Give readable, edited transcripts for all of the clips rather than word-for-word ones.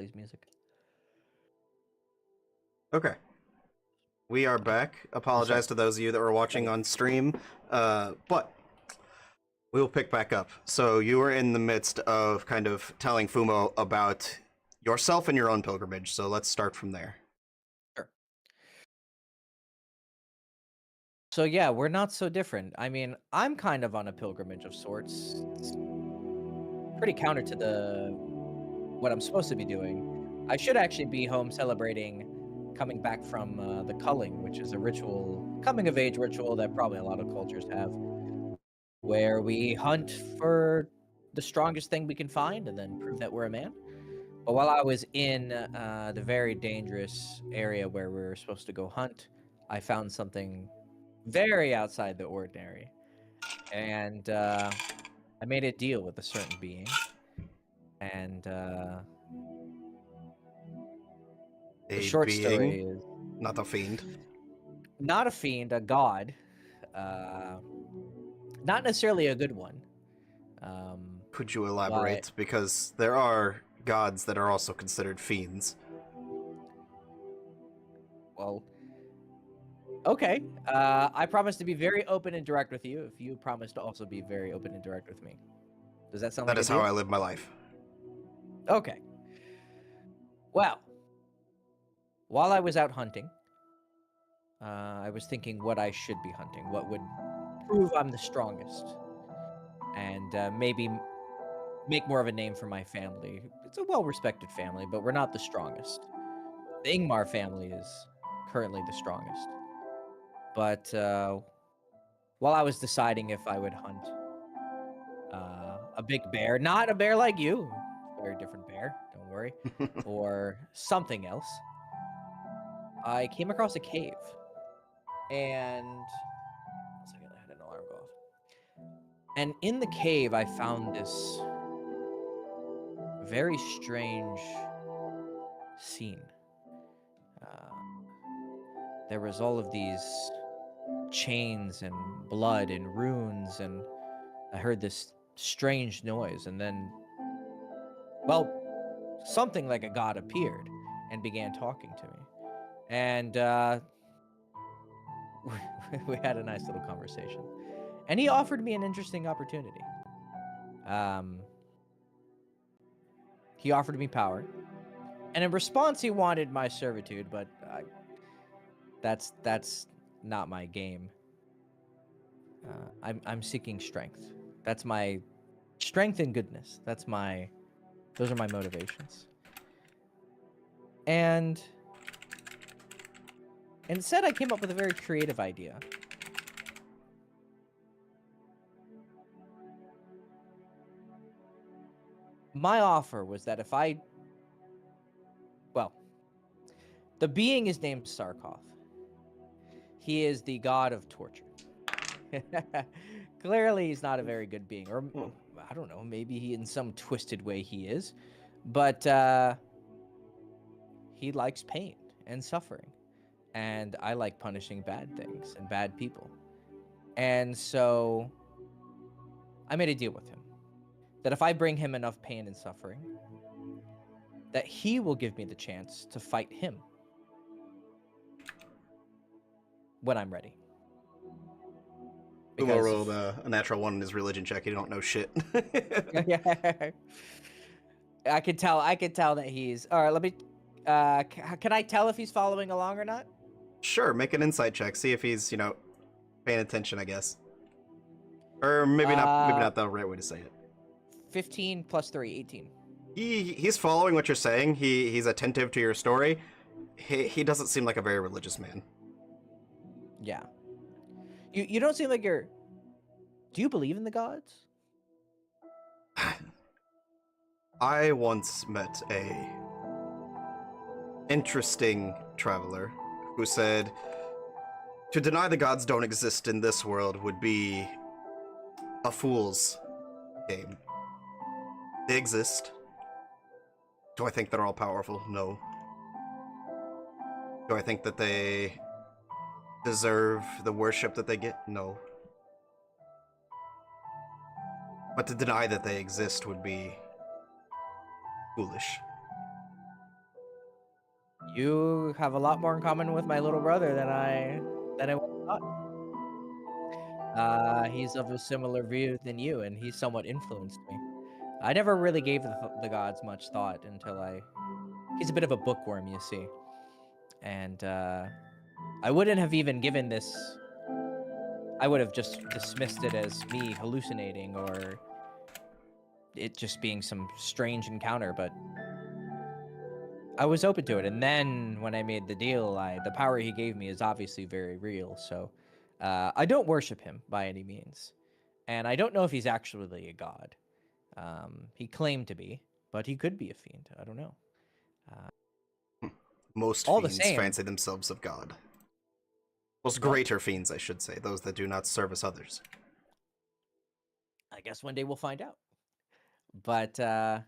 plays music. Okay. We are back. Apologize to those of you that were watching on stream, but we will pick back up. So you were in the midst of kind of telling Fumo about yourself and your own pilgrimage. So let's start from there. Sure. So yeah, we're not so different. I mean, I'm kind of on a pilgrimage of sorts. It's pretty counter to what I'm supposed to be doing. I should actually be home celebrating coming back from the culling, which is a ritual, coming of age ritual that probably a lot of cultures have, where we hunt for the strongest thing we can find and then prove that we're a man. But while I was in the very dangerous area where we were supposed to go hunt, I found something very outside the ordinary. And I made a deal with a certain being. And the A short being, story is not a fiend. not a fiend, a god. Not necessarily a good one. Could you elaborate? Because there are gods that are also considered fiends. Well, okay. I promise to be very open and direct with you if you promise to also be very open and direct with me. Does that sound like That a is deal? how I live my life. Okay. Well, while I was out hunting, I was thinking what I should be hunting, what would prove I'm the strongest, and maybe make more of a name for my family. It's a well-respected family, but we're not the strongest. The Ingmar family is currently the strongest. But while I was deciding if I would hunt a big bear, not a bear like you, very different bear, don't worry, or something else, I came across a cave. And one second, I had an alarm go off. And in the cave, I found this very strange scene. There was all of these chains and blood and runes, and I heard this strange noise, and then, well, something like a god appeared and began talking to me. And we had a nice little conversation. And he offered me an interesting opportunity. He offered me power. And in response, he wanted my servitude, but that's not my game. I'm seeking strength. That's my strength and goodness. Those are my motivations. And instead, I came up with a very creative idea. My offer was that the being is named Sarkov. He is the god of torture. Clearly, he's not a very good being, or I don't know, maybe he in some twisted way he is, but he likes pain and suffering, and I like punishing bad things and bad people. And so I made a deal with him that if I bring him enough pain and suffering, that he will give me the chance to fight him when I'm ready. Fumo rolled a natural one in his religion check. He don't know shit. I could tell that he's... All right, let me... can I tell if he's following along or not? Sure, make an insight check. See if he's, paying attention, I guess. Or maybe not the right way to say it. 15 plus 3, 18. He's following what you're saying. He's attentive to your story. He doesn't seem like a very religious man. Yeah. You don't seem like you're... Do you believe in the gods? I once met a interesting traveler who said to deny the gods don't exist in this world would be a fool's game. They exist. Do I think they're all powerful? No. Do I think that they deserve the worship that they get? No. But to deny that they exist would be foolish. You have a lot more in common with my little brother than I thought. He's of a similar view than you, and he somewhat influenced me. I never really gave the gods much thought until he's a bit of a bookworm, you see. And I wouldn't have even given this. I would have just dismissed it as me hallucinating or it just being some strange encounter, but I was open to it. And then when I made the deal, the power he gave me is obviously very real. So I don't worship him by any means. And I don't know if he's actually a god. He claimed to be, but he could be a fiend. I don't know. Most All the fiends same, fancy themselves of God. Most well, greater fiends, I should say, those that do not service others. I guess one day we'll find out. But yeah,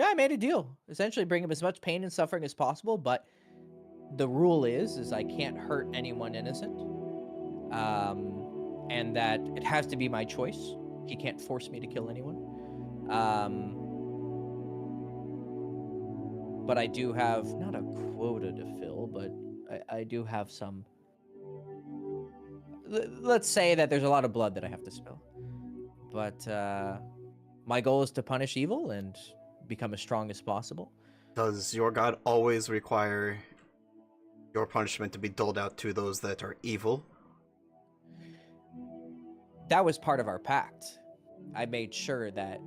I made a deal. Essentially bring him as much pain and suffering as possible, but the rule is I can't hurt anyone innocent. And that it has to be my choice. He can't force me to kill anyone. But I do have not a quota to fill, but I do have some. Let's say that there's a lot of blood that I have to spill. But my goal is to punish evil and become as strong as possible. Does your God always require your punishment to be doled out to those that are evil? That was part of our pact. I made sure that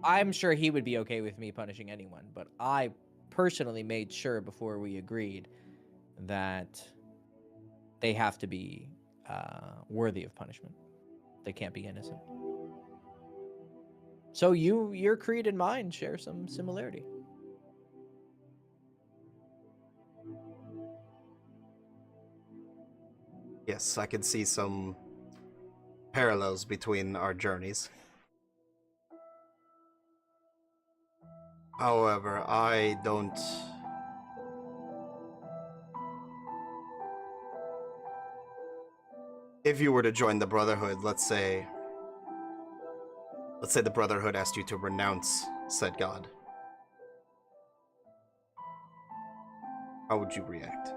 I'm sure he would be okay with me punishing anyone, but I personally made sure before we agreed that they have to be worthy of punishment. They can't be innocent. So your creed and mine share some similarity. Yes, I can see some parallels between our journeys. However, I don't... If you were to join the Brotherhood, let's say the Brotherhood asked you to renounce said god, how would you react?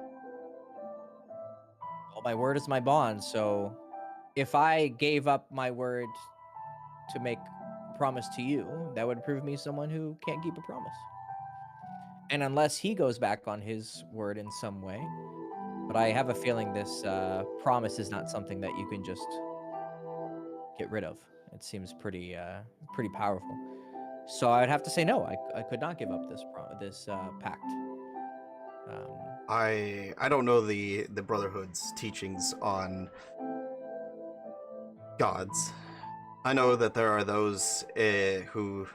Well, my word is my bond, so if I gave up my word to make a promise to you, that would prove me someone who can't keep a promise. And unless he goes back on his word in some way, but I have a feeling this promise is not something that you can just get rid of. It seems pretty powerful. So I would have to say no. I could not give up this pact. I don't know the Brotherhood's teachings on gods. I know that there are those who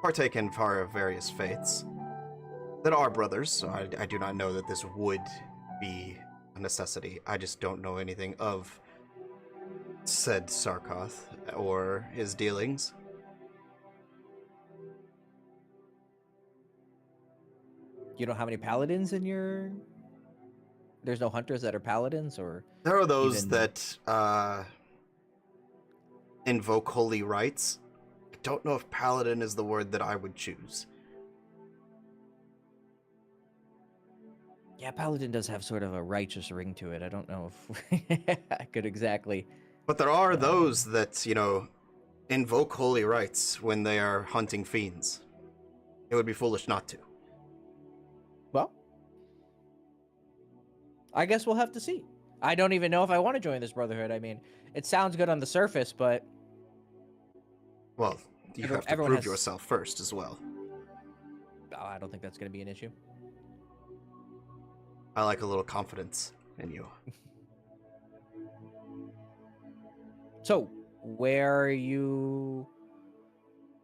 partake in various faiths that are brothers, so I do not know that this would be a necessity. I just don't know anything of said Sarkoth or his dealings. You don't have any paladins in your... There's no hunters that are paladins, or... There are those even... that invoke holy rites. I don't know if paladin is the word that I would choose. Yeah, paladin does have sort of a righteous ring to it. I don't know if I could exactly... But there are those that, invoke holy rites when they are hunting fiends. It would be foolish not to. Well, I guess we'll have to see. I don't even know if I want to join this Brotherhood. I mean, it sounds good on the surface, but... Well, you have to prove yourself first as well. Oh, I don't think that's going to be an issue. I like a little confidence in you. So, where are you...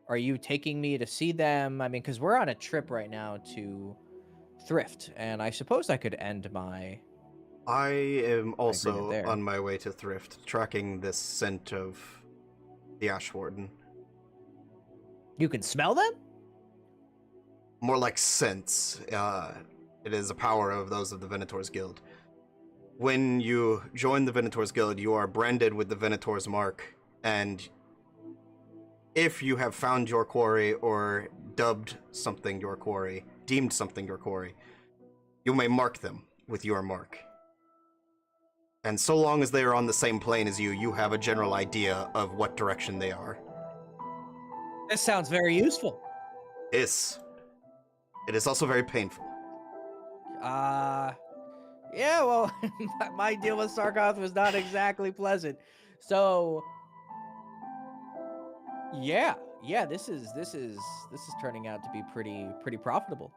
Are you taking me to see them? I mean, because we're on a trip right now to Thrift, and I suppose I could end my... I am also on my way to Thrift, tracking this scent of the Ash Warden. You can smell them? More like scents. It is a power of those of the Venator's Guild. When you join the Venator's Guild, you are branded with the Venator's mark, and if you have found your quarry or dubbed something your quarry, deemed something your quarry, you may mark them with your mark. And so long as they are on the same plane as you, you have a general idea of what direction they are. This sounds very useful. It is also very painful. Yeah, well, my deal with Sarkoth was not exactly pleasant. So, yeah, this is turning out to be pretty profitable.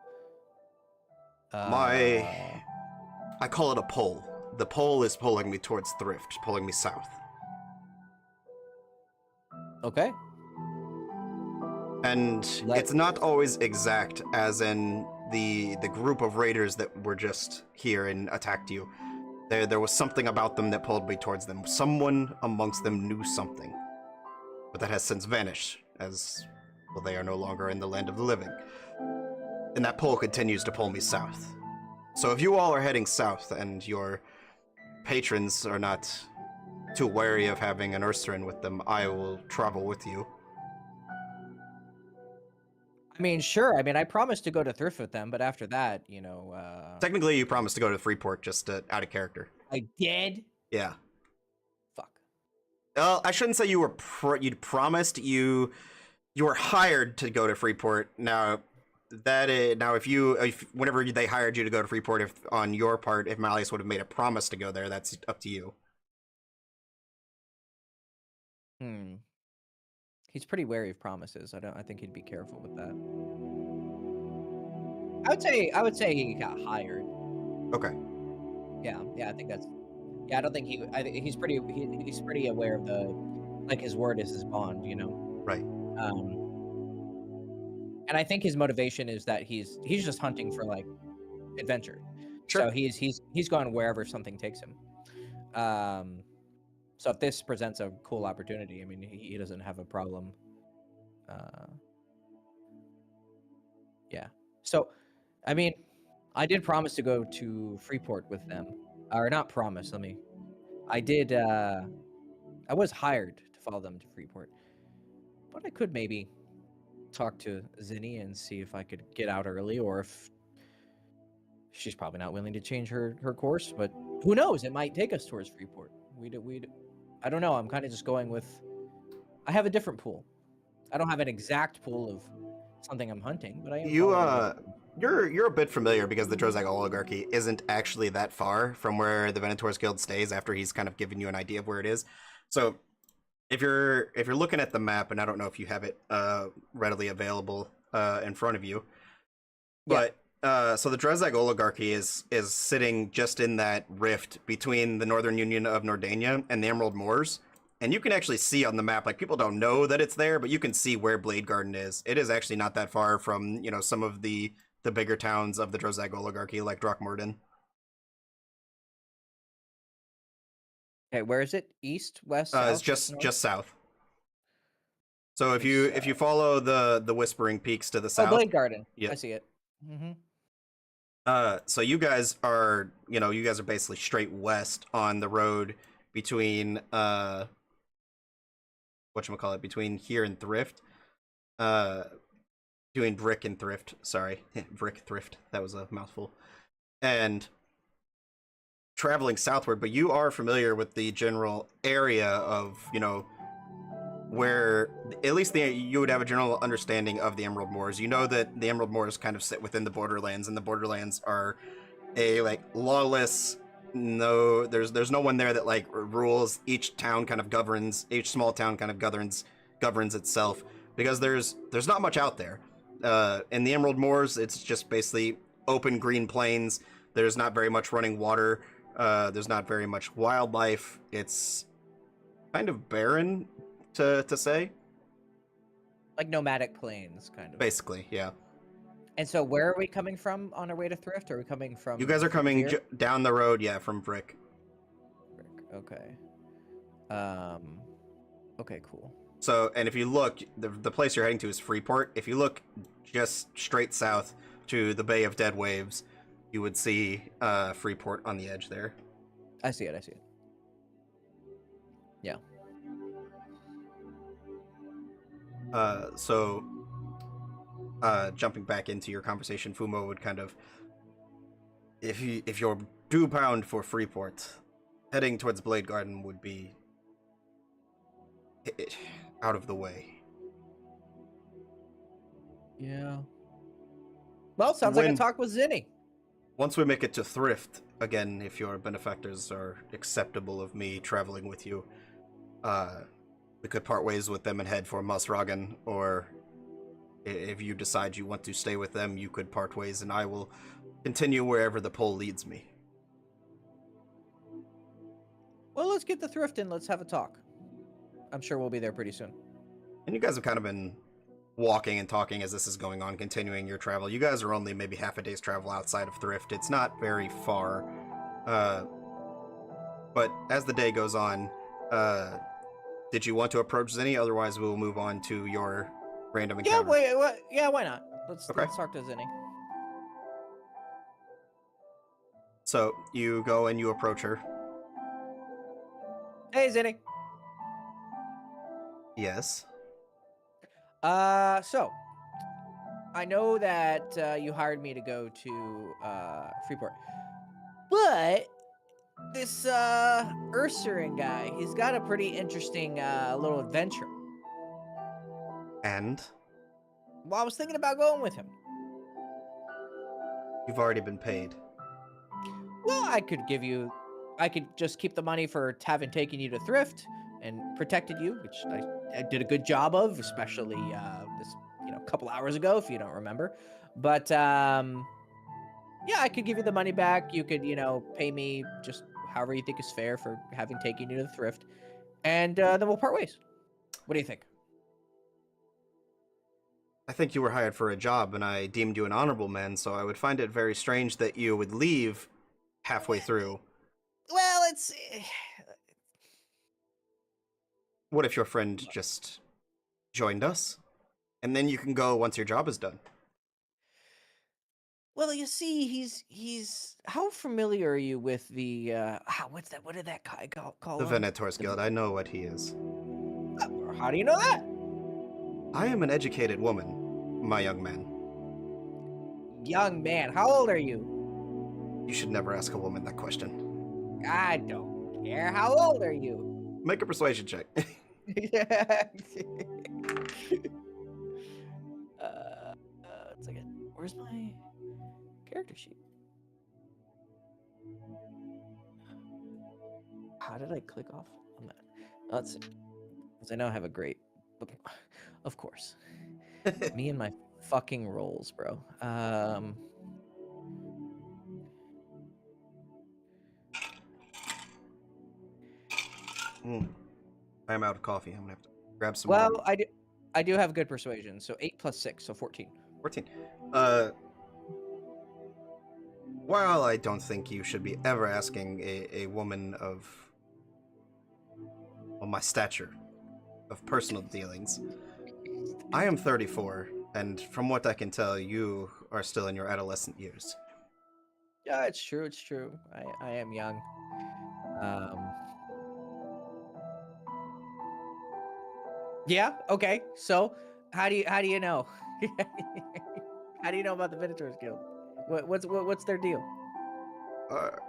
I call it a pull. The pull is pulling me towards Thrift, pulling me south. Okay. And it's not always exact, as in the group of raiders that were just here and attacked you. There was something about them that pulled me towards them. Someone amongst them knew something. But that has since vanished, as, well, they are no longer in the land of the living. And that pull continues to pull me south. So if you all are heading south and your patrons are not too wary of having an Ursarin with them, I will travel with you. I mean, sure. I mean, I promised to go to Thrift with them, but after that, Technically, you promised to go to Freeport, just out of character. I did? Yeah. Fuck. Well, I shouldn't say you were you'd promised. You were hired to go to Freeport. Now, if whenever they hired you to go to Freeport, if on your part, if Malleus would have made a promise to go there, that's up to you. He's pretty wary of promises. I think he'd be careful with that. I would say he got hired. Okay. Yeah, I think that's. Yeah, I don't think he's pretty aware of his word is his bond, Right. And I think his motivation is that he's just hunting for adventure. Sure. So he's gone wherever something takes him. So if this presents a cool opportunity, I mean, he doesn't have a problem. Yeah. So, I mean, I did promise to go to Freeport with them. Or not promise, I did, I was hired to follow them to Freeport. But I could maybe talk to Zinni and see if I could get out early, or if she's probably not willing to change her course, but who knows? It might take us towards Freeport. I don't know. I'm kind of just going with. I have a different pool. I don't have an exact pool of something I'm hunting, but I am. You're a bit familiar because the Drozag oligarchy isn't actually that far from where the Venators Guild stays after he's kind of given you an idea of where it is. So if you're looking at the map, and I don't know if you have it readily available in front of you, but so the Drozag oligarchy is sitting just in that rift between the Northern Union of Nordania and the Emerald Moors. And you can actually see on the map, people don't know that it's there, but you can see where Blade Garden is. It is actually not that far from, some of the bigger towns of the Drozag oligarchy, like Drockmorden. Okay, where is it? East, west, south? It's just south. So if you follow the Whispering Peaks to the south. Oh, Blade Garden. Yeah. I see it. Mm-hmm. So you guys are basically straight west on the road between between here and Thrift. Between Brick and Thrift, sorry. Brick Thrift, that was a mouthful. And traveling southward, but you are familiar with the general area of, where at least you would have a general understanding of the Emerald Moors. You know that the Emerald Moors kind of sit within the Borderlands, and the Borderlands are a lawless. No, there's no one there that rules. Each small town kind of governs itself, because there's not much out there. In the Emerald Moors, it's just basically open green plains. There's not very much running water. There's not very much wildlife. It's kind of barren, to say. Like nomadic plains, kind of. Basically, yeah. And so where are we coming from on our way to Thrift? Are we coming from... You guys are coming down the road, from Brick. Okay. Okay, cool. So, and if you look, the place you're heading to is Freeport. If you look just straight south to the Bay of Dead Waves, you would see Freeport on the edge there. I see it. Yeah. So jumping back into your conversation, Fumo would kind of, if you're due bound for Freeport, heading towards Blade Garden would be out of the way. Yeah. Well, sounds like a When talk with Zinni. Once we make it to Thrift, again, if your benefactors are acceptable of me traveling with you, we could part ways with them and head for Masragan, or if you decide you want to stay with them, you could part ways and I will continue wherever the pole leads me. Well, let's get the thrift in. Let's have a talk. I'm sure we'll be there pretty soon. And you guys have kind of been walking and talking as this is going on, continuing your travel. You guys are only maybe half a day's travel outside of Thrift. It's not very far. But as the day goes on, did you want to approach Zinni? Otherwise, we will move on to your random encounter. Why not? Let's talk to Zinni. So you go and you approach her. Hey, Zinni. Yes. So I know that you hired me to go to Freeport, but this Ursaring guy, he's got a pretty interesting little adventure. And? Well, I was thinking about going with him. You've already been paid. Well, I could just keep the money for having taken you to Thrift and protected you, which I did a good job of, especially this couple hours ago, if you don't remember. But yeah, I could give you the money back. You could pay me just however you think is fair for having taken you to the Thrift, and then we'll part ways. What do you think? I think you were hired for a job, and I deemed you an honorable man, so I would find it very strange that you would leave halfway through. Well, it's... What if your friend just joined us? And then you can go once your job is done. Well, you see, he's... How familiar are you with the... What did that guy call The him? Venator's Guild, I know what he is. How do you know that? I am an educated woman, my young man. Young man, how old are you? You should never ask a woman that question. I don't care. How old are you? Make a persuasion check. One second. Where's my character sheet? How did I click off on that? Let's see. Because I now have a great... Of course. Me and my fucking rolls, bro. I'm out of coffee. I'm gonna have to grab some Well, more. I do have good persuasion. So 8 plus 6, so 14. 14. While I don't think you should be ever asking a woman of my stature of personal dealings, I am 34, and from what I can tell, you are still in your adolescent years. Yeah, it's true. It's true. I am young. Yeah. Okay. So, how do you know? How do you know about the Minotaur's Guild? What's their deal?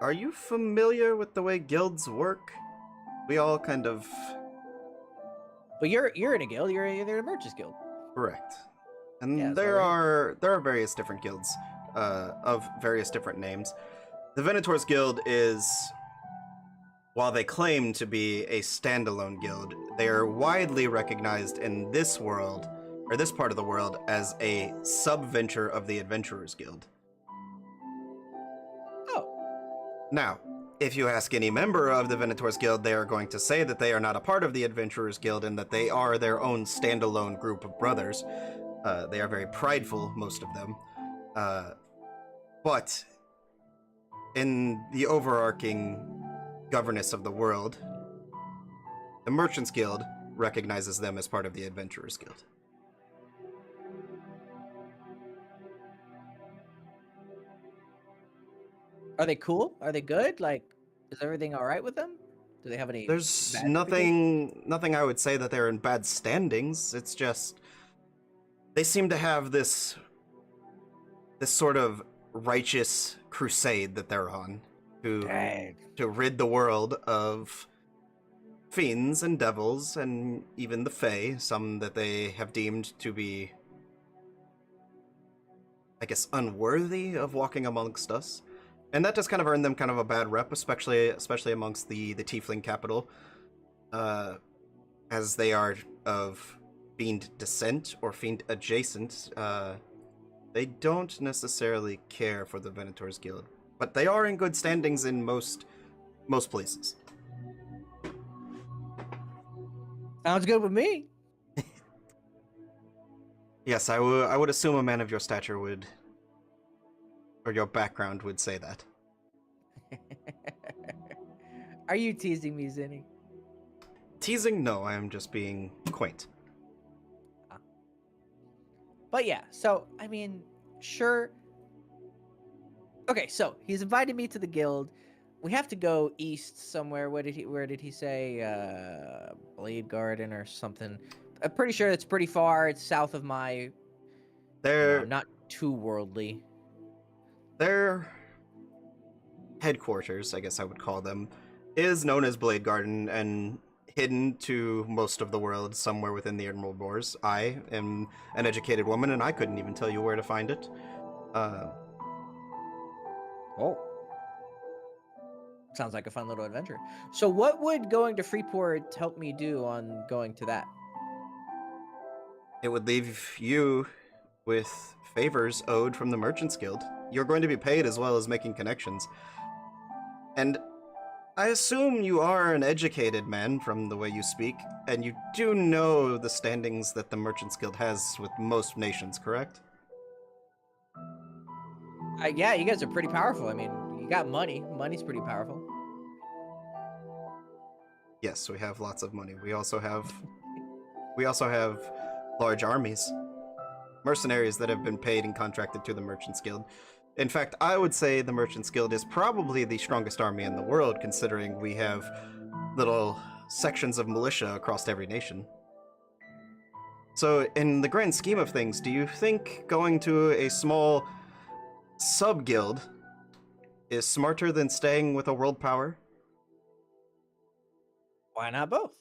Are you familiar with the way guilds work? We all kind of... But you're in a guild. You're in a merchant's guild. Correct. And Yeah, there are various different guilds of various different names. The Venator's Guild is, while they claim to be a standalone guild, they are widely recognized in this world, or this part of the world, as a sub-venture of the Adventurers Guild. Oh. Now, if you ask any member of the Venator's Guild, they are going to say that they are not a part of the Adventurers Guild and that they are their own standalone group of brothers. They are very prideful, most of them. But in the overarching governance of the world, the Merchants Guild recognizes them as part of the Adventurers Guild. Are they cool? Are they good? Like, is everything all right with them? Do they have any? There's bad reputation? nothing I would say that they're in bad standings. It's just they seem to have this sort of righteous crusade that they're on to Dang. rid the world of fiends and devils and even the Fae, some that they have deemed to be, I guess, unworthy of walking amongst us. And that just kind of earned them kind of a bad rep, especially amongst the tiefling capital, as they are of fiend descent or fiend adjacent. They don't necessarily care for the Venator's Guild, but they are in good standings in most places. Sounds good with me. Yes, I would assume a man of your stature would, or your background would say that. Are you teasing me, Zinni? Teasing? No, I am just being quaint. But yeah, so I mean, sure. Okay, so he's invited me to the guild. We have to go east somewhere. Where did he say? Blade Garden or something. I'm pretty sure it's pretty far. It's south of my, Their not too worldly. their headquarters, I guess I would call them, is known as Blade Garden and hidden to most of the world somewhere within the Emerald Wars. I am an educated woman, and I couldn't even tell you where to find it. Oh. Sounds like a fun little adventure. So what would going to Freeport help me do on going to that? It would leave you with favors owed from the Merchants Guild. You're going to be paid as well as making connections. And I assume you are an educated man from the way you speak, and you do know the standings that the Merchants Guild has with most nations, correct? Yeah, you guys are pretty powerful. I mean, you got money. Money's pretty powerful. Yes, we have lots of money. We also have large armies. Mercenaries that have been paid and contracted to the Merchants Guild. In fact, I would say the Merchants Guild is probably the strongest army in the world, considering we have little sections of militia across every nation. So, in the grand scheme of things, do you think going to a small sub-guild is smarter than staying with a world power? Why not both?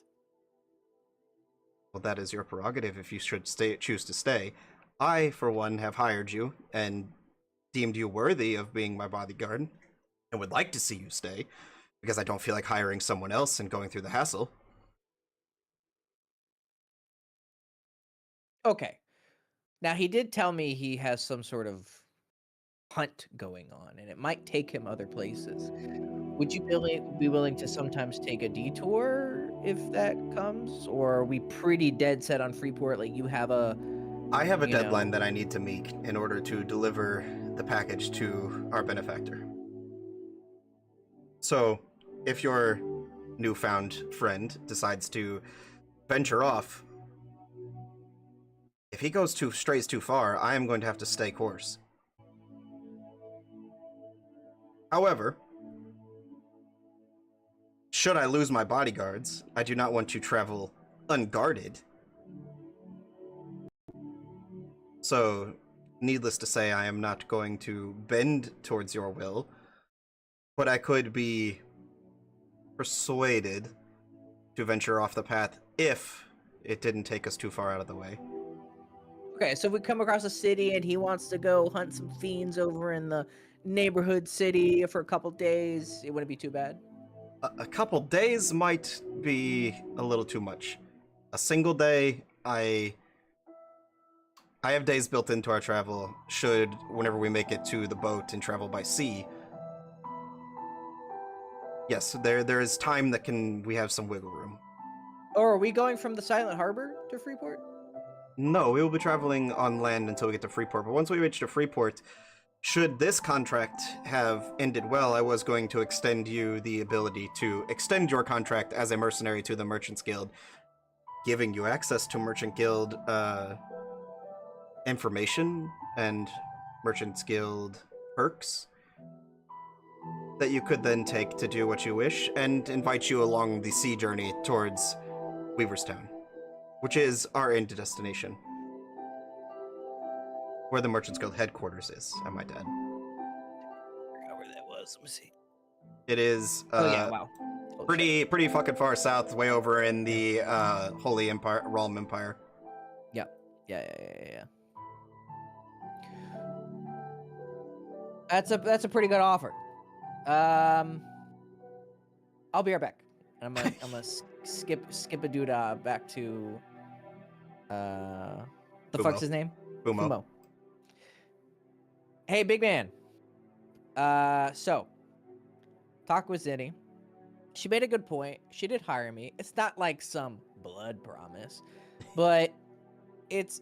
Well, that is your prerogative if you should choose to stay. I, for one, have hired you and deemed you worthy of being my bodyguard and would like to see you stay, because I don't feel like hiring someone else and going through the hassle. Okay. Now, he did tell me he has some sort of hunt going on, and it might take him other places. Would you be willing to sometimes take a detour if that comes? Or are we pretty dead set on Freeport? Like, you have a... I have a You deadline know. that I need to meet in order to deliver the package to our benefactor. So, if your newfound friend decides to venture off, if he strays too far, I am going to have to stay course. However, should I lose my bodyguards, I do not want to travel unguarded. So, needless to say, I am not going to bend towards your will, but I could be persuaded to venture off the path if it didn't take us too far out of the way. Okay, so we come across a city and he wants to go hunt some fiends over in the neighborhood city for a couple days. It wouldn't be too bad. A couple days might be a little too much. A single day, I have days built into our travel whenever we make it to the boat and travel by sea. Yes, there is time that we have some wiggle room. Or are we going from the Silent Harbor to Freeport? No, we will be traveling on land until we get to Freeport, but once we reach to Freeport, should this contract have ended well, I was going to extend you the ability to extend your contract as a mercenary to the Merchants Guild, giving you access to Merchant Guild information and Merchants Guild perks that you could then take to do what you wish, and invite you along the sea journey towards Weaverstown, which is our end destination. where the Merchants Guild headquarters is, I might add. Forgot where that was. Let me see. It is Oh yeah, wow. pretty fucking far south, way over in the Holy Empire, Realm Empire. Yeah. Yeah. That's a pretty good offer. I'll be right back. I'm gonna skip a dude back to the fuck's Fumo. his name? Fumo. Hey, big man. So talk with Zinni. She made a good point. She did hire me. It's not like some blood promise, but it's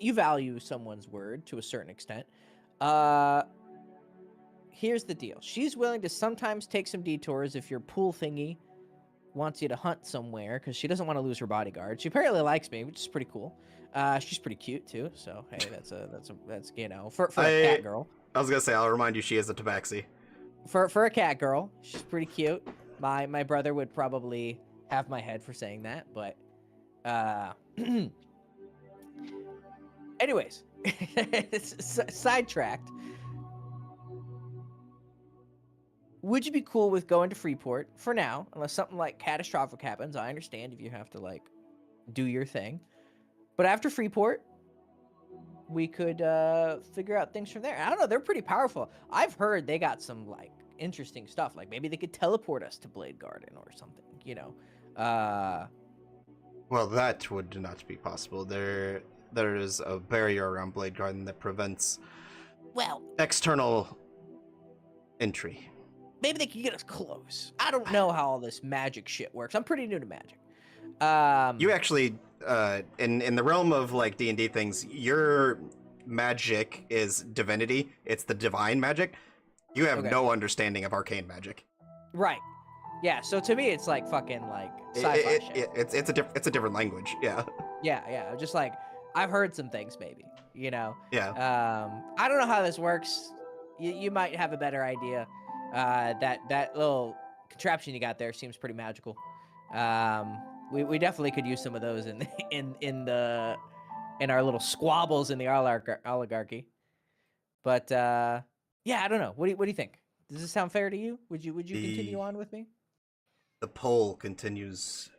you value someone's word to a certain extent. Here's the deal. She's willing to sometimes take some detours if your pool thingy wants you to hunt somewhere because she doesn't want to lose her bodyguard. She apparently likes me, which is pretty cool. She's pretty cute too. So hey, that's for a cat girl. I was gonna say, I'll remind you, she is a tabaxi. For a cat girl, she's pretty cute. My brother would probably have my head for saying that, but anyways, sidetracked. Would you be cool with going to Freeport for now, unless something like catastrophic happens? I understand if you have to like do your thing, but after Freeport, we could figure out things from there. I don't know. They're pretty powerful. I've heard they got some like interesting stuff. Like maybe they could teleport us to Blade Garden or something. You know. Well, that would not be possible. There is a barrier around Blade Garden that prevents external entry. Maybe they could get us close. I don't know how all this magic shit works. I'm pretty new to magic. You actually, in the realm of like D&D things, your magic is divinity. It's the divine magic. You have no understanding of arcane magic. Right. Yeah. So to me, it's like fucking like sci-fi shit. It's a different language. Yeah. Yeah. Just like I've heard some things, maybe. You know. Yeah. I don't know how this works. You might have a better idea. That little contraption you got there seems pretty magical. We definitely could use some of those in our little squabbles in the oligarchy. But yeah, I don't know. What do you think? Does this sound fair to you? Would you continue on with me? The pole continues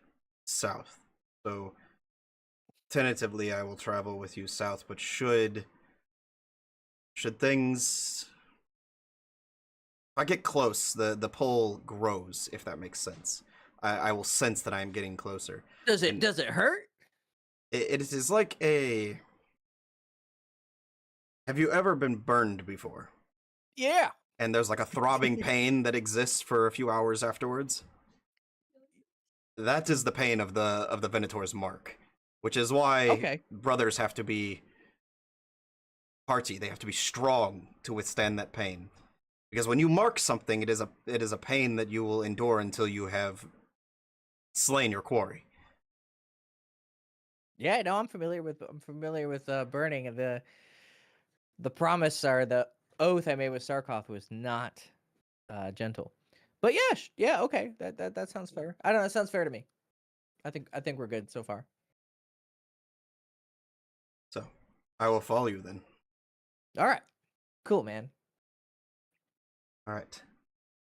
south, so tentatively I will travel with you south. But should things, if I get close, the pole grows. If that makes sense, I will sense that I am getting closer. Does it hurt? It is like a. Have you ever been burned before? Yeah. And there's like a throbbing pain that exists for a few hours afterwards. That is the pain of the Venator's mark, which is why brothers have to be hearty. They have to be strong to withstand that pain. Because when you mark something, it is a pain that you will endure until you have slain your quarry. Yeah, no, I'm familiar with burning. The promise or the oath I made with Sarkoff was not gentle. But yeah, okay. That sounds fair. I don't know, it sounds fair to me. I think we're good so far. So, I will follow you then. All right. Cool, man. All right.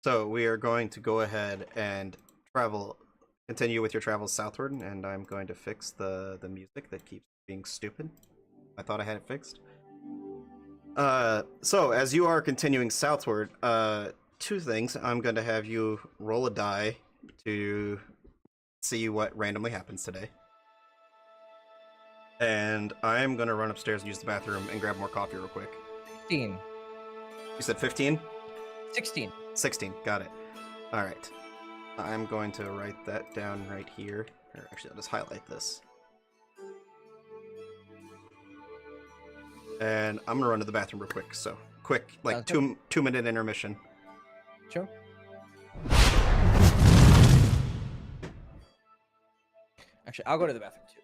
So, we are going to go ahead and continue with your travels southward, and I'm going to fix the music that keeps being stupid. I thought I had it fixed. So as you are continuing southward, two things. I'm going to have you roll a die to see what randomly happens today. And I'm going to run upstairs and use the bathroom and grab more coffee real quick. 15. You said 15? 16. 16, got it. Alright. I'm going to write that down right here. Or actually, I'll just highlight this. And I'm gonna run to the bathroom real quick, so quick, like 2-minute intermission. Sure. Actually, I'll go to the bathroom too.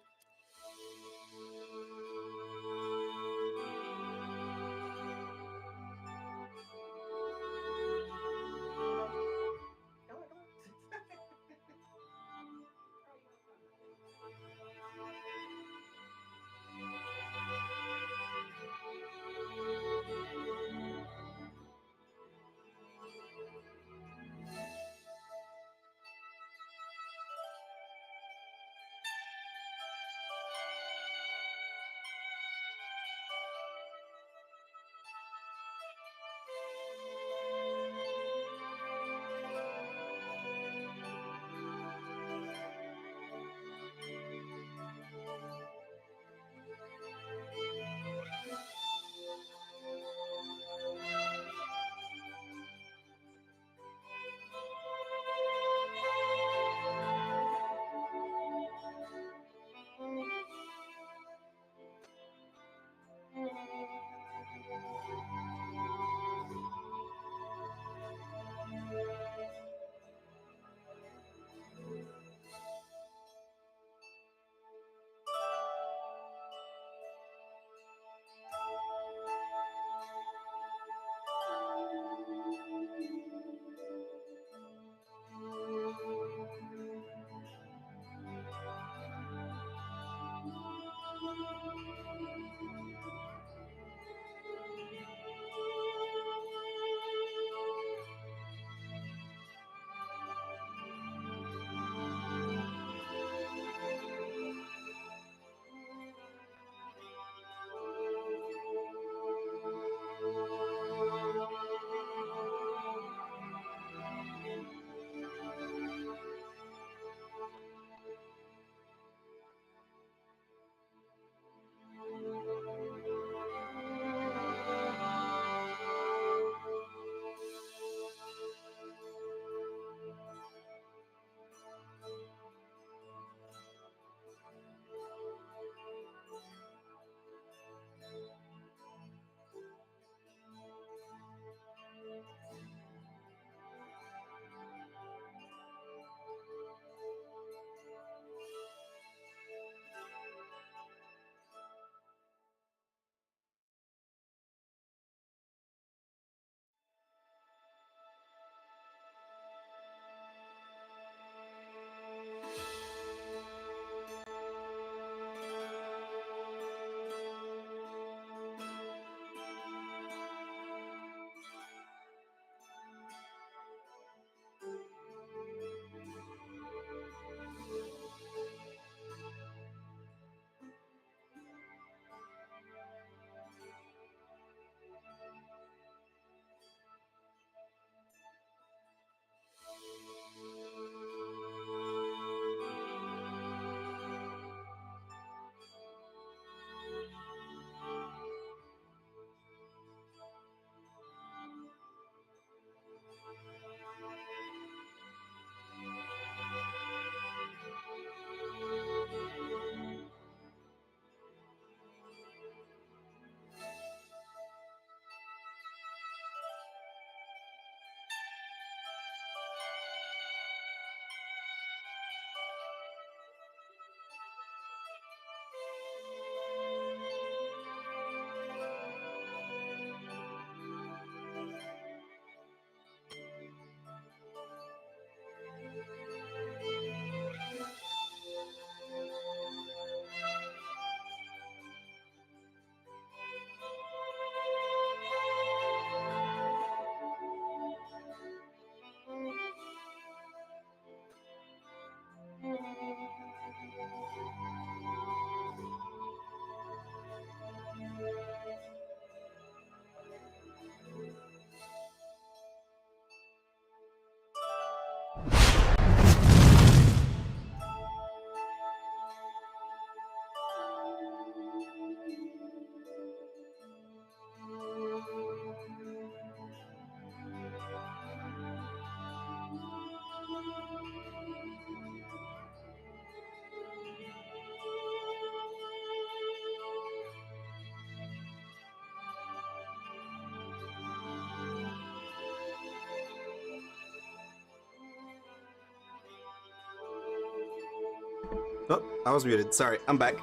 Oh, I was muted. Sorry, I'm back.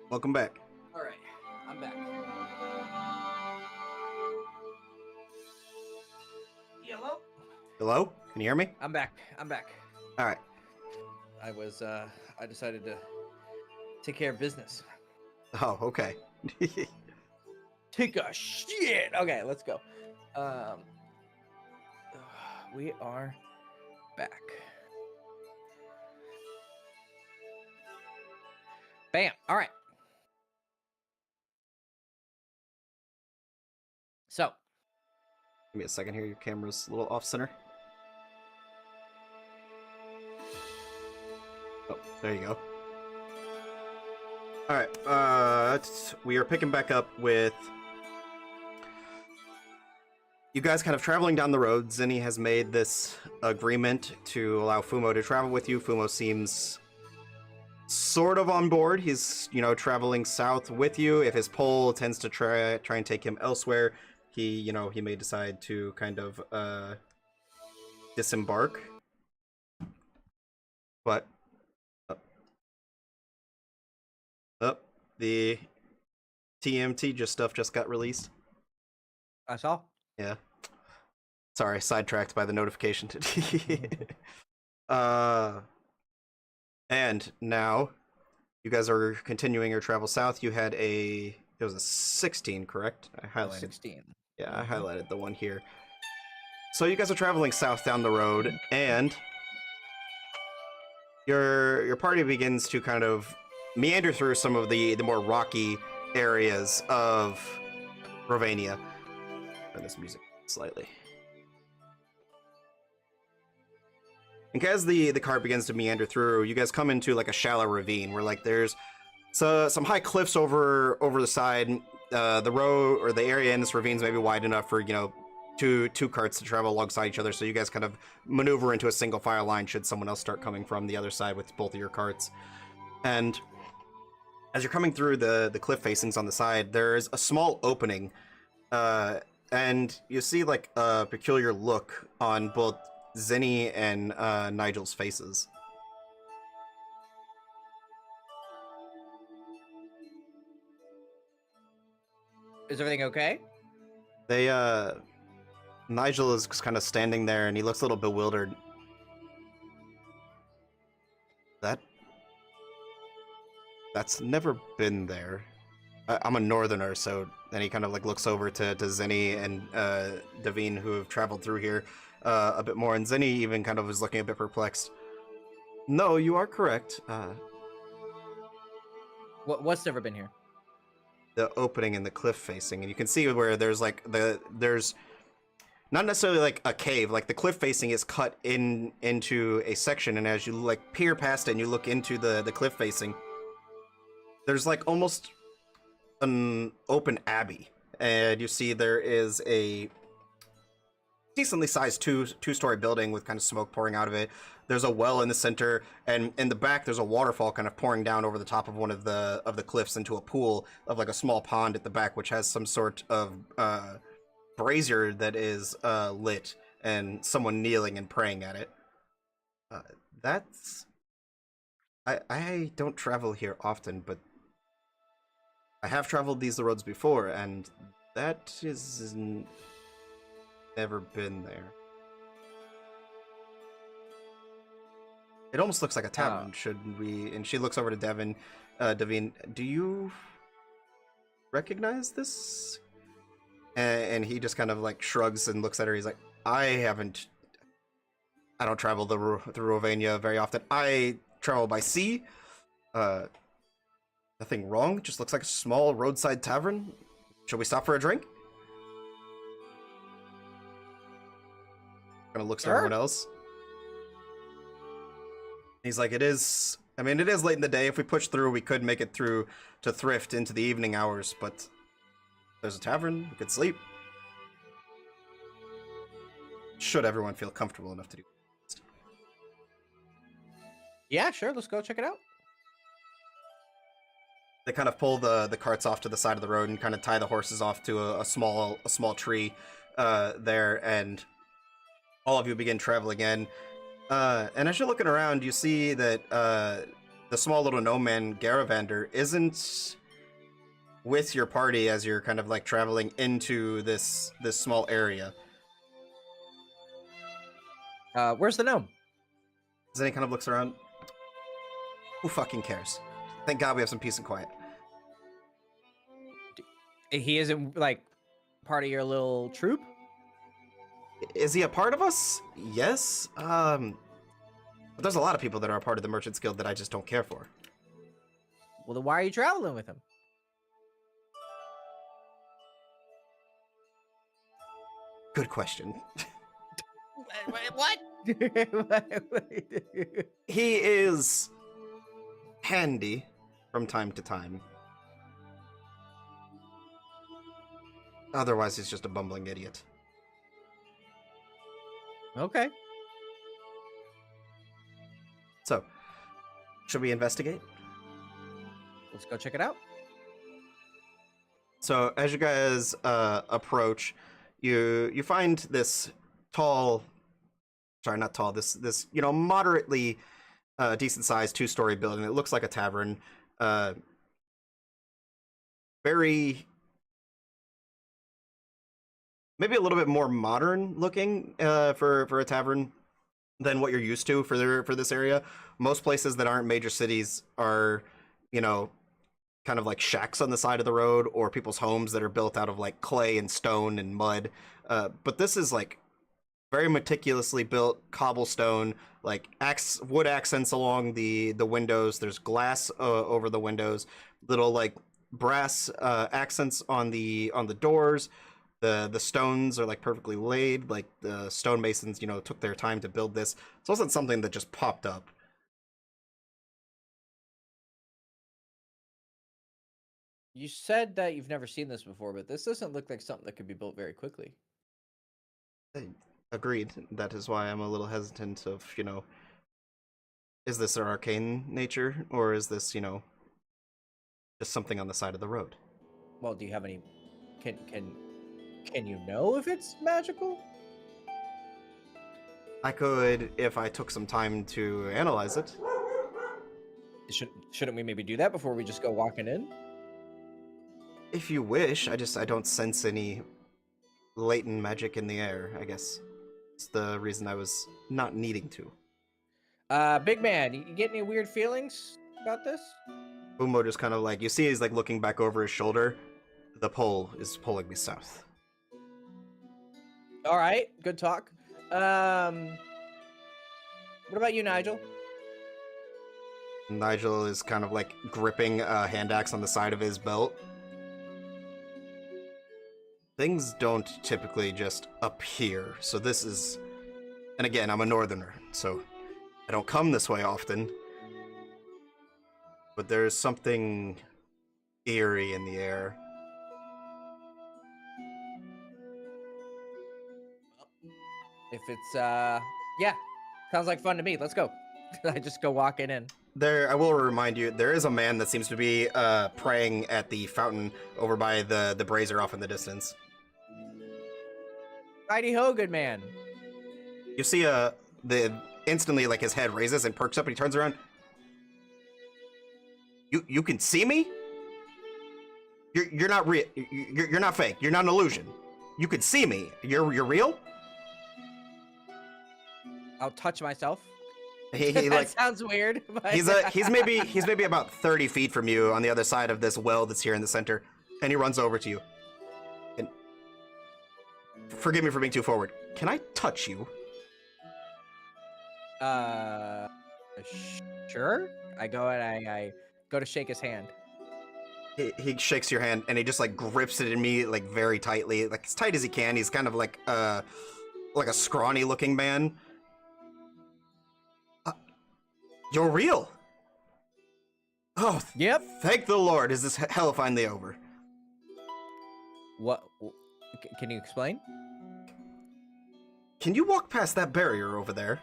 Welcome back. All right, I'm back. Hello? Hello? Can you hear me? I'm back. I'm back. All right. I decided to take care of business. Oh, okay. Take a shit. Okay, let's go. We are back. Bam. All right. So, Give me a second here. Your camera's a little off center. Oh, there you go. All right. We are picking back up with you guys kind of traveling down the road. Zinni has made this agreement to allow Fumo to travel with you. Fumo seems sort of on board. He's, traveling south with you. If his pole tends to try and take him elsewhere, he may decide to kind of disembark. But the TMT stuff just got released. I saw. Yeah. Sorry, sidetracked by the notification. And now you guys are continuing your travel south. You had it was a 16, correct? I highlighted. 16. Yeah, I highlighted the one here. So you guys are traveling south down the road, and your party begins to kind of meander through some of the more rocky areas of Rovania. Turn this music slightly. And as the cart begins to meander through, you guys come into like a shallow ravine where like there's some high cliffs over the side. The road or the area in this ravine is maybe wide enough for two carts to travel alongside each other, so you guys kind of maneuver into a single file line should someone else start coming from the other side with both of your carts. And as you're coming through the cliff facings on the side, there's a small opening, and you see like a peculiar look on both Zinni and Nigel's faces. Is everything okay? They Nigel is kind of standing there and he looks a little bewildered. That's never been there. I'm a northerner, so then he kind of like looks over to Zinni and Davine, who have traveled through here a bit more, and Zinni even kind of is looking a bit perplexed. No, you are correct. What's never been here? The opening in the cliff facing, and you can see where there's like there's not necessarily like a cave, like the cliff facing is cut into a section, and as you like peer past it and you look into the cliff facing, there's like almost an open abbey, and you see there is a decently sized two-story building with kind of smoke pouring out of it. There's a well in the center, and in the back there's a waterfall kind of pouring down over the top of one of the cliffs into a pool of like a small pond at the back, which has some sort of brazier that is lit and someone kneeling and praying at it. That's I don't travel here often, but I have traveled the roads before, and that is never been there. It almost looks like a tavern. Should we? And she looks over to Davine, do you recognize this? And he just kind of like shrugs and looks at her. He's like, I don't travel through Rovania very often. I travel by sea. Nothing wrong. Just looks like a small roadside tavern. Should we stop for a drink? Kind of looks at everyone else. He's like, it is late in the day. If we push through, we could make it through to Thrift into the evening hours, but there's a tavern, we could sleep. Should everyone feel comfortable enough to do that? Yeah, sure. Let's go check it out. They kind of pull the carts off to the side of the road and kind of tie the horses off to a small tree there, and all of you begin traveling in. And as you're looking around, you see that the small little gnome man, Garavander, isn't with your party as you're kind of like traveling into this small area. Where's the gnome? Zinni kind of looks around. Who fucking cares? Thank God we have some peace and quiet. He isn't like part of your little troop? Is he a part of us? Yes. But there's a lot of people that are a part of the Merchants Guild that I just don't care for. Well, then why are you traveling with him? Good question. What? He is handy from time to time. Otherwise, he's just a bumbling idiot. Okay. So, should we investigate? Let's go check it out. So, as you guys approach, you find this this moderately decent-sized two-story building. It looks like a tavern. Very, maybe a little bit more modern looking for a tavern than what you're used to for this area. Most places that aren't major cities are, kind of like shacks on the side of the road, or people's homes that are built out of like clay and stone and mud. But this is like very meticulously built cobblestone, like wood accents along the windows. There's glass over the windows, little like brass accents on the doors. The stones are like perfectly laid. Like the stonemasons, took their time to build this. It wasn't something that just popped up. You said that you've never seen this before, but this doesn't look like something that could be built very quickly. Agreed. That is why I'm a little hesitant of, is this an arcane nature or is this, just something on the side of the road? Well, do you have any? Can you know if it's magical? I could if I took some time to analyze it. Shouldn't we maybe do that before we just go walking in? If you wish, I don't sense any latent magic in the air, I guess. It's the reason I was not needing to. Big man, you get any weird feelings about this? Umo just kind of like, you see he's like looking back over his shoulder. The pole is pulling me south. All right, good talk. What about you, Nigel? Nigel is kind of like gripping a hand axe on the side of his belt. Things don't typically just appear, so this is... And again, I'm a northerner, so I don't come this way often. But there's something eerie in the air. If it's yeah, sounds like fun to me. Let's go. I just go walking in. I will remind you, there is a man that seems to be praying at the fountain over by the brazier off in the distance. Heidi ho, good man. You see instantly like his head raises and perks up and he turns around. You can see me? You're not real. You're not fake. You're not an illusion. You can see me. You're real? I'll touch myself. He That like sounds weird. But... he's maybe about 30 feet from you on the other side of this well that's here in the center, and he runs over to you. And forgive me for being too forward. Can I touch you? Sure. I go and I go to shake his hand. He shakes your hand and he just like grips it in me like very tightly, like as tight as he can. He's kind of like a scrawny looking man. You're real. Oh, Yep. Thank the Lord. Is this hell finally over? What? Can you explain? Can you walk past that barrier over there?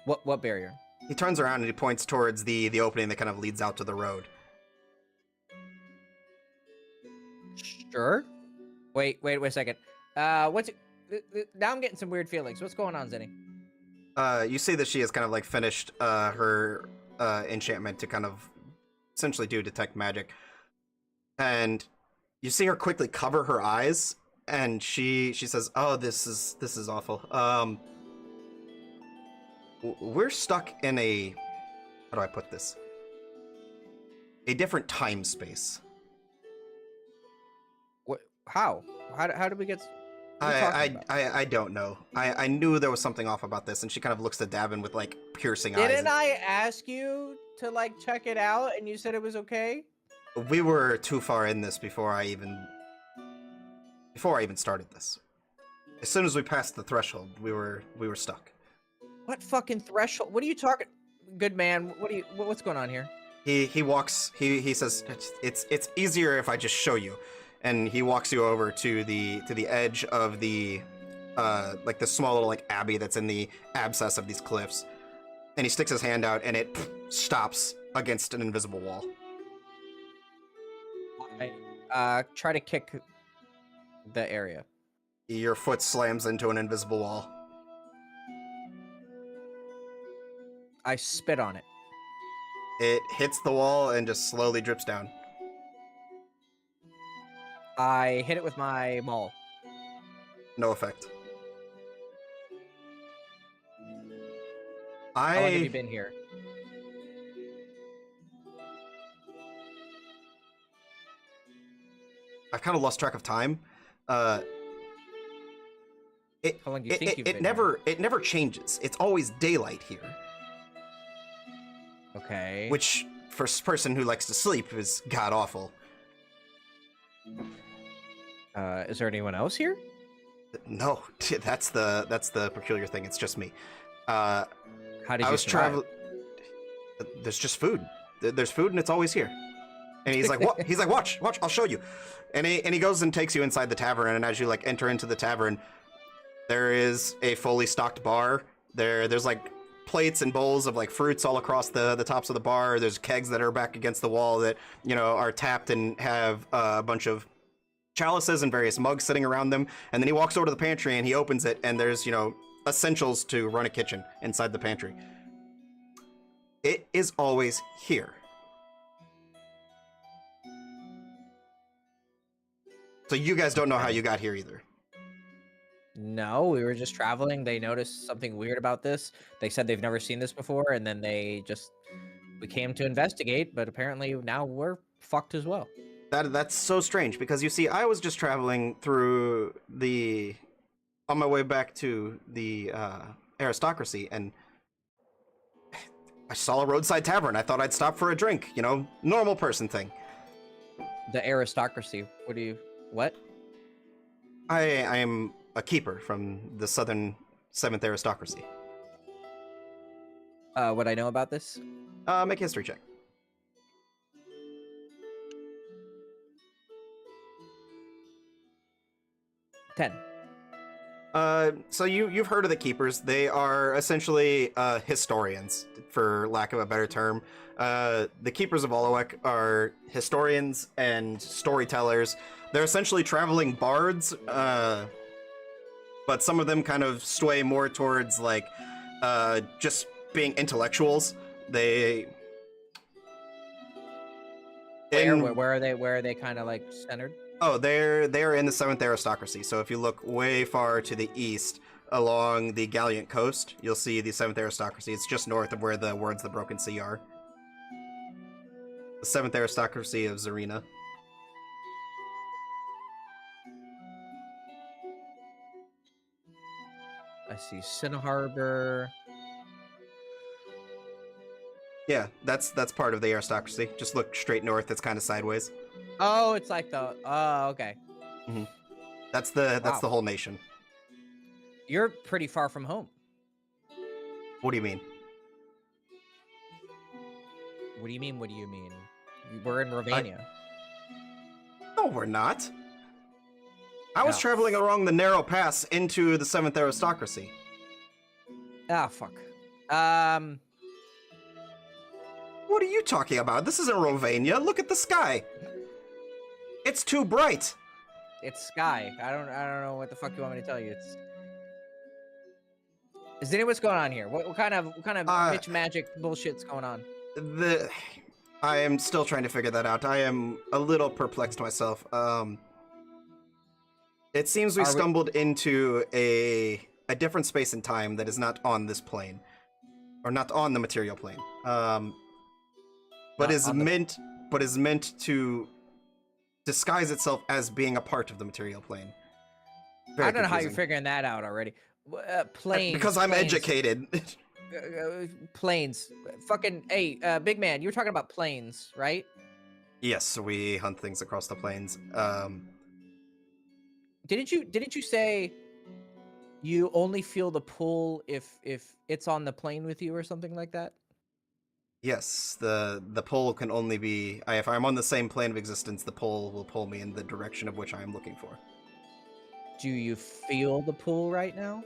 What barrier? He turns around and he points towards the opening that kind of leads out to the road. Sure. Wait a second. What's it? Now I'm getting some weird feelings. What's going on, Zenny? You see that she has kind of like finished her enchantment to kind of essentially detect magic, and you see her quickly cover her eyes, and she says, "Oh, this is awful. We're stuck in a, how do I put this? A different time space." What? How? How did we get? I don't know. I knew there was something off about this, and she kind of looks to Davin with like piercing eyes. Didn't I ask you to like check it out, and you said it was okay? We were too far in this before I even started this. As soon as we passed the threshold, we were stuck. What fucking threshold? What are you talking? Good man. What's going on here? He walks. He says it's easier if I just show you, and he walks you over to the edge of the like the small little like abbey that's in the abscess of these cliffs, and he sticks his hand out and it stops against an invisible wall. I try to kick the area. Your foot slams into an invisible wall. I spit on it. It hits the wall and just slowly drips down. I hit it with my maul. No effect. How long have you been here? I kind of lost track of time. It How long do you think you've been it never changes. It's always daylight here, here? Okay. which for a person who likes to sleep is god awful. Is there anyone else here? No, that's the peculiar thing. It's just me. Uh, How did I you was survive? traveling. There's just food. There's food and it's always here. And he's like, "What?" He's like, "Watch, watch. I'll show you." And he goes and takes you inside the tavern. And as you like enter into the tavern, there is a fully stocked bar. There's like plates and bowls of like fruits all across the tops of the bar. There's kegs that are back against the wall that are tapped and have a bunch of chalices and various mugs sitting around them. And then he walks over to the pantry and he opens it, and there's essentials to run a kitchen inside the pantry. It is always here. So you guys don't know how you got here either. No, we were just traveling. They noticed something weird about this. They said they've never seen this before, and then we came to investigate, but apparently now we're fucked as well. That's so strange, because you see, I was just traveling through on my way back to the aristocracy, and I saw a roadside tavern. I thought I'd stop for a drink, normal person thing. The aristocracy. What? I am a keeper from the Southern 7th aristocracy. What I know about this? Make a history check. 10. So you've heard of the keepers. They are essentially historians, for lack of a better term. The keepers of Olowek are historians and storytellers. They're essentially traveling bards, but some of them kind of sway more towards like just being intellectuals. Where are they? Where are they kind of like centered? Oh, they're in the 7th aristocracy. So if you look way far to the east along the Galliant coast, you'll see the 7th aristocracy. It's just north of where the words the Broken Sea are. The 7th aristocracy of Zarina. I see Sin Harbor. Yeah, that's part of the aristocracy. Just look straight north. It's kind of sideways. Oh, it's like oh, okay. Mm-hmm. That's the Wow. whole nation. You're pretty far from home. What do you mean? What do you mean? What do you mean? We're in Romania. No, we're not. I was No. traveling along the narrow pass into the 7th aristocracy. Ah, fuck. What are you talking about? This isn't Romania. Look at the sky. It's too bright. It's Sky. I don't know what the fuck you want me to tell you. Is there what's going on here? What kind of bitch magic bullshit's going on? I am still trying to figure that out. I am a little perplexed myself. It seems we stumbled into a different space and time that is not on this plane, or not on the material plane. But is meant to disguise itself as being a part of the material plane. I don't know how you're figuring that out already. Planes. Because I'm educated. Planes. Fucking hey, big man, you were talking about planes, right? Yes, we hunt things across the plains. Didn't you say you only feel the pull if it's on the plane with you or something like that? Yes, the pull can only be... if I'm on the same plane of existence, the pull will pull me in the direction of which I am looking for. Do you feel the pull right now?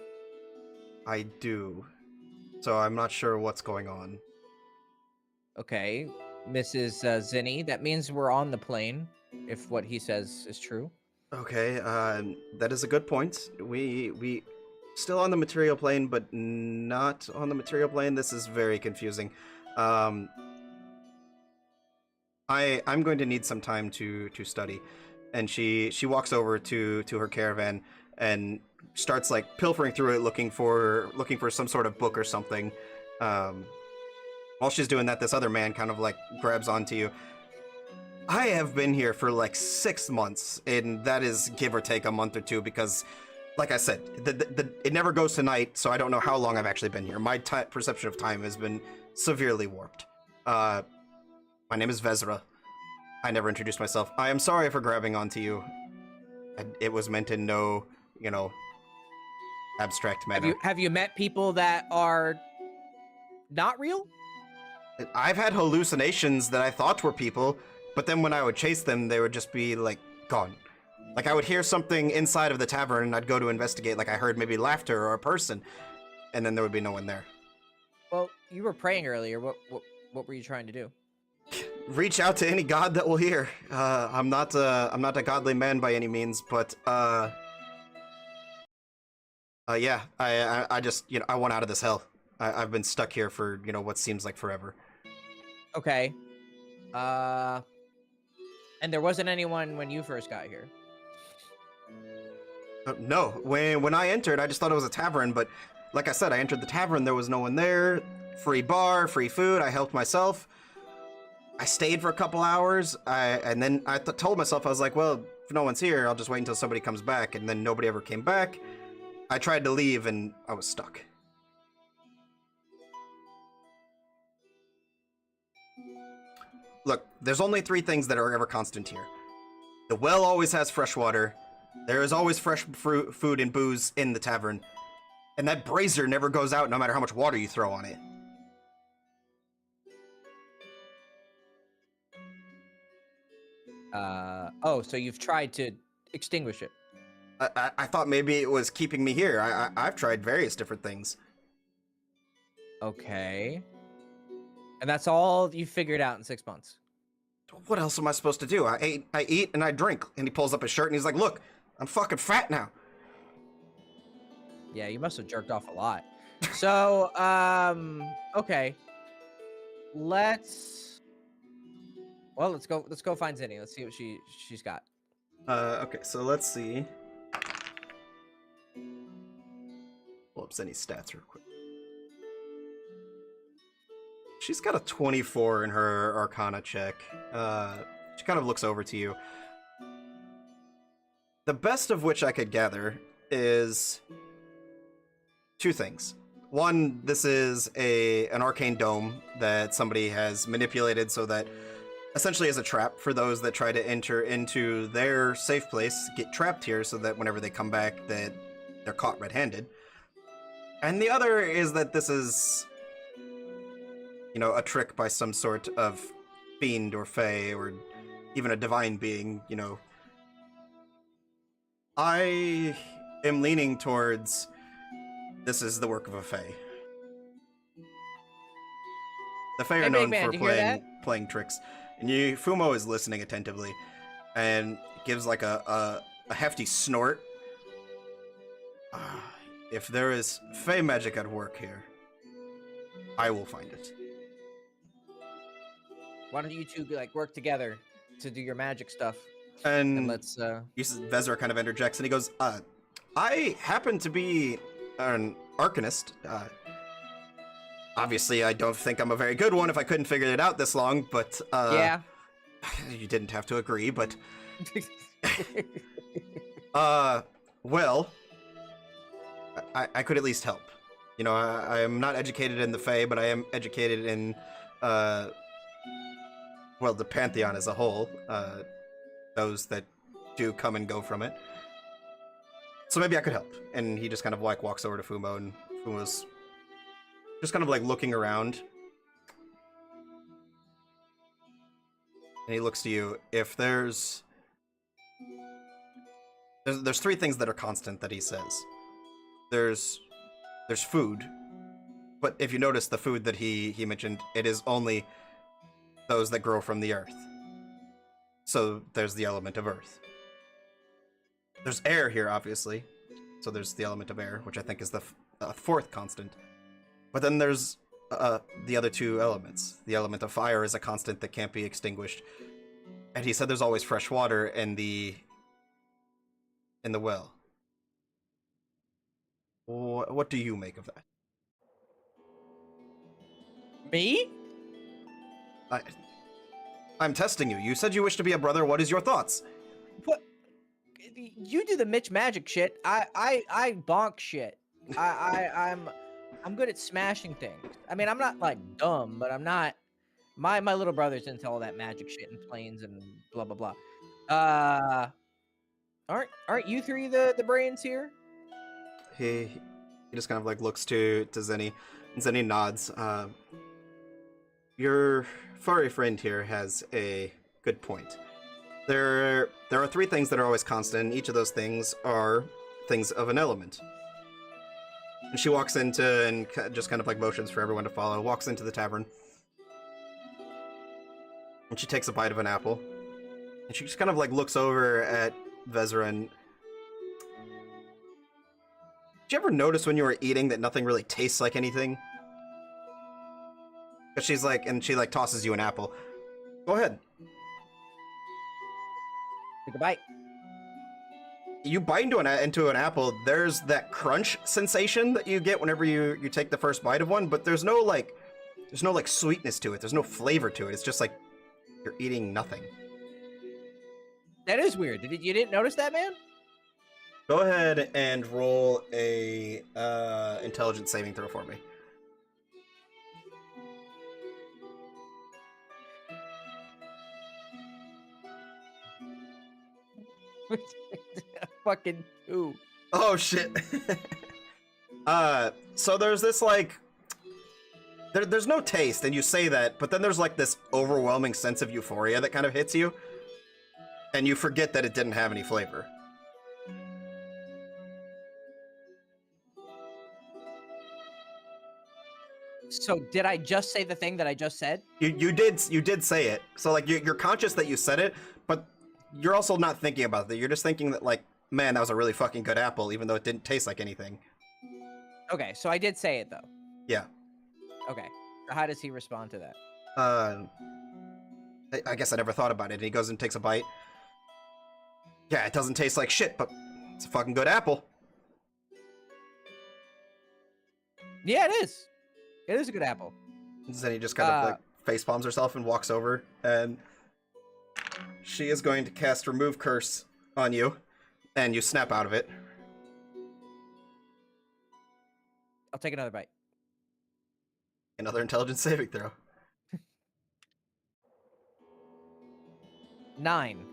I do. So I'm not sure what's going on. Okay, Mrs. Zinni, that means we're on the plane, if what he says is true. Okay, that is a good point. We still on the material plane, but not on the material plane. This is very confusing. I'm going to need some time to study. And she walks over to her caravan and starts like pilfering through it, looking for some sort of book or something. While she's doing that, this other man kind of like grabs onto you. I have been here for like 6 months, and that is give or take a month or two, because like I said, it never goes to night, so I don't know how long I've actually been here. My perception of time has been severely warped. My name is Vezra. I never introduced myself. I am sorry for grabbing onto you. It was meant in no, abstract manner. Have you met people that are not real? I've had hallucinations that I thought were people, but then when I would chase them, they would just be, like, gone. Like, I would hear something inside of the tavern, and I'd go to investigate, like I heard maybe laughter or a person, and then there would be no one there. Well, you were praying earlier. What were you trying to do? Reach out to any god that will hear. I'm not a godly man by any means, but, yeah, I just, I want out of this hell. I've been stuck here for, what seems like forever. Okay. And there wasn't anyone when you first got here? No, when I entered, I just thought it was a tavern, but like I said, I entered the tavern, there was no one there. Free bar, free food, I helped myself. I stayed for a couple hours, and then I told myself, I was like, well, if no one's here, I'll just wait until somebody comes back, and then nobody ever came back. I tried to leave, and I was stuck. Look, there's only 3 things that are ever constant here. The well always has fresh water, there is always fresh food and booze in the tavern, and that brazier never goes out no matter how much water you throw on it. Oh, so you've tried to extinguish it. I thought maybe it was keeping me here. I've tried various different things. Okay. And that's all you figured out in 6 months? What else am I supposed to do? I eat, and I drink. And he pulls up his shirt, and he's like, look, I'm fucking fat now. Yeah, you must have jerked off a lot. So, okay. Let's go find Zinni. Let's see what she's got. Okay, so let's see. Pull up Zinni's stats real quick. She's got a 24 in her Arcana check. She kind of looks over to you. The best of which I could gather is 2 things. One, this is an arcane dome that somebody has manipulated so that essentially is a trap for those that try to enter into their safe place, get trapped here so that whenever they come back that they're caught red-handed. And the other is that this is, a trick by some sort of fiend or fae or even a divine being, I am leaning towards this is the work of a fae. The fae are known for playing tricks. And Fumo is listening attentively and gives like a hefty snort. If there is fae magic at work here, I will find it. Why don't you two work together to do your magic stuff? And let's Vezra kind of interjects and he goes, I happen to be an arcanist. Obviously, I don't think I'm a very good one if I couldn't figure it out this long, but yeah. You didn't have to agree, but well, I could at least help. I am not educated in the Fae, but I am educated in well, the Pantheon as a whole, those that do come and go from it. So maybe I could help. And he just kind of walks over to Fumo, and Fumo's just kind of looking around. And he looks to you. If there's 3 things that are constant that he says. There's food. But if you notice the food that he mentioned, it is only those that grow from the earth. So there's the element of earth. There's air here, obviously. So there's the element of air, which I think is the 4th constant. But then there's the other 2 elements. The element of fire is a constant that can't be extinguished. And he said there's always fresh water in the well. What do you make of that? Me? I'm testing you. You said you wish to be a brother. What is your thoughts? What? you do the Mitch magic shit. I bonk shit. I'm good at smashing things. I mean, I'm not like dumb, but I'm not. My little brother's into all that magic shit and planes and blah blah blah. Uh, aren't you three the brains here? He just kind of like looks to Zenny, and Zenny nods. Your furry friend here has a good point. There are three things that are always constant, and each of those things are things of an element. And she walks into and just kind of like motions for everyone to follow. Walks into the tavern, and she takes a bite of an apple, and she just kind of like looks over at Vezra and. Did you ever notice when you were eating that nothing really tastes like anything? But she's like, and she like tosses you an apple. Go ahead. Take a bite. You bite into an apple. There's that crunch sensation that you get whenever you take the first bite of one, but there's no like sweetness to it. There's no flavor to it. It's just like you're eating nothing. That is weird. You didn't notice that, man? Go ahead and roll a intelligence saving throw for me. Fucking 2. Oh shit. So there's this like there's no taste, and you say that, but then there's like this overwhelming sense of euphoria that kind of hits you, and you forget that it didn't have any flavor. So did I just say the thing that I just said? You did say it. So like you're conscious that you said it, but you're also not thinking about it. You're just thinking that like, man, that was a really fucking good apple, even though it didn't taste like anything. Okay, so I did say it though. Yeah. Okay. So how does he respond to that? I guess I never thought about it. And he goes and takes a bite. Yeah, it doesn't taste like shit, but it's a fucking good apple. Yeah, it is. It is a good apple. Then he just kind of like face palms herself and walks over, and she is going to cast Remove Curse on you, and you snap out of it. I'll take another bite. Another intelligence saving throw. 9.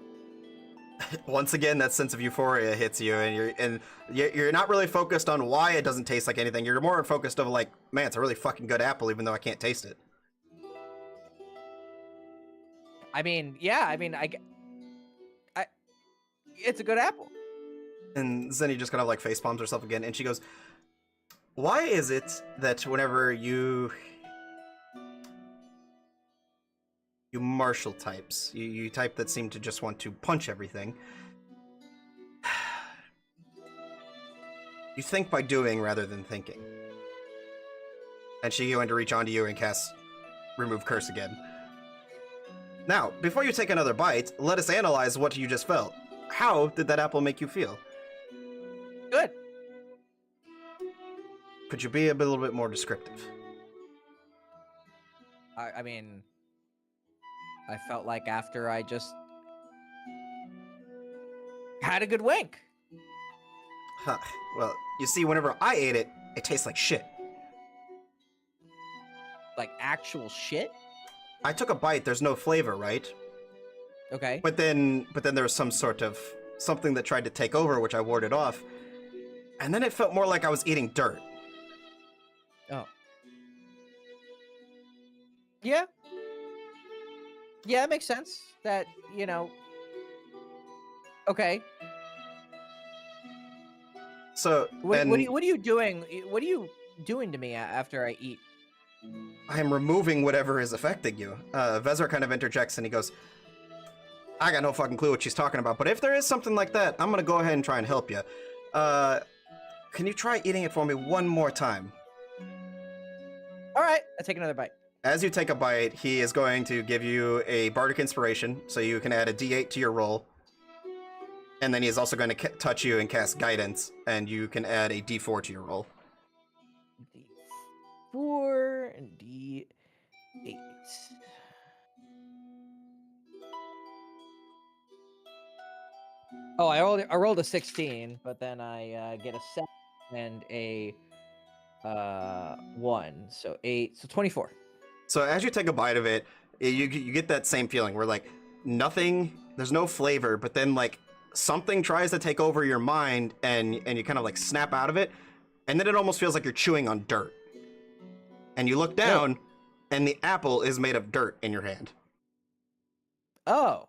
Once again, that sense of euphoria hits you, and you're not really focused on why it doesn't taste like anything. You're more focused of like, man, it's a really fucking good apple, even though I can't taste it. I mean, yeah. I mean, it's a good apple. And Zenny just kind of like face palms herself again, and she goes, "Why is it that whenever you martial types, you type that seem to just want to punch everything, you think by doing rather than thinking?" And she going to reach onto you and cast Remove Curse again. Now, before you take another bite, let us analyze what you just felt. How did that apple make you feel? Good. Could you be a little bit more descriptive? I mean, I felt like after I just had a good wink. Huh. Well, you see, whenever I ate it, it tastes like shit. Like actual shit? I took a bite, there's no flavor, right? Okay. But then there was some sort of something that tried to take over, which I warded off. And then it felt more like I was eating dirt. Oh. Yeah. Yeah, it makes sense. That, you know. Okay. So What are you doing? What are you doing to me after I eat? I am removing whatever is affecting you. Vezra kind of interjects and he goes, I got no fucking clue what she's talking about, but if there is something like that, I'm gonna go ahead and try and help you. Can you try eating it for me one more time? All right, I take another bite. As you take a bite, he is going to give you a Bardic Inspiration, so you can add a D8 to your roll. And then he is also going to touch you and cast Guidance, and you can add a D4 to your roll. D4 and D8. Oh, I rolled a 16, but then I get a 7 and a 1, so 8, so 24. So as you take a bite of it, you get that same feeling where like nothing, there's no flavor, but then like something tries to take over your mind and you kind of like snap out of it, and then it almost feels like you're chewing on dirt. And you look Ugh. down, and the apple is made of dirt in your hand. Oh.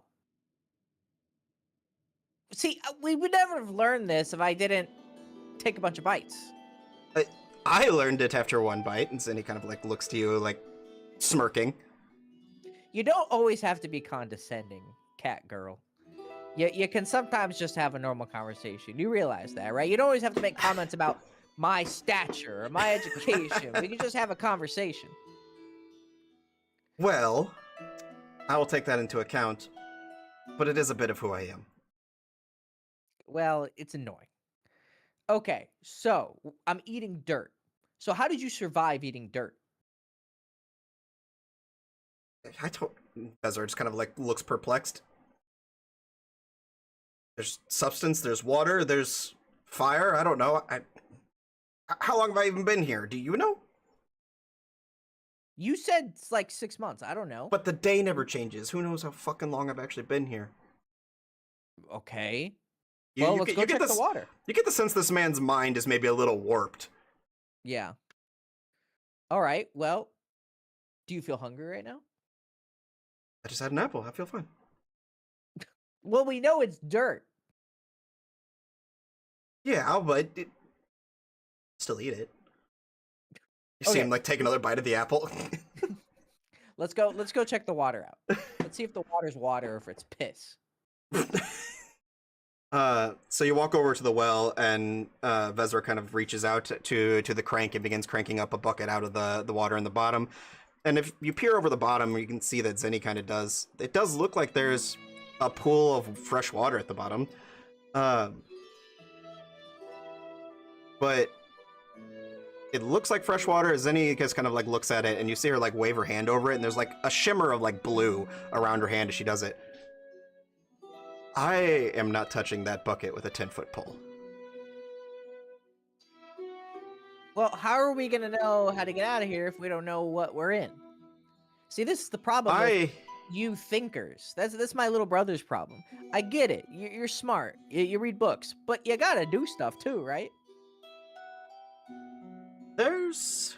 See, we would never have learned this if I didn't take a bunch of bites. I, I learned it after one bite, and then he kind of like looks to you like smirking. You don't always have to be condescending, cat girl. You can sometimes just have a normal conversation. You realize that, right? You don't always have to make comments about my stature or my education. We can just have a conversation. Well, I will take that into account, but it is a bit of who I am. Well, it's annoying. Okay, so I'm eating dirt. So how did you survive eating dirt? I told Ezra just kind of like looks perplexed. There's substance, there's water, there's fire. I don't know. How long have I even been here? Do you know? You said it's like 6 months. I don't know. But the day never changes. Who knows how fucking long I've actually been here? Okay. You, Well, you let's get, go you get check this. the water. You get the sense this man's mind is maybe a little warped. Yeah. All right. Well, do you feel hungry right now? I just had an apple. I feel fine. Well, we know it's dirt. Yeah, but still eat it. You see Okay. him like take another bite of the apple. Let's go check the water out. Let's see if the water's water or if it's piss. So you walk over to the well, and Vezra kind of reaches out to the crank and begins cranking up a bucket out of the water in the bottom. And if you peer over the bottom, you can see that Zenny kind of does. It does look like there's a pool of fresh water at the bottom. But it looks like fresh water. Zenny just kind of like looks at it, and you see her like wave her hand over it, and there's like a shimmer of like blue around her hand as she does it. I am not touching that bucket with a 10-foot pole. Well, how are we gonna know how to get out of here if we don't know what we're in? See, this is the problem with you thinkers. That's my little brother's problem. I get it. You're smart. You read books, but you gotta do stuff too, right? There's...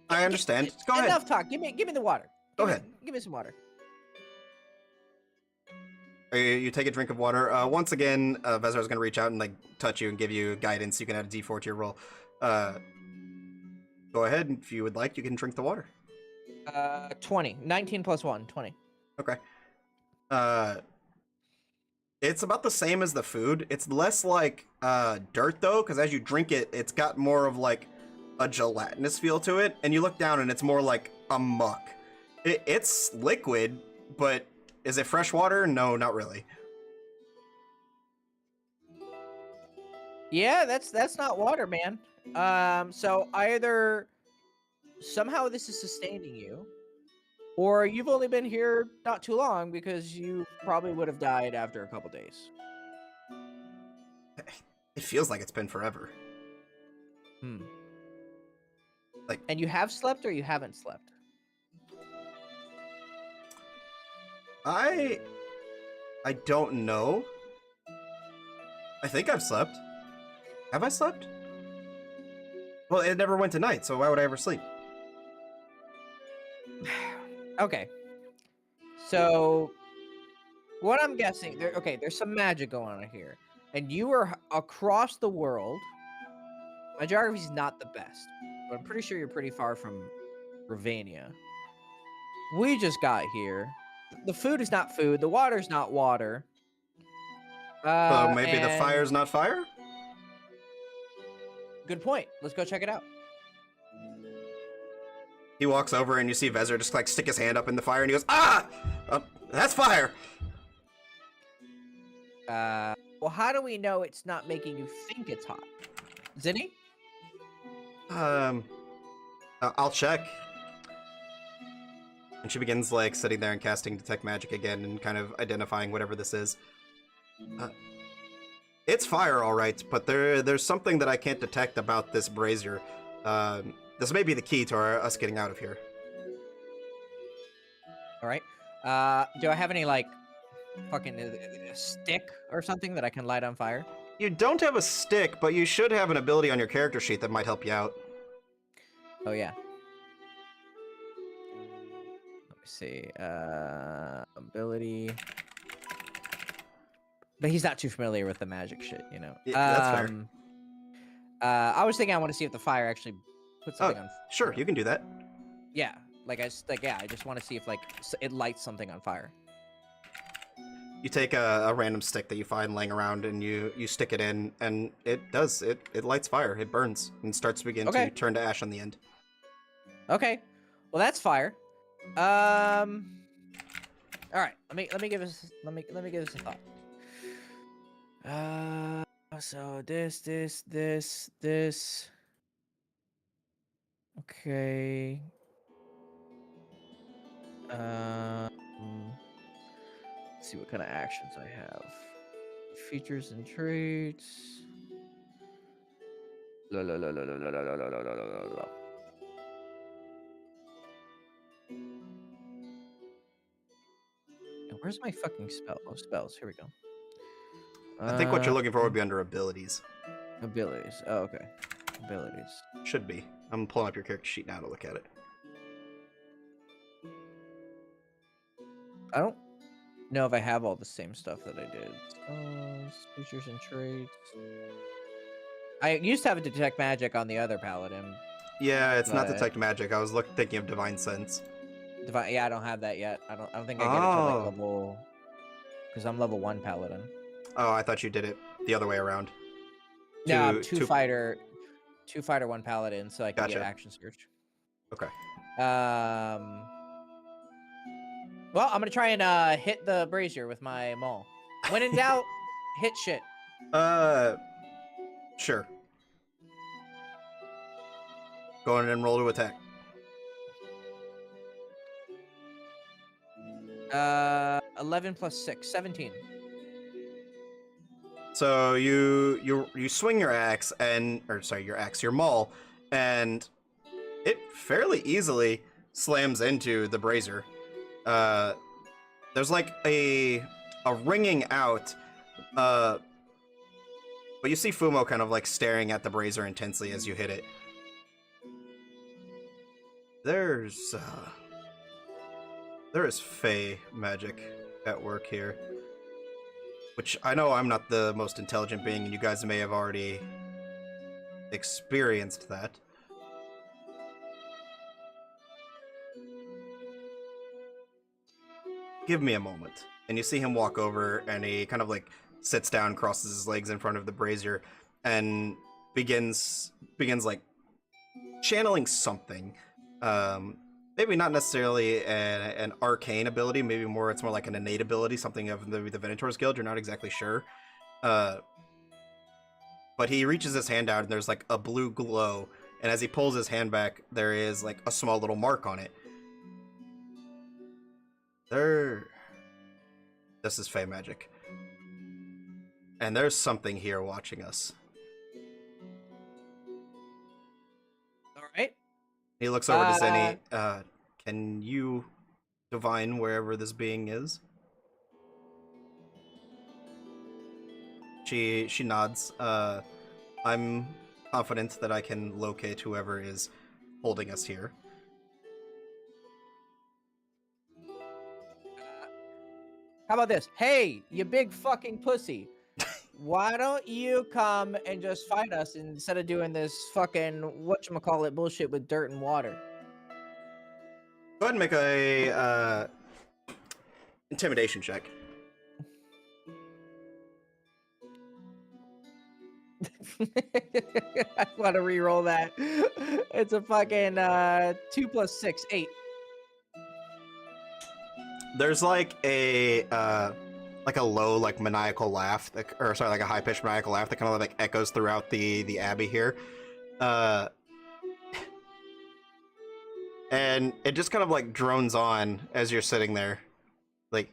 I understand. Go ahead. Enough talk. Give me the water. Go ahead. Give me some water. You take a drink of water. Once again, Vezra is going to reach out and like touch you and give you guidance. You can add a d4 to your roll. Go ahead. If you would like, you can drink the water. 20. 19 plus 1. 20. Okay. It's about the same as the food. It's less like dirt though, because as you drink it, it's got more of like a gelatinous feel to it. And you look down and it's more like a muck. It's liquid, but is it fresh water? No, not really. Yeah, that's not water, man. So either somehow this is sustaining you, or you've only been here not too long because you probably would have died after a couple days. It feels like it's been forever. Hmm. Like, and you have slept or you haven't slept? I don't know. I think I've slept. Have I slept? Well, it never went to night, so why would I ever sleep? Okay. So, what I'm guessing, there's some magic going on here. And you are across the world. My geography's not the best, but I'm pretty sure you're pretty far from Ravania. We just got here. The food is not food. The water's not water. So maybe the fire's not fire? Good point. Let's go check it out. He walks over and you see Vezra just like stick his hand up in the fire and he goes, ah! That's fire! Well, how do we know it's not making you think it's hot? Zinni? I'll check. And she begins like sitting there and casting detect magic again and kind of identifying whatever this is. Uh, it's fire, all right, but there's something that I can't detect about this brazier. This may be the key to us getting out of here. All right. Do I have any like fucking stick or something that I can light on fire? You don't have a stick, but you should have an ability on your character sheet that might help you out. Oh yeah. Let me see. Ability. But he's not too familiar with the magic shit, you know. Yeah, that's fair. I was thinking I want to see if the fire actually puts something on. Sure, you can do that. Yeah, like I just want to see if like it lights something on fire. You take a random stick that you find laying around and you stick it in, and it does. It lights fire. It burns and starts to begin to turn to ash on the end. Okay, well that's fire. All right. Let me give this a thought. So this. Okay. Let's see what kind of actions I have. Features and traits. La, la, la, la, la, la, la, la, la, la, la, la. And where's my fucking spell? Oh, spells. Here we go. I think what you're looking for would be under abilities. Abilities. Oh, okay. Abilities. Should be. I'm pulling up your character sheet now to look at it. I don't know if I have all the same stuff that I did. Features and traits. I used to have a detect magic on the other paladin. Yeah, it's not detect magic. I was thinking of divine sense. Yeah, I don't have that yet. I don't think I get it to like level, because I'm level 1 paladin. Oh, I thought you did it the other way around. No, I'm two fighter, 1 paladin, so I can get action search. Okay. Well, I'm gonna try and hit the brazier with my maul. When in doubt, hit shit. Sure. Go on and roll to attack. 11 plus 6, 17. So you swing your axe your maul, and it fairly easily slams into the brazier. There's like a ringing out, but you see Fumo kind of like staring at the brazier intensely as you hit it. There is Fey magic at work here. Which I know I'm not the most intelligent being, and you guys may have already experienced that. Give me a moment. And you see him walk over, and he kind of like sits down, crosses his legs in front of the brazier, and begins like channeling something. Maybe not necessarily an arcane ability, maybe it's more like an innate ability, something of the Venator's Guild, you're not exactly sure. But he reaches his hand out and there's like a blue glow, and as he pulls his hand back, there is like a small little mark on it. This is Fey magic. And there's something here watching us. Alright. He looks over to Zenny. Can you divine wherever this being is? She nods. I'm confident that I can locate whoever is holding us here. How about this? Hey, you big fucking pussy. Why don't you come and just fight us instead of doing this fucking whatchamacallit bullshit with dirt and water? Go ahead and make a intimidation check. I want to re-roll that. It's a fucking 2 plus 6, 8. There's like a low, like maniacal laugh, like a high pitched maniacal laugh that kind of like echoes throughout the abbey here. and it just kind of like drones on as you're sitting there, like.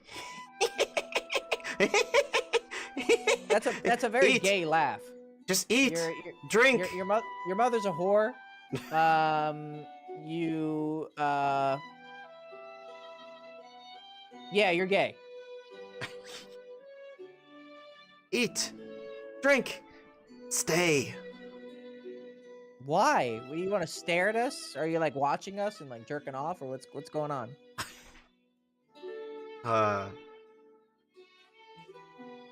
That's a very Eat. gay laugh. Just eat, Your drink. your mother's a whore. Yeah, you're gay. Eat, drink, stay. Why? What, do you want to stare at us? Are you like watching us and like jerking off, or what's going on?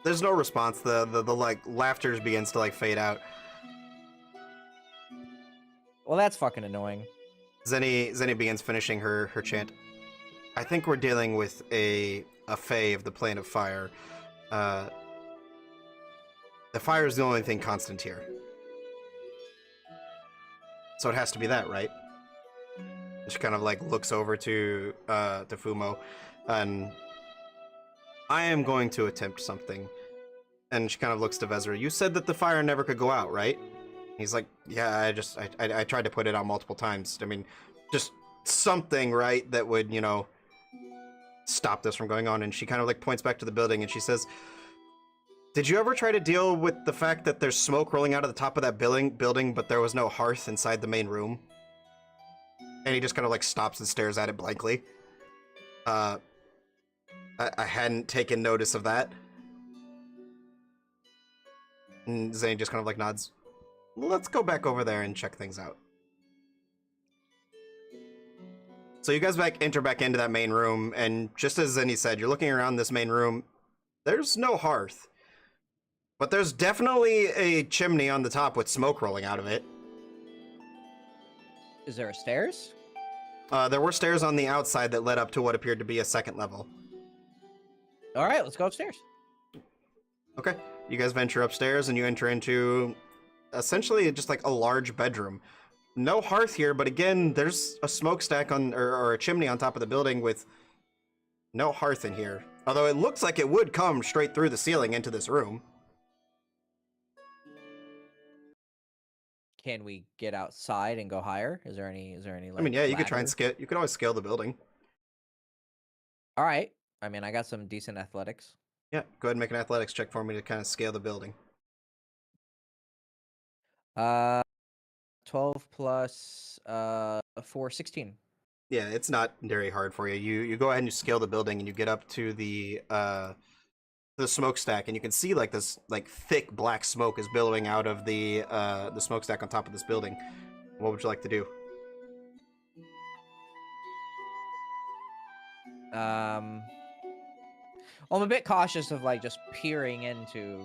There's no response. The like laughter begins to like fade out. Well, that's fucking annoying. Zenny begins finishing her chant. I think we're dealing with a fae of the plane of fire. The fire is the only thing constant here. So it has to be that, right? She kind of like looks over to Fumo, and I am going to attempt something. And she kind of looks to Vezra. You said that the fire never could go out, right? He's like, yeah, I tried to put it out multiple times. I mean, just something, right, that would, you know, stop this from going on. And she kind of like points back to the building and she says, did you ever try to deal with the fact that there's smoke rolling out of the top of that building, but there was no hearth inside the main room? And he just kind of like stops and stares at it blankly. I hadn't taken notice of that. And Zane just kind of like nods. Let's go back over there and check things out. So you guys enter back into that main room, and just as Zenny said, you're looking around this main room. There's no hearth. But there's definitely a chimney on the top with smoke rolling out of it. Is there a stairs? There were stairs on the outside that led up to what appeared to be a second level. All right, let's go upstairs. Okay. You guys venture upstairs and you enter into essentially just like a large bedroom. No hearth here, but again, there's a smokestack on or a chimney on top of the building with no hearth in here. Although it looks like it would come straight through the ceiling into this room. Can we get outside and go higher? Is there any like, I mean, yeah, you could try and ladder? scale. You could always scale the building. All right. I mean, I got some decent athletics. Yeah, go ahead and make an athletics check for me to kind of scale the building. 12 plus 4, 16. Yeah, it's not very hard for you. You go ahead and you scale the building and you get up to the smokestack, and you can see like this like thick black smoke is billowing out of the smokestack on top of this building. What would you like to do? Well, I'm a bit cautious of like just peering into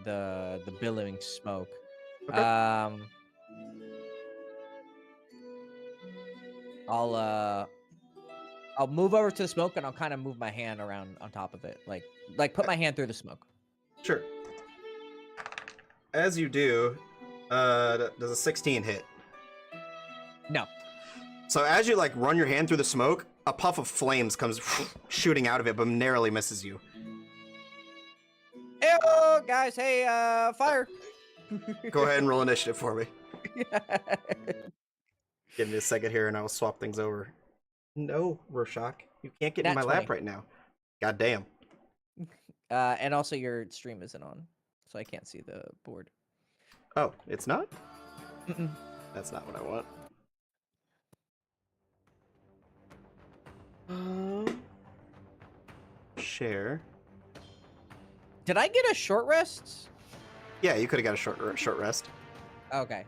the billowing smoke. Okay. I'll move over to the smoke and I'll kind of move my hand around on top of it, like put my hand through the smoke. Sure. As you do, does a 16 hit? No. So as you like run your hand through the smoke, a puff of flames comes shooting out of it, but narrowly misses you. Hey, guys! Hey, fire! Go ahead and roll initiative for me. Give me a second here, and I will swap things over. No, Rorschach, you can't get in my lap right now. God damn. And also your stream isn't on, so I can't see the board. Oh, it's not? Mm-mm. That's not what I want. Share. Did I get a short rest? Yeah, you could have got a short rest. Okay.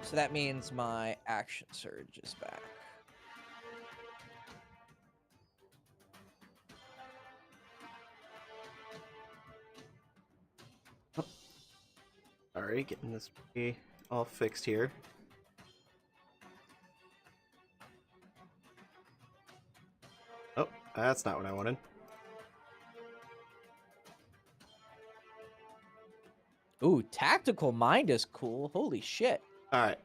So that means my action surge is back. Alright, getting this all fixed here. Oh, that's not what I wanted. Ooh, tactical mind is cool. Holy shit. Alright.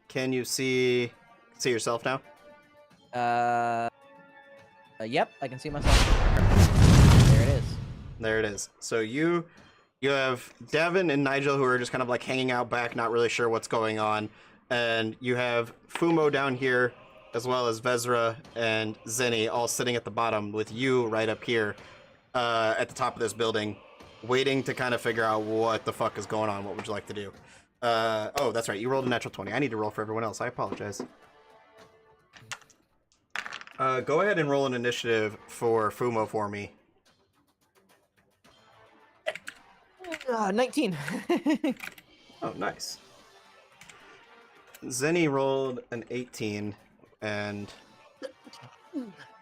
Can you see yourself now? Yep, I can see myself. There it is. There it is. So you You have Devin and Nigel who are just kind of like hanging out back, not really sure what's going on. And you have Fumo down here, as well as Vezra and Zenny all sitting at the bottom with you right up here at the top of this building, waiting to kind of figure out what the fuck is going on. What would you like to do? Oh, that's right. You rolled a natural 20. I need to roll for everyone else. I apologize. Go ahead and roll an initiative for Fumo for me. 19. Oh, nice. Zenny rolled an 18, and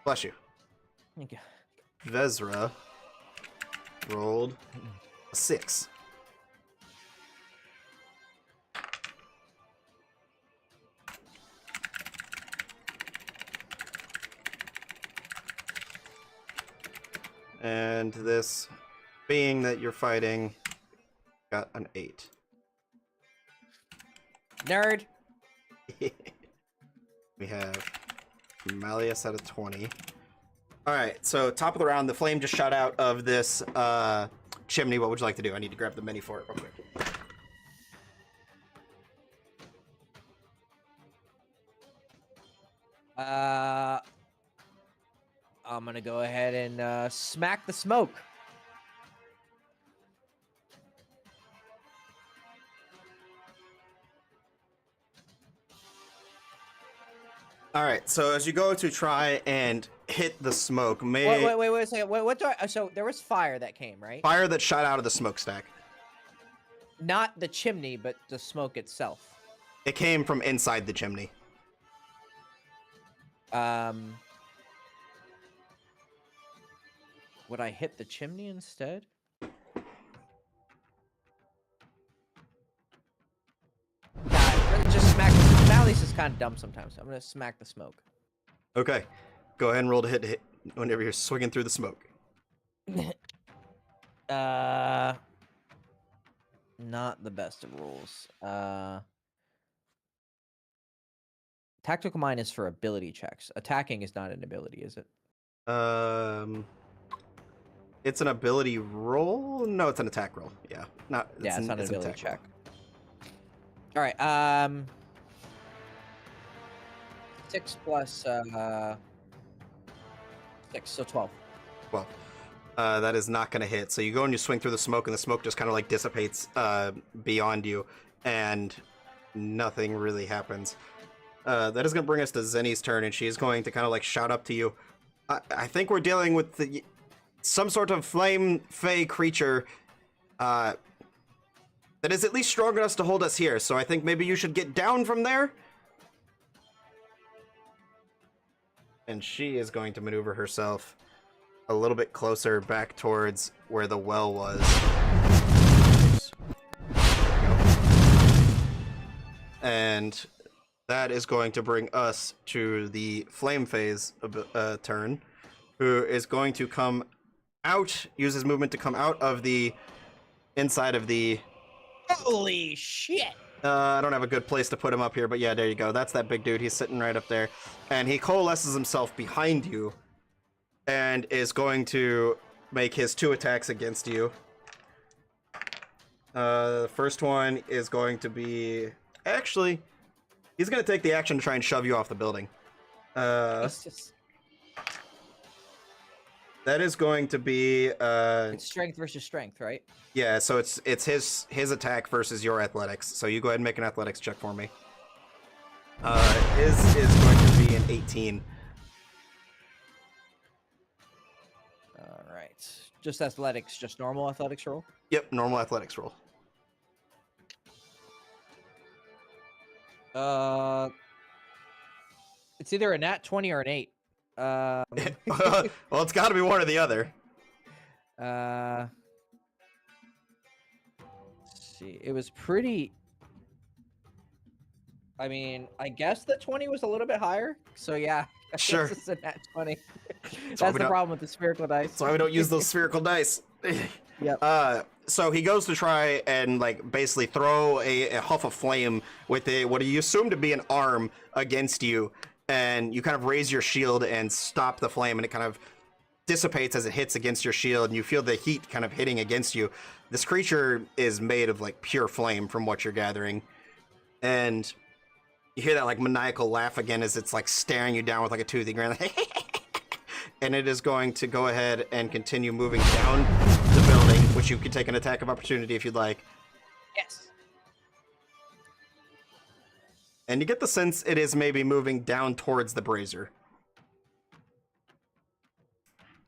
bless you. Thank you. Vezra rolled a 6. And this being that you're fighting got an 8. Nerd. We have Malleus at a 20. All right, so top of the round, the flame just shot out of this chimney. What would you like to do? I need to grab the mini for it real quick. I'm gonna go ahead and smack the smoke. All right, so as you go to try and hit the smoke, Wait a second. What do I? So there was fire that came, right? Fire that shot out of the smokestack. Not the chimney, but the smoke itself. It came from inside the chimney. Would I hit the chimney instead? Nah, just smack. Malleus is kind of dumb sometimes. I'm gonna smack the smoke. Okay, go ahead and roll to hit whenever you're swinging through the smoke. Not the best of rules. Tactical mind is for ability checks. Attacking is not an ability, is it? It's an ability roll. No, it's an attack roll. Yeah, not. Yeah, it's not an ability attack check. roll. All right. 6 plus 6, so 12. Well, that is not going to hit. So you go and you swing through the smoke, and the smoke just kind of like dissipates beyond you, and nothing really happens. That is going to bring us to Zenny's turn, and she is going to kind of like shout up to you. I think we're dealing with some sort of flame fey creature that is at least strong enough to hold us here. So I think maybe you should get down from there. And she is going to maneuver herself a little bit closer back towards where the well was. And that is going to bring us to the flame phase turn, who is going to come out, use his movement to come out of the inside of the... Holy shit! I don't have a good place to put him up here, but yeah, there you go. That's that big dude. He's sitting right up there. And he coalesces himself behind you and is going to make his 2 attacks against you. The first one is going to be... Actually, he's going to take the action to try and shove you off the building. That is going to be... It's strength versus strength, right? Yeah, so it's his attack versus your athletics. So you go ahead and make an athletics check for me. His is going to be an 18. All right. Just athletics, just normal athletics roll? Yep, normal athletics roll. It's either a nat 20 or an 8. Well, it's got to be one or the other. Let's see. It was pretty... I mean, I guess the 20 was a little bit higher. So yeah, I Sure. guess it's a nat 20. why That's we the don't- problem with the spherical dice. That's why we don't use those spherical dice. Yep. So he goes to try and like basically throw a huff of flame with what you assume to be an arm against you, and you kind of raise your shield and stop the flame, and it kind of dissipates as it hits against your shield, and you feel the heat kind of hitting against you. This creature is made of like pure flame, from what you're gathering, and you hear that like maniacal laugh again as it's like staring you down with like a toothy grin. And it is going to go ahead and continue moving down the building, which you can take an attack of opportunity if you'd like. Yes. And you get the sense it is maybe moving down towards the brazier.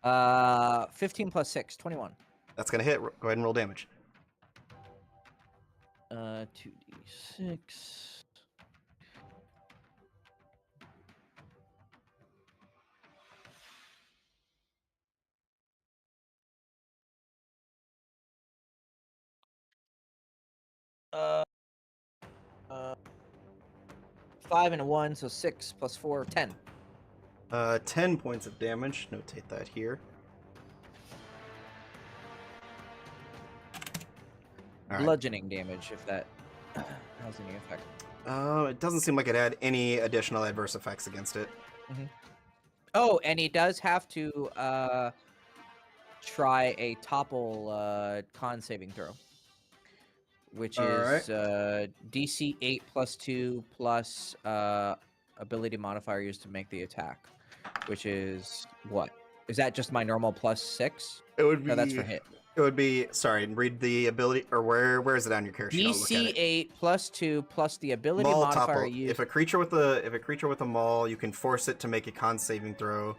15 plus 6, 21. That's gonna hit. Go ahead and roll damage. 2d6. Uh, 5 and a 1, so 6 plus 4, 10. 10 points of damage. Notate that here. All right. Bludgeoning damage, if that has any effect. It doesn't seem like it had any additional adverse effects against it. Oh, and he does have to try a topple con saving throw, which is DC 8 plus 2 plus ability modifier used to make the attack, which is what? Is that just my normal plus 6? It would be. No, that's for hit. It would be. Sorry, read the ability, or where is it on your character sheet? DC 8 plus 2 plus the ability Maul modifier topple. used. If a creature with a maul, you can force it to make a con saving throw.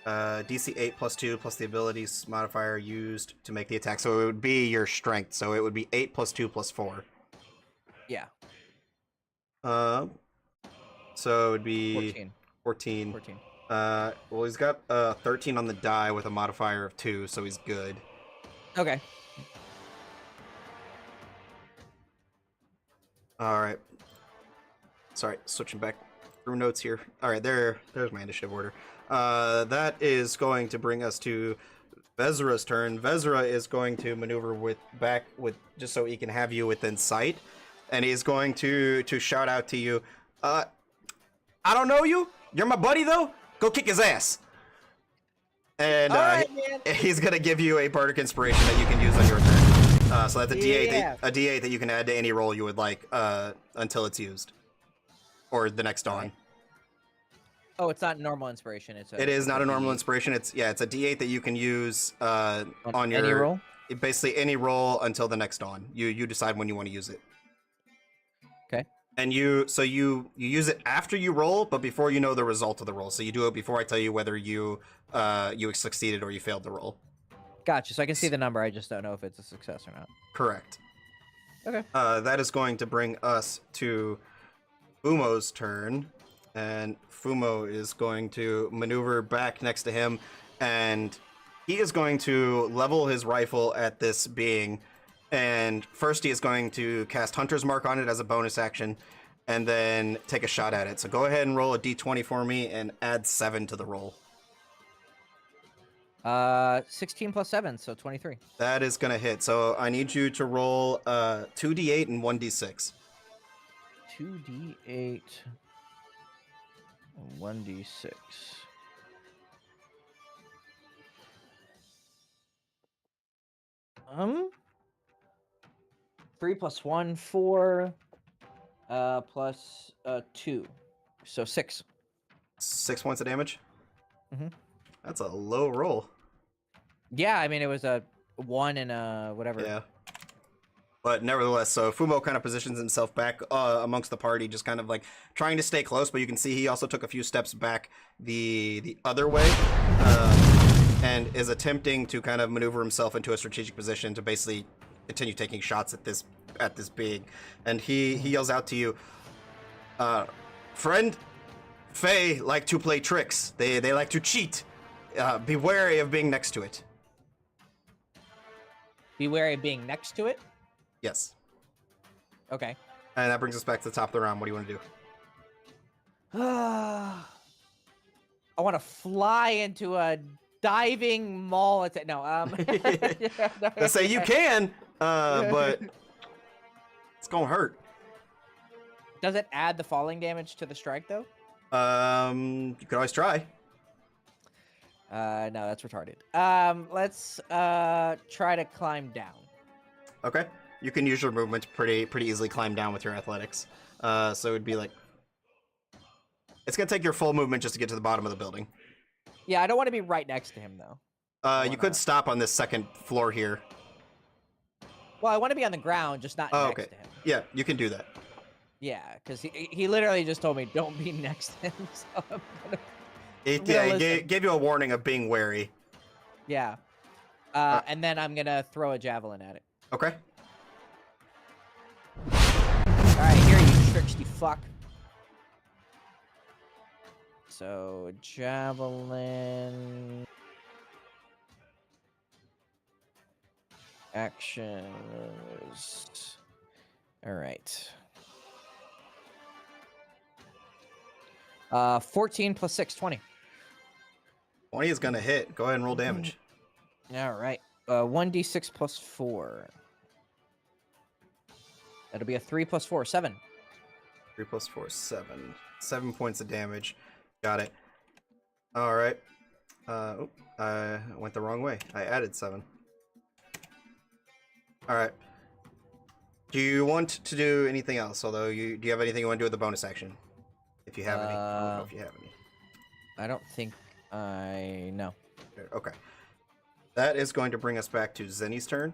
DC 8 plus 2 plus the abilities modifier used to make the attack. So it would be your strength. So it would be 8 plus 2 plus 4. Yeah. So it would be 14. 14. Well, he's got 13 on the die with a modifier of 2, so he's good. Okay. All right. Sorry, switching back through notes here. All right, there's my initiative order. That is going to bring us to Vezra's turn. Vezra is going to maneuver back just so he can have you within sight, and he's going to shout out to you. I don't know you. You're my buddy though. Go kick his ass. And he's gonna give you a bardic inspiration that you can use on your turn. So that's a D8, a D8 that you can add to any roll you would like until it's used, or the next dawn. Oh, it's not normal inspiration. It is not a normal inspiration. It's a D8 that you can use on your any roll. Basically any roll until the next dawn. You decide when you want to use it. Okay. And you use it after you roll, but before you know the result of the roll. So you do it before I tell you whether you succeeded or you failed the roll. Gotcha. So I can see the number. I just don't know if it's a success or not. Correct. Okay. That is going to bring us to Fumo's turn, and Fumo is going to maneuver back next to him, and he is going to level his rifle at this being. And first he is going to cast Hunter's Mark on it as a bonus action, and then take a shot at it. So go ahead and roll a d20 for me and add 7 to the roll. 16 plus 7, so 23. That is going to hit. So I need you to roll 2d8 and 1d6. 2d8 and 1d6. Um... 3 plus 1, 4, plus 2, so 6. 6 points of damage? Mm-hmm. That's a low roll. Yeah, I mean, it was a 1 and a whatever. Yeah. But nevertheless, so Fumo kind of positions himself back amongst the party, just kind of like trying to stay close, but you can see he also took a few steps back the other way, and is attempting to kind of maneuver himself into a strategic position to basically continue taking shots at this big. And he yells out to you, friend, Fae like to play tricks. They like to cheat. Be wary of being next to it. Be wary of being next to it? Yes. Okay. And that brings us back to the top of the round. What do you want to do? I want to fly into a diving mall. No, Let's say you can, but it's gonna hurt. Does it add the falling damage to the strike though? You could always try. No, that's retarded. Let's try to climb down. Okay. You can use your movement to pretty easily climb down with your athletics. So it'd be like it's gonna take your full movement just to get to the bottom of the building. Yeah, I don't want to be right next to him though. You could stop on this second floor here. Well, I want to be on the ground, just not next okay. to him. Yeah, you can do that. Yeah, because he literally just told me don't be next to him. So I'm gonna, He gave you a warning of being wary. yeah. And then I'm gonna throw a javelin at it. Okay. All right, here you tricksy fuck. So javelin action. All right. 14 plus 6, 20. 20 is gonna hit. Go ahead and roll damage. All right. 1d6 plus 4. That'll be a 3 plus 4, 7. 3 plus 4, 7. 7 points of damage. Got it. All right. I went the wrong way. I added 7. All right. Do you want to do anything else? Although do you have anything you want to do with the bonus action? If you have any. I don't know if you have any. I don't think I know. Okay. That is going to bring us back to Zenny's turn.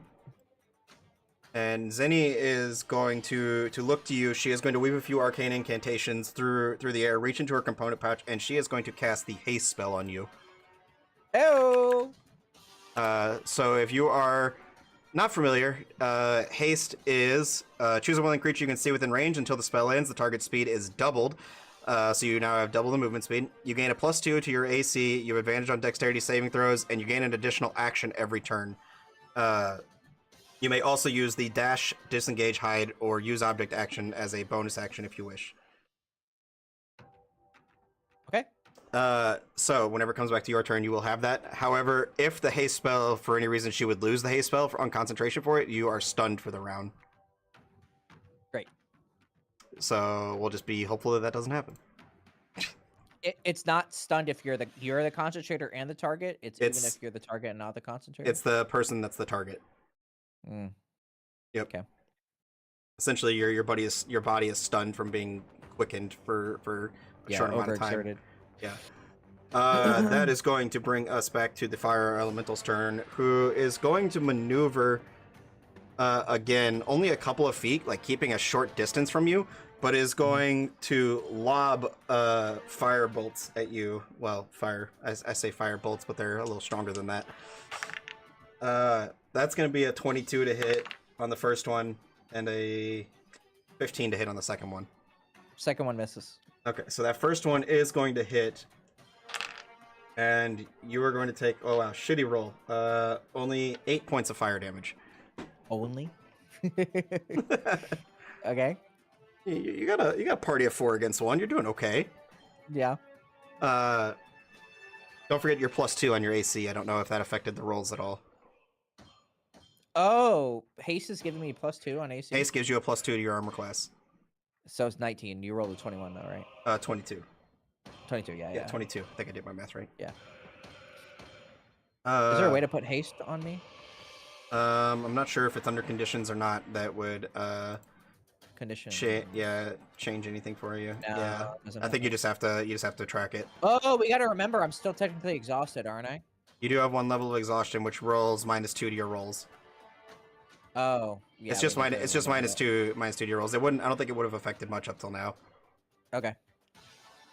And Zenny is going to look to you. She is going to weave a few arcane incantations through the air, reach into her component pouch, and she is going to cast the haste spell on you. Hello. So if you are not familiar, haste is choose a willing creature you can see within range until the spell ends. The target speed is doubled. So you now have double the movement speed. You gain a +2 to your AC. You have advantage on dexterity saving throws, and you gain an additional action every turn. You may also use the dash, disengage, hide, or use object action as a bonus action if you wish. Okay. So whenever it comes back to your turn, you will have that. However, if the haste spell, for any reason she would lose the haste spell on concentration for it, you are stunned for the round. Great. So we'll just be hopeful that doesn't happen. It's not stunned if you're the concentrator and the target. It's even if you're the target and not the concentrator. It's the person that's the target. Mm. Yep. Okay. Essentially, your body is stunned from being quickened for a short amount of time. Yeah. That is going to bring us back to the fire elemental's turn, who is going to maneuver again, only a couple of feet, like keeping a short distance from you, but is going to lob fire bolts at you. Well, I say fire bolts, but they're a little stronger than that. That's going to be a 22 to hit on the first one, and a 15 to hit on the second one. Second one misses. Okay, so that first one is going to hit, and you are going to take, oh wow, shitty roll. Only 8 points of fire damage. Only? Okay. You got a party of 4 against 1. You're doing okay. Yeah. Don't forget your +2 on your AC. I don't know if that affected the rolls at all. Oh, haste is giving me +2 on AC. Haste gives you a +2 to your armor class. So it's 19. You rolled a 21 though, right? 22. 22, yeah. 22. I think I did my math right. Yeah. Is there a way to put haste on me? I'm not sure if it's under conditions or not that would Condition. change anything for you. No, yeah. doesn't I think matter. you just have to track it. Oh, we gotta remember I'm still technically exhausted, aren't I? You do have 1 level of exhaustion, which rolls -2 to your rolls. Oh, yeah. It's just minus two to your rolls. I don't think it would have affected much up till now. Okay.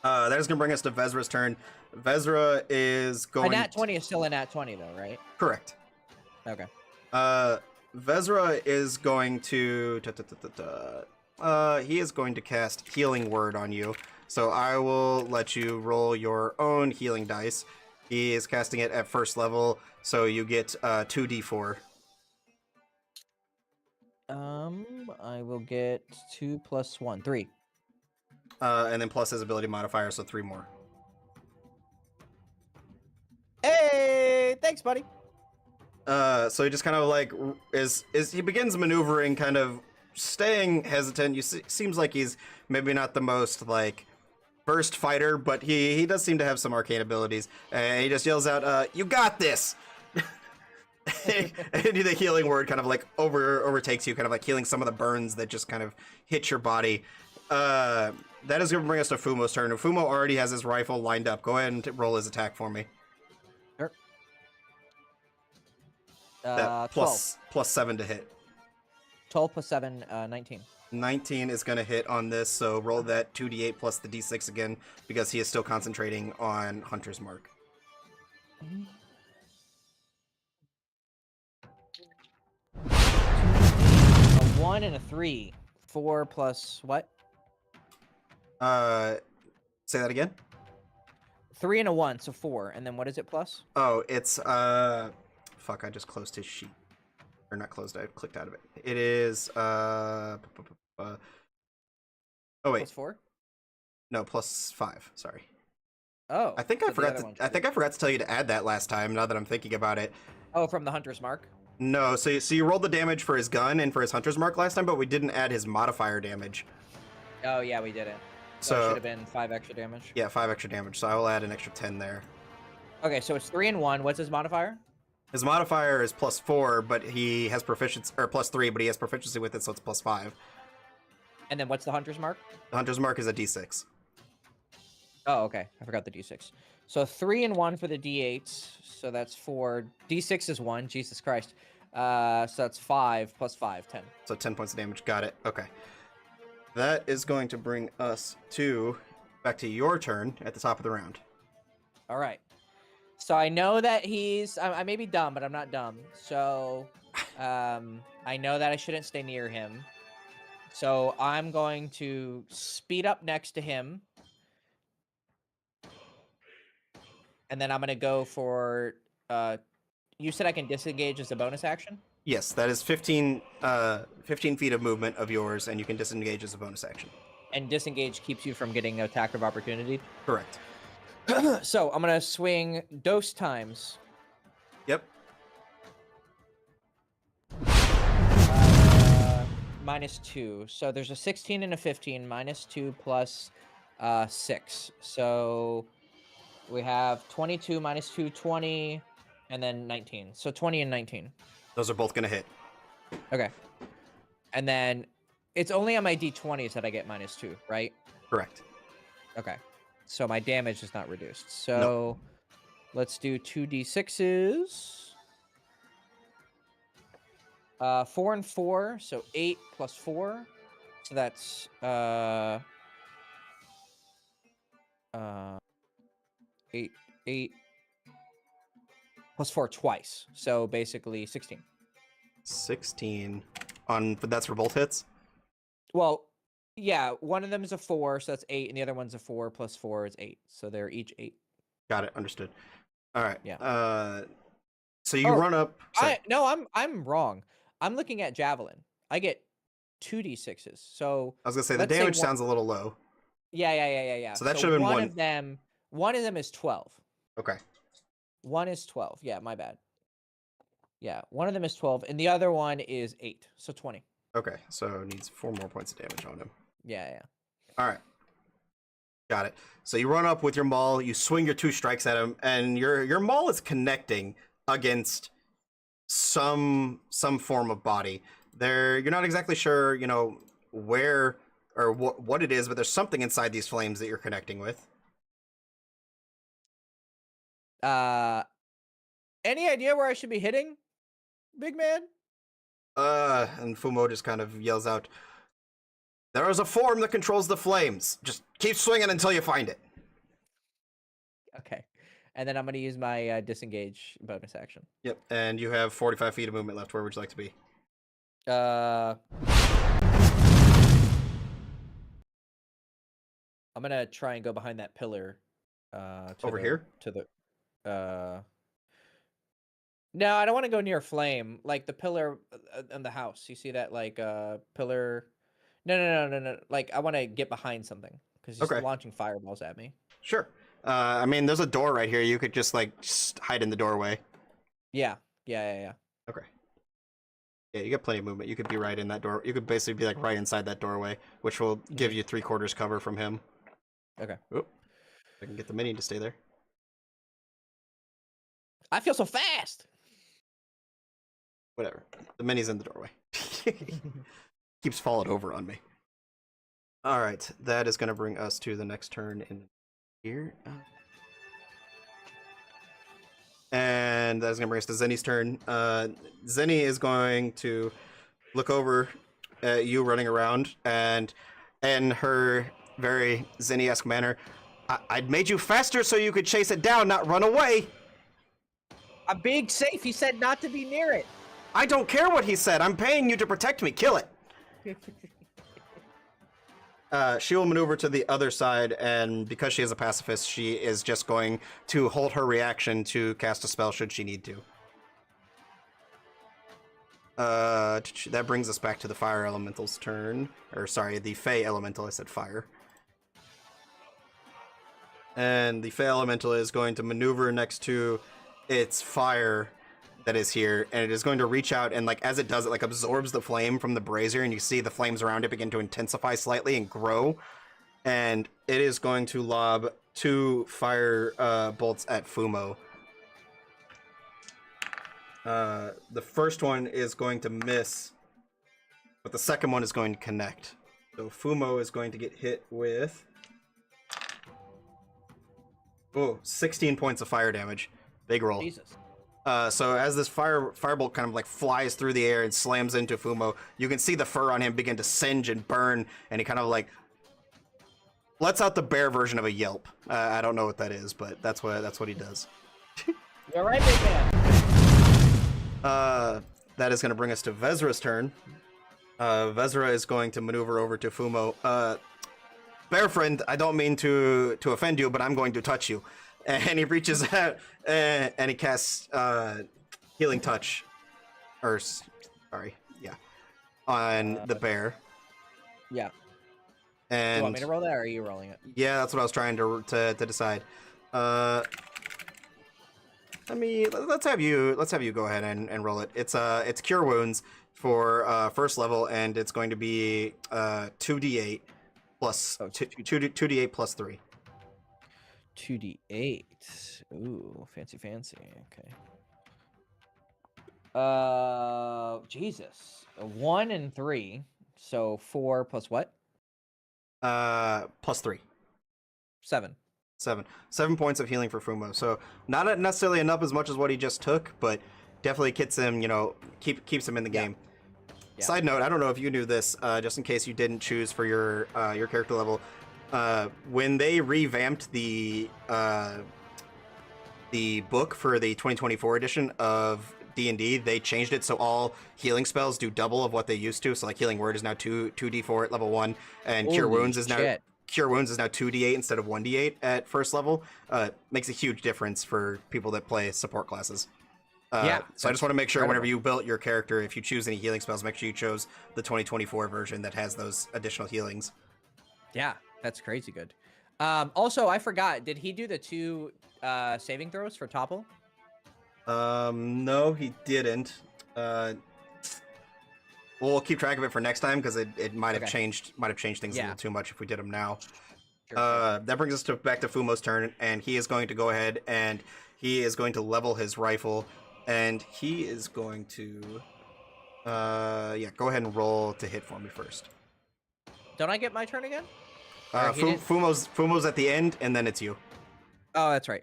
That is going to bring us to Vezra's turn. Vezra is going. A nat 20 is still a nat 20 though, right? Correct. Okay. Vezra is going to. He is going to cast Healing Word on you. So I will let you roll your own healing dice. He is casting it at first level, so you get 2d4. I will get 2 + 1, 3. And then plus his ability modifier, so 3 more. Hey, thanks, buddy. So he just kind of like he begins maneuvering, kind of staying hesitant. Seems like he's maybe not the most like burst fighter, but he does seem to have some arcane abilities. And he just yells out, "You got this!" And the healing word kind of like overtakes you, kind of like healing some of the burns that just kind of hit your body. That is going to bring us to Fumo's turn. Fumo already has his rifle lined up. Go ahead and roll his attack for me. Sure. That 12. plus 7 to hit. 12 plus 7, 19. 19 is going to hit on this, so roll that 2d8 plus the d6 again, because he is still concentrating on Hunter's Mark. A 1 and a 3. 4 plus what? Say that again? 3 and a 1, so 4. And then what is it plus? Oh, it's, fuck, I just closed his sheet. Or not closed, I clicked out of it. It is, oh, wait. Plus 4? No, plus 5, sorry. Oh. I think I forgot to tell you to add that last time, now that I'm thinking about it. Oh, from the Hunter's Mark? No, so you rolled the damage for his gun and for his Hunter's Mark last time, but we didn't add his modifier damage. Oh, yeah, we didn't. So it should have been 5 extra damage. Yeah, 5 extra damage, so I will add an extra 10 there. Okay, so it's 3 and 1. What's his modifier? His modifier is plus 4, but he has proficiency, or plus 3, but he has proficiency with it, so it's plus 5. And then what's the Hunter's Mark? The Hunter's Mark is a d6. Oh, okay. I forgot the d6. So 3 and 1 for the d8s. So that's 4. D6 is 1. Jesus Christ. So that's 5 plus 5, 10. So 10 points of damage. Got it. Okay. That is going to bring us back to your turn at the top of the round. All right. So I know that I may be dumb, but I'm not dumb. So I know that I shouldn't stay near him. So I'm going to speed up next to him. And then I'm going to go for... you said I can disengage as a bonus action? Yes, that is 15 feet of movement of yours, and you can disengage as a bonus action. And disengage keeps you from getting an attack of opportunity? Correct. So I'm going to swing dose times. Yep. -2. So there's a 16 and a 15. -2 plus 6. So we have 22 -2, 20, and then 19. So 20 and 19. Those are both going to hit. Okay. And then it's only on my d20s that I get -2, right? Correct. Okay. So my damage is not reduced. So let's do 2d6s. 4 and 4, so 8 plus 4. So that's 8 plus 4 twice. So basically 16. 16 that's for both hits? Well, yeah, one of them is a 4, so that's 8, and the other one's a 4 plus 4 is 8. So they're each 8. Got it. Understood. All right. Yeah. So you run up. I'm wrong. I'm looking at javelin. I get 2d6s. So I was gonna say the damage sounds a little low. Yeah. So that should have been one. One of them is 12. Okay. One is 12. Yeah, my bad. Yeah, one of them is 12, and the other one is 8. So 20. Okay, so needs 4 more points of damage on him. Yeah. All right. Got it. So you run up with your maul, you swing your 2 strikes at him, and your maul is connecting against some form of body. You're not exactly sure, where or what it is, but there's something inside these flames that you're connecting with. Any idea where I should be hitting, big man? And Fumo just kind of yells out, "There is a form that controls the flames. Just keep swinging until you find it." Okay. And then I'm going to use my disengage bonus action. Yep, and you have 45 feet of movement left. Where would you like to be? I'm going to try and go behind that pillar. Over here? To the... No, I don't want to go near flame. Like the pillar in the house. You see that pillar? No. Like I want to get behind something because he's launching fireballs at me. Sure. I mean, there's a door right here. You could just hide in the doorway. Yeah. Okay. Yeah, you got plenty of movement. You could be right in that door. You could basically be right inside that doorway, which will give you 3/4 cover from him. Okay. Oop. I can get the mini to stay there. I feel so fast. Whatever. The mini's in the doorway. Keeps falling over on me. All right, that is going to bring us to the next turn in here. And that is going to bring us to Zenny's turn. Zenny is going to look over at you running around, and in her very Zenny-esque manner, I'd made you faster so you could chase it down, not run away. I'm being safe. He said not to be near it. I don't care what he said. I'm paying you to protect me. Kill it. She will maneuver to the other side, and because she is a pacifist, she is just going to hold her reaction to cast a spell should she need to. That brings us back to the fire elemental's turn. Or sorry, the Fey elemental. I said fire. And the Fey elemental is going to maneuver next to its fire that is here, and it is going to reach out, and like as it does, it like absorbs the flame from the brazier, and you see the flames around it begin to intensify slightly and grow, and it is going to lob 2 fire bolts at Fumo. The first one is going to miss, but the second one is going to connect. So Fumo is going to get hit with 16 points of fire damage. Big roll. Jesus. So as this firebolt kind of like flies through the air and slams into Fumo, you can see the fur on him begin to singe and burn, and he kind of like lets out the bear version of a yelp. I don't know what that is, but that's what he does. You're right, big man. That is going to bring us to Vezra's turn. Vezra is going to maneuver over to Fumo. Bear friend, I don't mean to offend you, but I'm going to touch you. And he reaches out and he casts Healing Touch. Or, sorry, yeah. On the bear. Yeah. And Do you want me to roll that, or are you rolling it? Yeah, that's what I was trying to decide. Let's have you go ahead and roll it. It's Cure Wounds for first level, and it's going to be 2d8 plus 2d8 plus 3. 2d8. Ooh, fancy. Okay. Jesus. 1 and 3. So 4 plus what? Plus 3. 7. 7 points of healing for Fumo. So not necessarily enough as much as what he just took, but definitely gets him, keeps him in the game. Yeah. Side note, I don't know if you knew this, just in case you didn't choose for your character level. When they revamped the book for the 2024 edition of D&D, they changed it so all healing spells do double of what they used to. So like Healing Word is now 2d4 at level 1, and Cure Wounds is now 2d8 instead of 1d8 at first level. Makes a huge difference for people that play support classes. So I just want to make sure whenever you built your character, if you choose any healing spells, make sure you chose the 2024 version that has those additional healings. Yeah, that's crazy good. Also, I forgot, did he do the 2 saving throws for topple? No, he didn't. We'll keep track of it for next time, because it might have changed things a little too much if we did them now. Sure. That brings us back to Fumo's turn, and he is going to go ahead and he is going to level his rifle, and he is going to go ahead and roll to hit for me first. Don't I get my turn again? Fumo's at the end, and then it's you. Oh, that's right.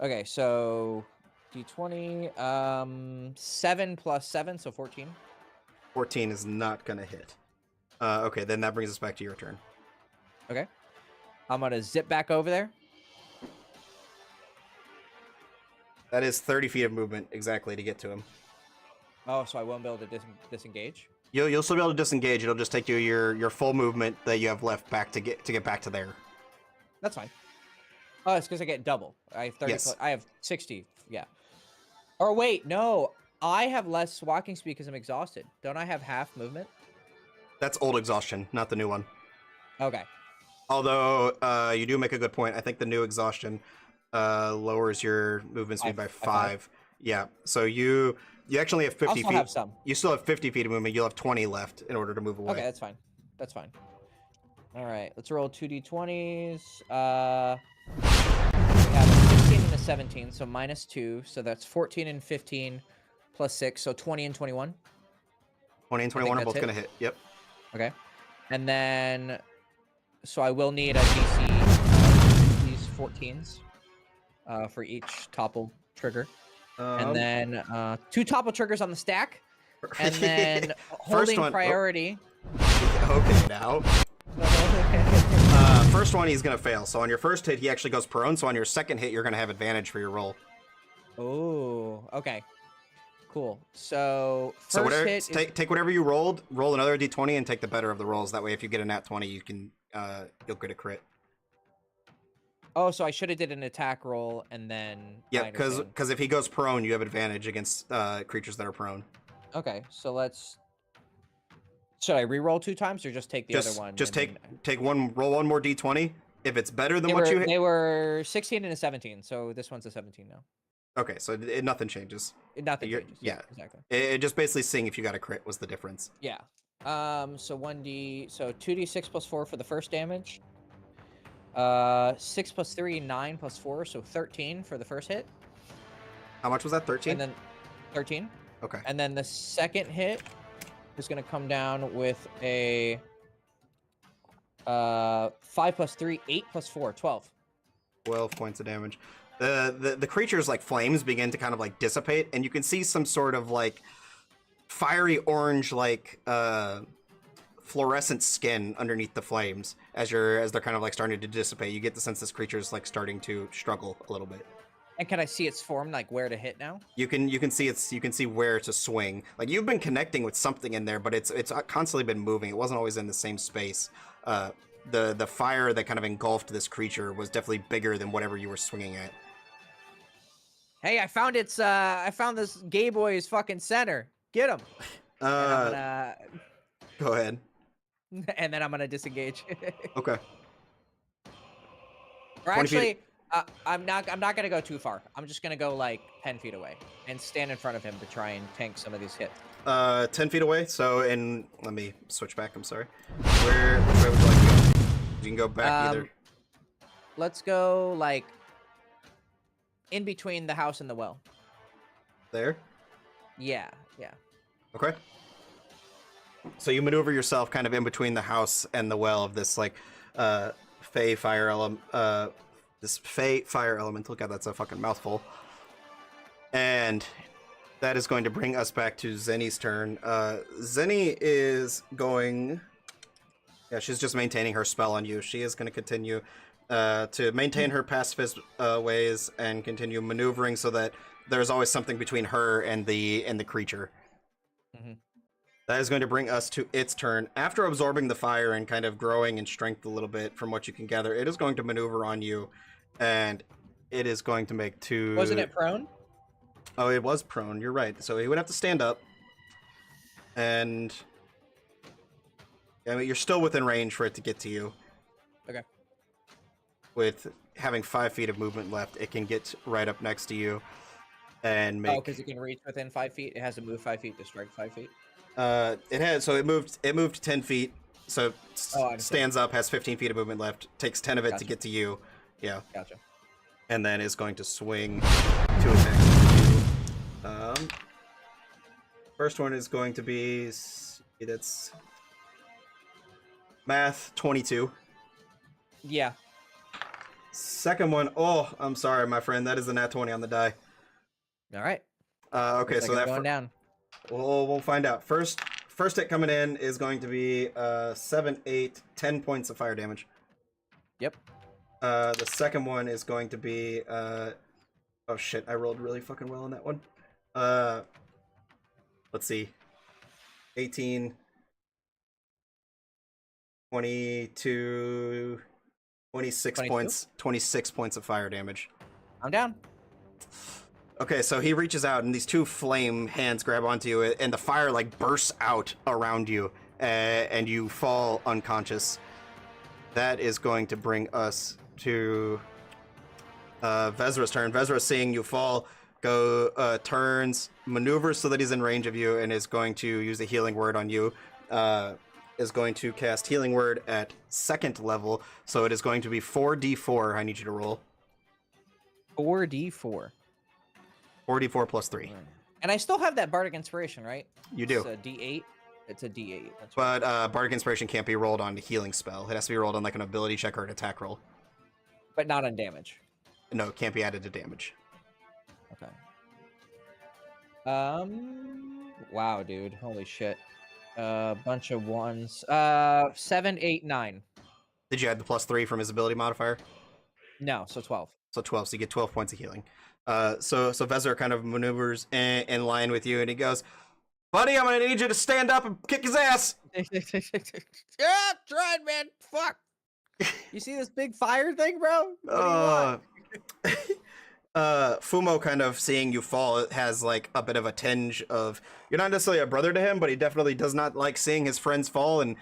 Okay, so d20, 7 plus 7, so 14. 14 is not gonna hit. Okay, then that brings us back to your turn. Okay. I'm gonna zip back over there. That is 30 feet of movement exactly to get to him. Oh, so I won't be able to disengage? You'll still be able to disengage. It'll just take you your full movement that you have left back to get back to there. That's fine. Oh, it's because I get double. I have 30. Yes. I have 60. Yeah. Or wait, no. I have less walking speed because I'm exhausted. Don't I have half movement? That's old exhaustion, not the new one. Okay. Although you do make a good point. I think the new exhaustion lowers your movement speed by 5. Yeah. So you actually have 50 feet. Have some. You still have 50 feet of movement. You'll have 20 left in order to move away. Okay, that's fine. That's fine. All right, let's roll 2d20s. We have a 16 and a 17, so -2. So that's 14 and 15 plus 6, so 20 and 21. 20 and I think 21 are that's both it. going to hit. Yep. Okay. And then, so I will need a DC these 14s for each topple trigger. And then 2 topple triggers on the stack. And then First holding one, priority. Okay, now. First one he's gonna fail. So on your first hit, he actually goes prone. So on your second hit, you're gonna have advantage for your roll. Oh, okay. Cool. So first So whatever, hit take whatever you rolled, roll another d20, and take the better of the rolls. That way, if you get a nat 20, you can you'll get a crit. Oh, so I should have did an attack roll and then. Yeah, because if he goes prone, you have advantage against creatures that are prone. Okay, so let's. Should I re-roll 2 times or just take the other one? Just take one, roll one more d20. If it's better than They were 16 and a 17, so this one's a 17 now. Okay, so nothing changes. Nothing changes. Yeah, exactly. It just basically seeing if you got a crit was the difference. Yeah. So 2d6 plus 4 for the first damage. 6 plus 3, 9 plus 4, so 13 for the first hit. How much was that? 13? And then 13. Okay. And then the second hit is going to come down with a 5 plus 3, 8 plus 4, 12. 12 points of damage. The creature's like flames begin to kind of like dissipate, and you can see some sort of like fiery orange like fluorescent skin underneath the flames as they're kind of like starting to dissipate. You get the sense this creature is like starting to struggle a little bit. And can I see its form, like where to hit now? You can see where to swing. Like you've been connecting with something in there, but it's constantly been moving. It wasn't always in the same space. The fire that kind of engulfed this creature was definitely bigger than whatever you were swinging at. Hey, I found this gay boy's fucking center. Get him. Go ahead. And then I'm gonna disengage. Okay. Or actually, I'm not gonna go too far. I'm just gonna go like 10 feet away and stand in front of him to try and tank some of these hits. 10 feet away. So let me switch back. I'm sorry. Which way would you like to go? You can go back either. Let's go like in between the house and the well. There? Yeah. Okay. So you maneuver yourself kind of in between the house and the well of this like fey fire elemental. God, that's a fucking mouthful. And that is going to bring us back to Zenny's turn. Zenny is going. Yeah, she's just maintaining her spell on you. She is going to continue to maintain her pacifist ways and continue maneuvering so that there's always something between her and the creature. Mm-hmm. That is going to bring us to its turn. After absorbing the fire and kind of growing in strength a little bit from what you can gather, it is going to maneuver on you, and it is going to make 2... Wasn't it prone? Oh, it was prone. You're right. So he would have to stand up, and I mean, you're still within range for it to get to you. Okay. With having 5 feet of movement left, it can get right up next to you and make... Oh, because it can reach within 5 feet? It has to move 5 feet to strike 5 feet? It moved 10 feet, so stands up, has 15 feet of movement left, takes 10 of it to get to you. Yeah. Gotcha. And then is going to swing 2 attacks at you. First one is going to be... That's... Math, 22. Yeah. Second one, oh, I'm sorry, my friend. That is a nat 20 on the die. All right. Okay, looks so like that... going down. We'll find out. First hit coming in is going to be 7, 8, 10 points of fire damage. Yep. The second one is going to be oh shit, I rolled really fucking well on that one. Let's see. 18, 22, 26 points. 26 points of fire damage. I'm down. Okay, so he reaches out, and these 2 flame hands grab onto you, and the fire like bursts out around you, and you fall unconscious. That is going to bring us to Vezra's turn. Vezra, seeing you fall, turns, maneuvers so that he's in range of you, and is going to use a healing word on you. is going to cast Healing Word at 2nd level, so it is going to be 4d4. I need you to roll 4d4. 4d4 plus 3. And I still have that Bardic Inspiration, right? You do. It's a d8. It's a d8. That's right. But Bardic Inspiration can't be rolled on a healing spell. It has to be rolled on like an ability check or an attack roll. But not on damage. No, it can't be added to damage. Okay. Wow, dude. Holy shit. Bunch of ones. 7, 8, 9. Did you add the plus 3 from his ability modifier? No, so 12. So 12, so you get 12 points of healing. So Vezir kind of maneuvers in line with you, and he goes, "Buddy, I'm gonna need you to stand up and kick his ass." Yeah, trying, man. Fuck. You see this big fire thing, bro? What do you want? Fumo, kind of seeing you fall, has like a bit of a tinge of, you're not necessarily a brother to him, but he definitely does not like seeing his friends fall. And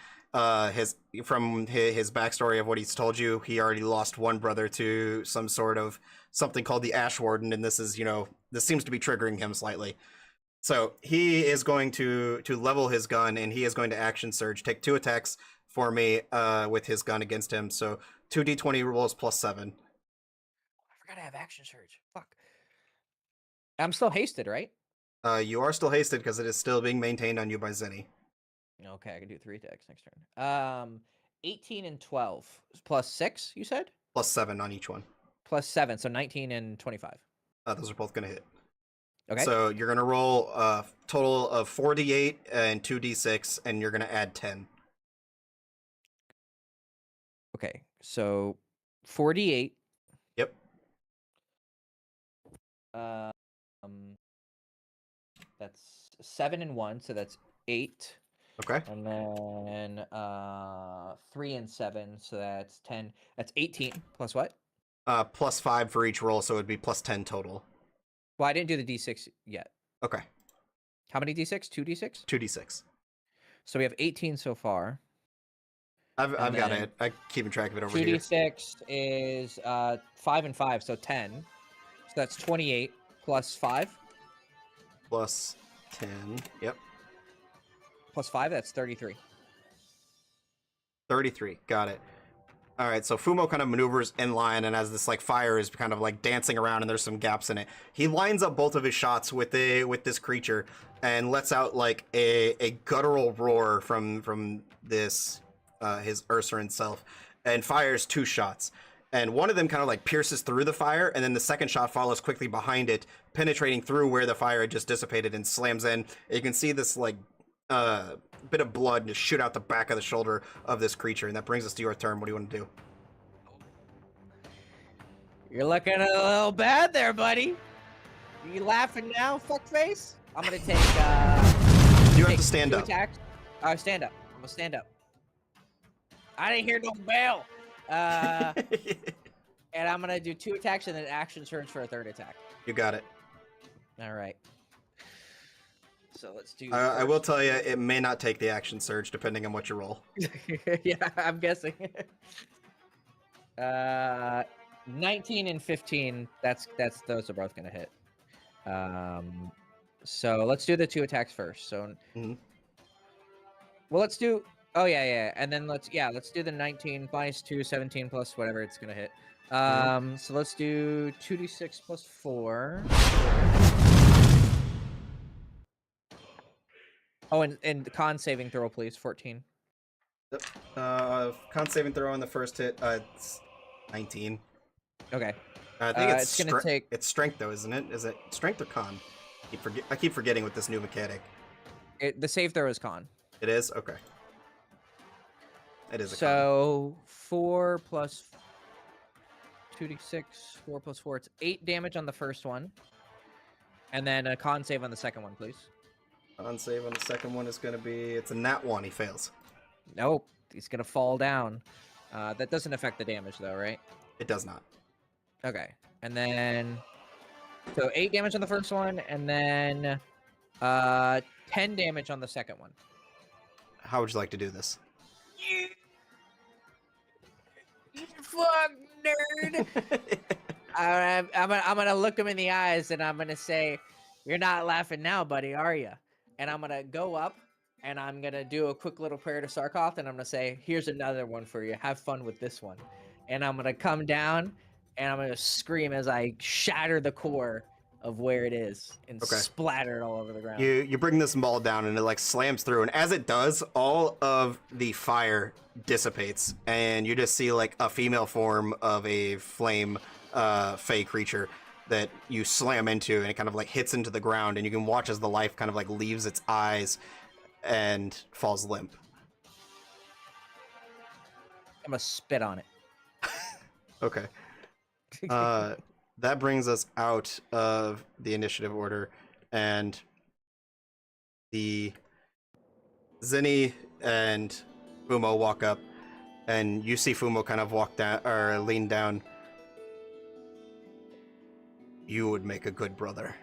his backstory of what he's told you, he already lost one brother to some sort of something called the Ash Warden, and this is, this seems to be triggering him slightly. So he is going to level his gun, and he is going to action surge, take 2 attacks for me with his gun against him. So 2d20 rolls plus 7. I forgot I have action surge. Fuck. I'm still hasted, right? You are still hasted because it is still being maintained on you by Zenny. Okay, I can do 3 attacks next turn. 18 and 12 plus 6. You said Plus 7 on each one. plus 7, so 19 and 25. Those are both going to hit. Okay. So you're going to roll a total of 4d8 and 2d6, and you're going to add 10. Okay, so 48. Yep. That's 7 and 1, so that's 8. Okay. And then 3 and 7, so that's 10. That's 18 plus what? Plus 5 for each roll, so it would be plus 10 total. Well, I didn't do the d6 yet. Okay. How many d6? 2d6? 2d6. So we have 18 so far. I've got it. I'm keeping track of it over here. 2d6 is 5 and 5, so 10. So that's 28 plus 5. Plus 10. Yep. Plus 5, that's 33. 33. Got it. All right, so Fumo kind of maneuvers in line, and as this like fire is kind of like dancing around and there's some gaps in it, he lines up both of his shots with this creature and lets out like a guttural roar from this his Ursarin self, and fires 2 shots. And one of them kind of like pierces through the fire, and then the second shot follows quickly behind it, penetrating through where the fire had just dissipated and slams in. And you can see this like bit of blood just shoot out the back of the shoulder of this creature. And that brings us to your turn. What do you want to do? You're looking a little bad there, buddy. You laughing now, fuckface? I'm gonna take You have to stand 2 up. attacks. Stand up. I'm gonna stand up. I didn't hear no bell. And I'm gonna do 2 attacks and then action surge for a 3rd attack. You got it. All right. So let's do. I will tell you, it may not take the action surge depending on what you roll. Yeah, I'm guessing. 19 and 15. That's those are both gonna hit. So let's do the 2 attacks first. So, well, let's do. Oh yeah, and then let's do the 19 minus 2, 17 plus whatever it's gonna hit. So let's do 2d6 plus 4. Oh, and the con saving throw, please. 14. Con saving throw on the first hit. It's 19. Okay. I think it's gonna take. It's strength though, isn't it? Is it strength or con? I keep forgetting with this new mechanic. The save throw is con. It is? Okay. It is a so con. 4 plus 2d6, 4 plus 4. It's 8 damage on the first one. And then a con save on the second one, please. Con save on the second one is going to be... It's a nat 1. He fails. Nope. He's going to fall down. That doesn't affect the damage, though, right? It does not. Okay. And then... So 8 damage on the first one, and then 10 damage on the second one. How would you like to do this? You fuck nerd! I'm gonna look him in the eyes, and I'm gonna say, "You're not laughing now, buddy, are you?" And I'm gonna go up, and I'm gonna do a quick little prayer to Sarkoth, and I'm gonna say, "Here's another one for you. Have fun with this one." And I'm gonna come down, and I'm gonna scream as I shatter the core of where it is and Okay. splatter it all over the ground. You bring this ball down and it like slams through, and as it does, all of the fire dissipates, and you just see like a female form of a flame fey creature that you slam into, and it kind of like hits into the ground, and you can watch as the life kind of like leaves its eyes and falls limp. I'm gonna spit on it. Okay. That brings us out of the initiative order, and the Zinni and Fumo walk up, and you see Fumo kind of walk down or lean down. You would make a good brother.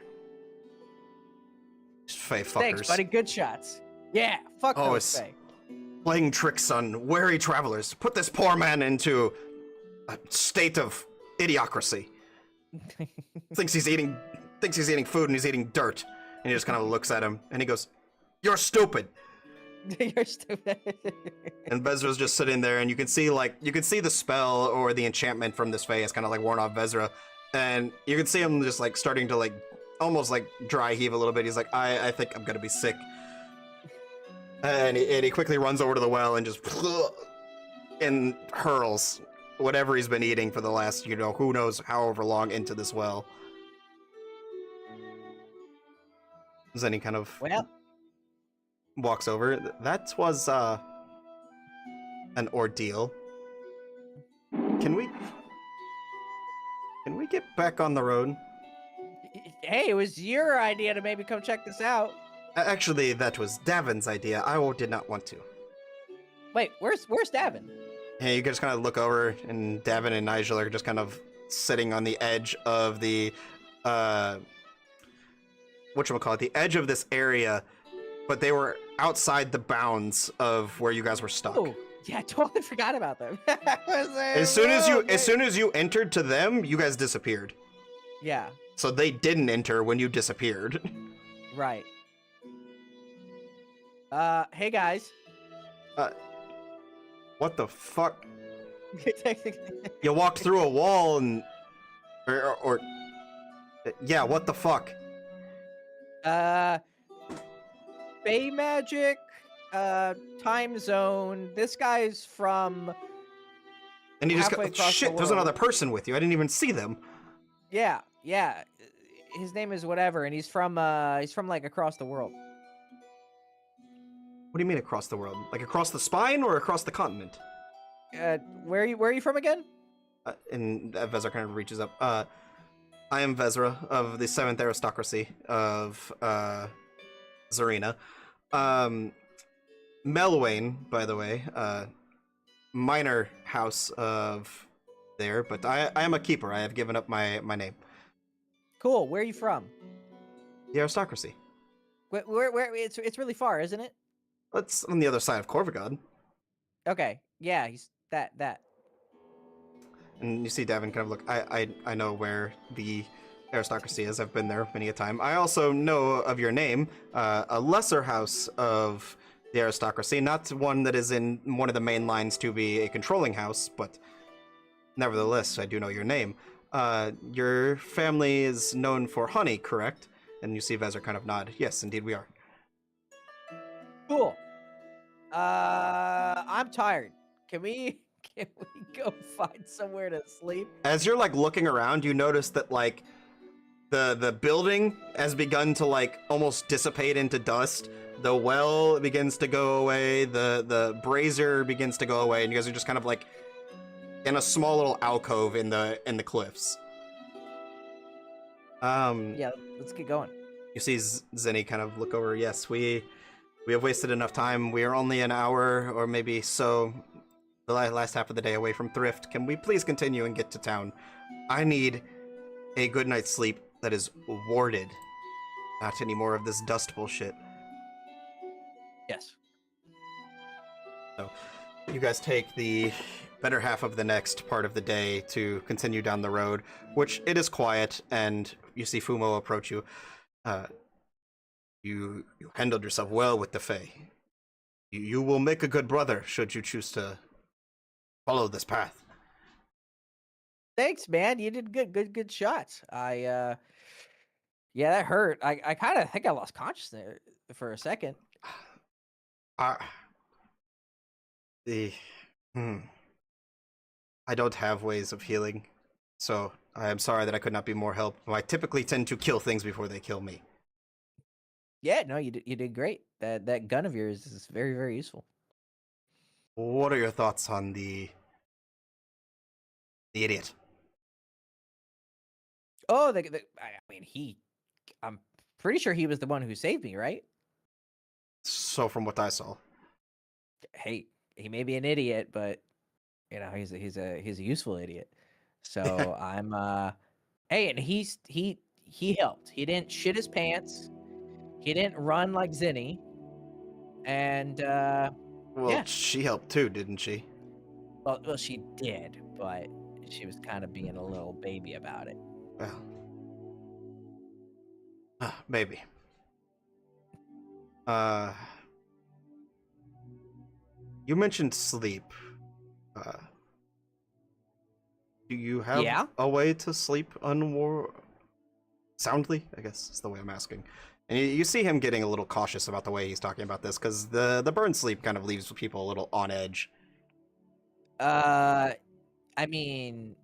Fey fuckers. Thanks, buddy. Good shots. Yeah, fuck those Fae. Playing tricks on wary travelers. Put this poor man into a state of idiocracy. thinks he's eating food and he's eating dirt. And he just kind of looks at him and he goes, "You're stupid." You're stupid. And Vezra's just sitting there, and you can see the spell or the enchantment from this Fae has kind of like worn off Vezra, and you can see him just like starting to like almost like dry heave a little bit. He's like, I think I'm gonna be sick. And he quickly runs over to the well and just and hurls whatever he's been eating for the last, who knows however long into this well. Then he kind of walks over. That was an ordeal. Can we get back on the road? Hey, it was your idea to maybe come check this out. Actually, that was Davin's idea. I did not want to. Wait, where's Davin? Hey, you can just kind of look over, and Davin and Nigel are just kind of sitting on the edge of the whatchamacallit, the edge of this area, but they were outside the bounds of where you guys were stuck. Oh, yeah, I totally forgot about them. As soon as you entered to them, you guys disappeared. Yeah. So they didn't enter when you disappeared. Right. Hey guys. What the fuck? You walked through a wall and or yeah, what the fuck? Bay magic, time zone. This guy's from and you just halfway got across shit, the there's world. another person with you. I didn't even see them. Yeah. His name is whatever, and he's from like across the world. What do you mean across the world? Like across the spine or across the continent? Where are you from again? And Vezra kind of reaches up. I am Vezra of the 7th aristocracy of Zarina. Melwain, by the way, minor house of there, but I am a keeper. I have given up my name. Cool. Where are you from? The aristocracy. Where it's really far, isn't it? That's on the other side of Corvigod. Okay. Yeah, he's that. And you see Davin kind of look. I know where the aristocracy is. I've been there many a time. I also know of your name, a lesser house of the aristocracy, not one that is in one of the main lines to be a controlling house, but nevertheless, I do know your name. Your family is known for honey, correct? And you see Vezra kind of nod. Yes, indeed we are. Cool. I'm tired. Can we go find somewhere to sleep? As you're like looking around, you notice that like the building has begun to like almost dissipate into dust. The well begins to go away. The brazier begins to go away, and you guys are just kind of like in a small little alcove in the cliffs. Yeah, let's get going. You see Zinni kind of look over. Yes, we have wasted enough time. We are only an hour or maybe so, the last half of the day away from Thrift. Can we please continue and get to town? I need a good night's sleep that is warded. Not any more of this dust bullshit. Yes. So, you guys take the better half of the next part of the day to continue down the road, which it is quiet, and you see Fumo approach you. You handled yourself well with the Fae. You will make a good brother should you choose to follow this path. Thanks, man. You did good shots. Yeah, that hurt. I kind of think I lost consciousness for a second. Uh, the, hmm. I don't have ways of healing, so I am sorry that I could not be more help. I typically tend to kill things before they kill me. Yeah, no, you did great. That gun of yours is very useful. What are your thoughts on the idiot? Oh, I mean, I'm pretty sure he was the one who saved me, right? So from what I saw, Hey, he may be an idiot, but he's a useful idiot. So I'm hey, and he helped. He didn't shit his pants. He didn't run like Zinni. And well, yeah. she helped too, didn't she? Well, she did, but she was kind of being a little baby about it. Well, maybe. Uh, you mentioned sleep. Uh, do you have Yeah. a way to sleep soundly? I guess is the way I'm asking. And you see him getting a little cautious about the way he's talking about this because the burn sleep kind of leaves people a little on edge. I mean,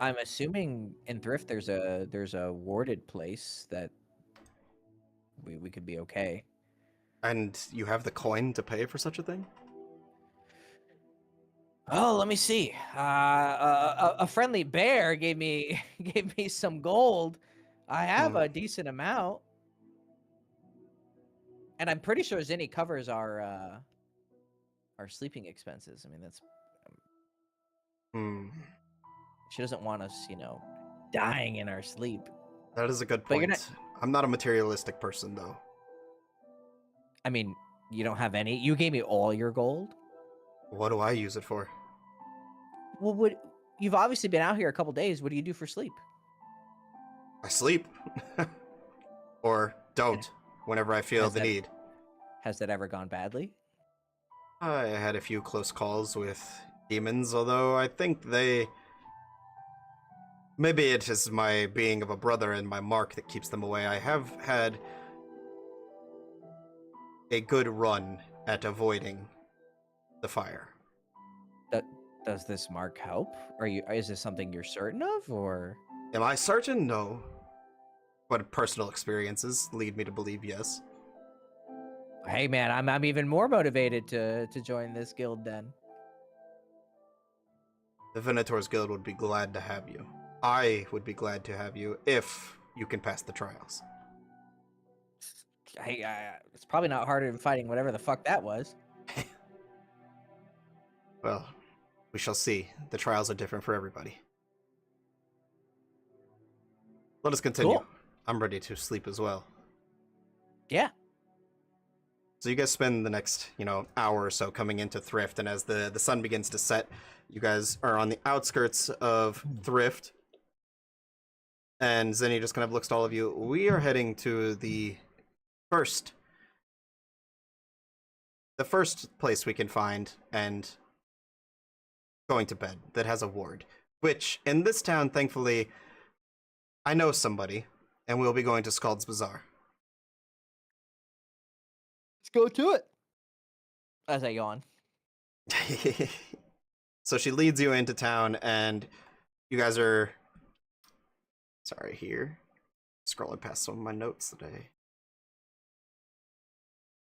I'm assuming in Thrift there's a warded place that we could be okay. And you have the coin to pay for such a thing? Oh, let me see. A friendly bear gave me gave me some gold. I have Hmm. a decent amount, and I'm pretty sure Zinni covers our sleeping expenses. I mean, that's Hmm. she doesn't want us, dying in our sleep. That is a good But you're not. point. I'm not a materialistic person, though. I mean, you don't have any. You gave me all your gold. What do I use it for? Well, you've obviously been out here a couple days. What do you do for sleep? I sleep. Or And don't, whenever I feel has the that need. has that ever gone badly? I had a few close calls with demons, although I think they... Maybe it is my being of a brother and my mark that keeps them away. I have had a good run at avoiding the fire. That Does this mark help? Is this something you're certain of, or? Am I certain? No. But personal experiences lead me to believe yes. Hey man, I'm even more motivated to join this guild then. The Venator's Guild would be glad to have you. I would be glad to have you if you can pass the trials. Hey, it's probably not harder than fighting whatever the fuck that was. Well, we shall see. The trials are different for everybody. Let us continue. Cool. I'm ready to sleep as well. Yeah. So you guys spend the next, hour or so coming into Thrift, and as the sun begins to set, you guys are on the outskirts of Thrift. And Zenny just kind of looks at all of you. We are heading to the first place we can find and going to bed that has a ward. Which, in this town, thankfully, I know somebody, and we'll be going to Scald's Bazaar. Let's go to it. As I yawn. So she leads you into town, and you guys are... Sorry, here. Scrolling past some of my notes today.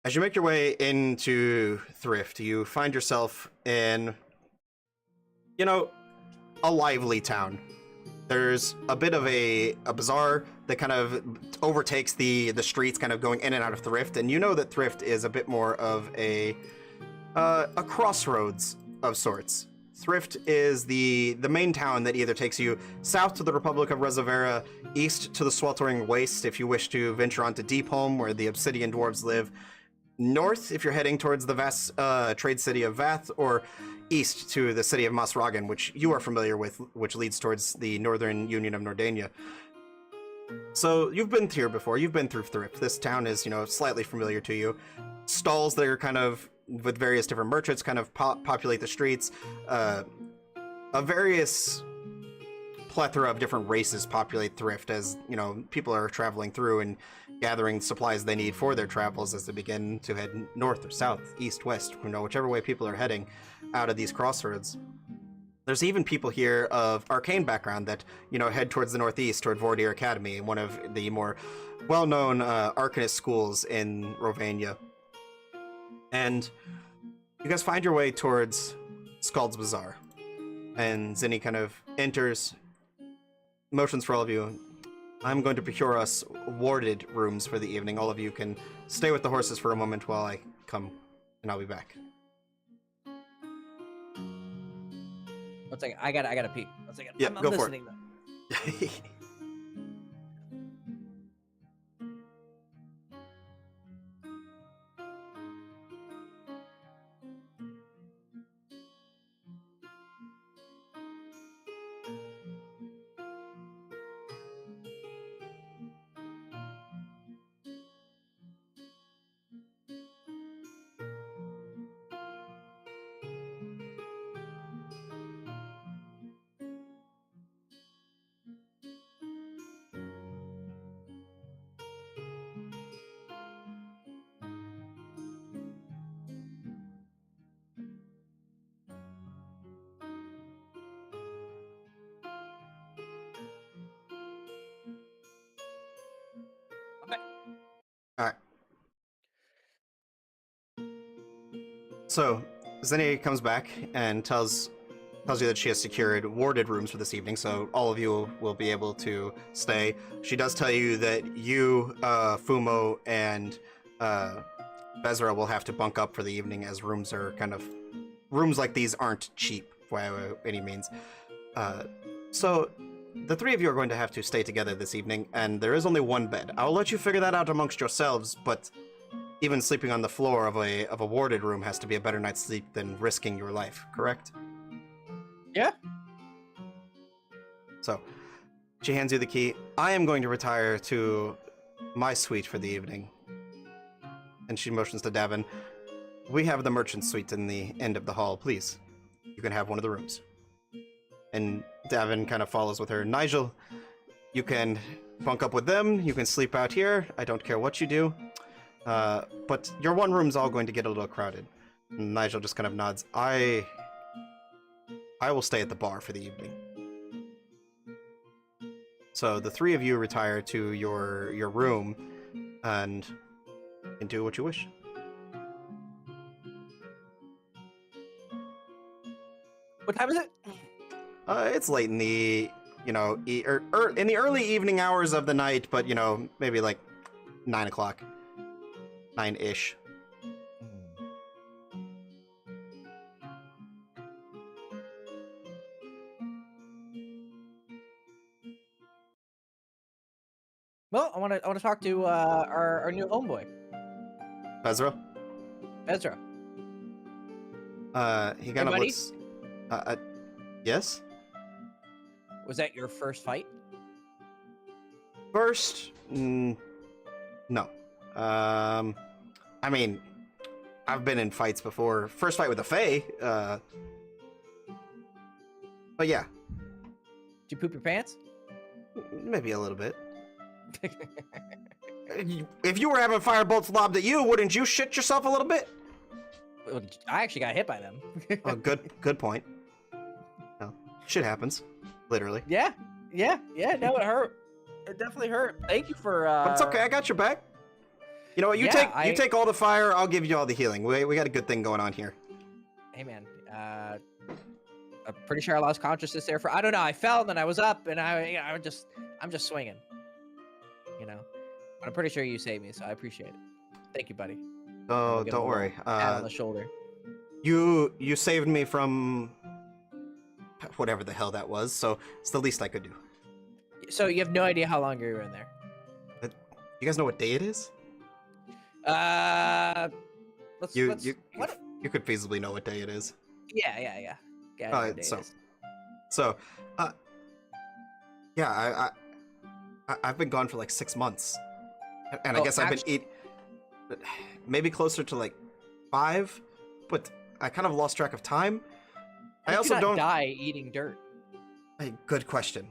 As you make your way into Thrift, you find yourself in, a lively town. There's a bit of a bazaar that kind of overtakes the streets, kind of going in and out of Thrift, and you know that Thrift is a bit more of a crossroads of sorts. Thrift is the main town that either takes you south to the Republic of Reservera, east to the sweltering waste if you wish to venture onto Deepholm, where the Obsidian Dwarves live, north if you're heading towards the vast trade city of Vath, or east to the city of Masragan, which you are familiar with, which leads towards the Northern Union of Nordania. So you've been here before. You've been through Thrift. This town is, slightly familiar to you. Stalls that are kind of with various different merchants kind of populate the streets. A various plethora of different races populate Thrift as, people are traveling through and gathering supplies they need for their travels as they begin to head north or south, east, west, whichever way people are heading out of these crossroads. There's even people here of arcane background that, head towards the northeast, toward Vordir Academy, one of the more well-known arcanist schools in Rovania. And you guys find your way towards Skald's Bazaar. And Zinni kind of enters, motions for all of you. I'm going to procure us warded rooms for the evening. All of you can stay with the horses for a moment while I come, and I'll be back. 1 second. I gotta pee. 1 second. Yeah, I'm go for listening, it. though. Okay. All right. So Zinni comes back and tells you that she has secured warded rooms for this evening, so all of you will be able to stay. She does tell you that you, Fumo, and Bezra will have to bunk up for the evening, as rooms like these aren't cheap by any means. So the three of you are going to have to stay together this evening, and there is only one bed. I'll let you figure that out amongst yourselves, but even sleeping on the floor of a warded room has to be a better night's sleep than risking your life, correct? Yeah. So, she hands you the key. I am going to retire to my suite for the evening. And she motions to Davin. We have the merchant suite in the end of the hall, please. You can have one of the rooms. And Davin kind of follows with her. Nigel, you can bunk up with them. You can sleep out here. I don't care what you do. But your one room's all going to get a little crowded. And Nigel just kind of nods. I will stay at the bar for the evening. So the three of you retire to your room and can do what you wish. What time is it? It's late in the, in the early evening hours of the night, but, maybe like 9 o'clock. 9-ish. Well, I want to talk to our new homeboy, Bezra? Ezra. He kind of buddy? looks... yes? Was that your first fight? First? No. I mean, I've been in fights before. First fight with a Fae, but yeah. Did you poop your pants? Maybe a little bit. If you were having firebolts lobbed at you, wouldn't you shit yourself a little bit? Well, I actually got hit by them. Oh, good point. No, shit happens, literally. Yeah. No, it hurt. It definitely hurt. Thank you for. But it's okay. I got your back. You know what? You take all the fire. I'll give you all the healing. We got a good thing going on here. Hey man, I'm pretty sure I lost consciousness there for. I don't know. I fell and then I was up and I'm just swinging. But I'm pretty sure you saved me, so I appreciate it. Thank you, buddy. Oh, don't worry. Pat on the shoulder. You saved me from whatever the hell that was, so it's the least I could do. So you have no idea how long you were in there? You guys know what day it is? You could feasibly know what day it is. Yeah. Yeah, yeah, I've been gone for like 6 months, and I Oh, guess I've been actually, maybe closer to like 5, but I kind of lost track of time. how I did you also not don't. die eating dirt? Good question.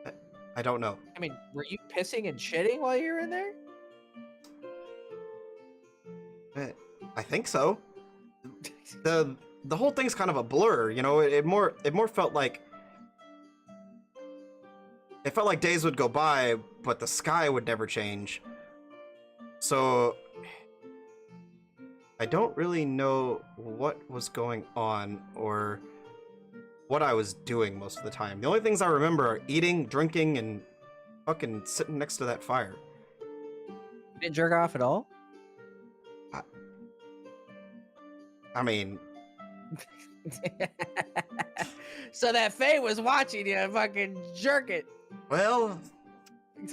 I, I don't know. I mean, were you pissing and shitting while you were in there? Eh, I think so. the The whole thing's kind of a blur, you know. It more felt like days would go by, but the sky would never change. So I don't really know what was going on or what I was doing most of the time. The only things I remember are eating, drinking, and fucking sitting next to that fire. You didn't jerk off at all? I, I mean, So that Faye was watching you fucking jerk it. well,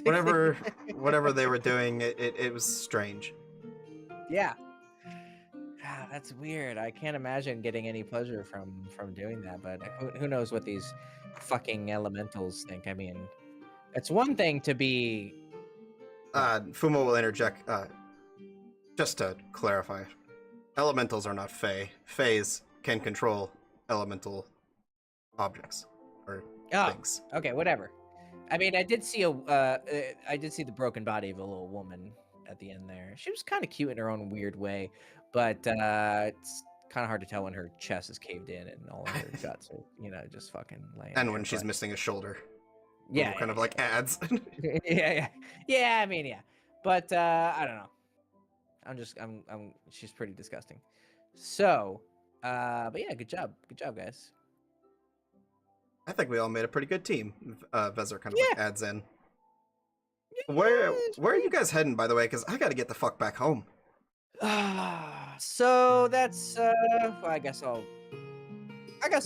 whatever they were doing, it was strange. Yeah. Ah, that's weird. I can't imagine getting any pleasure from doing that, but who knows what these fucking elementals think. I mean, it's one thing to be well, Fumo will interject. Just to clarify, elementals are not Fae. Faes can control elemental objects or oh, things. okay, whatever. I mean, I did see the broken body of a little woman at the end there. She was kind of cute in her own weird way, but it's kind of hard to tell when her chest is caved in and all of her guts are, just fucking laying And there. when she's But missing a shoulder, yeah, kind of like ads. yeah, yeah. I mean, yeah, but I don't know. She's pretty disgusting. So, but yeah, good job, guys. I think we all made a pretty good team. Vezzer kind of like Yeah, adds in. yeah, Where are you guys heading, by the way? Because I got to get the fuck back home. so that's well, I guess I'll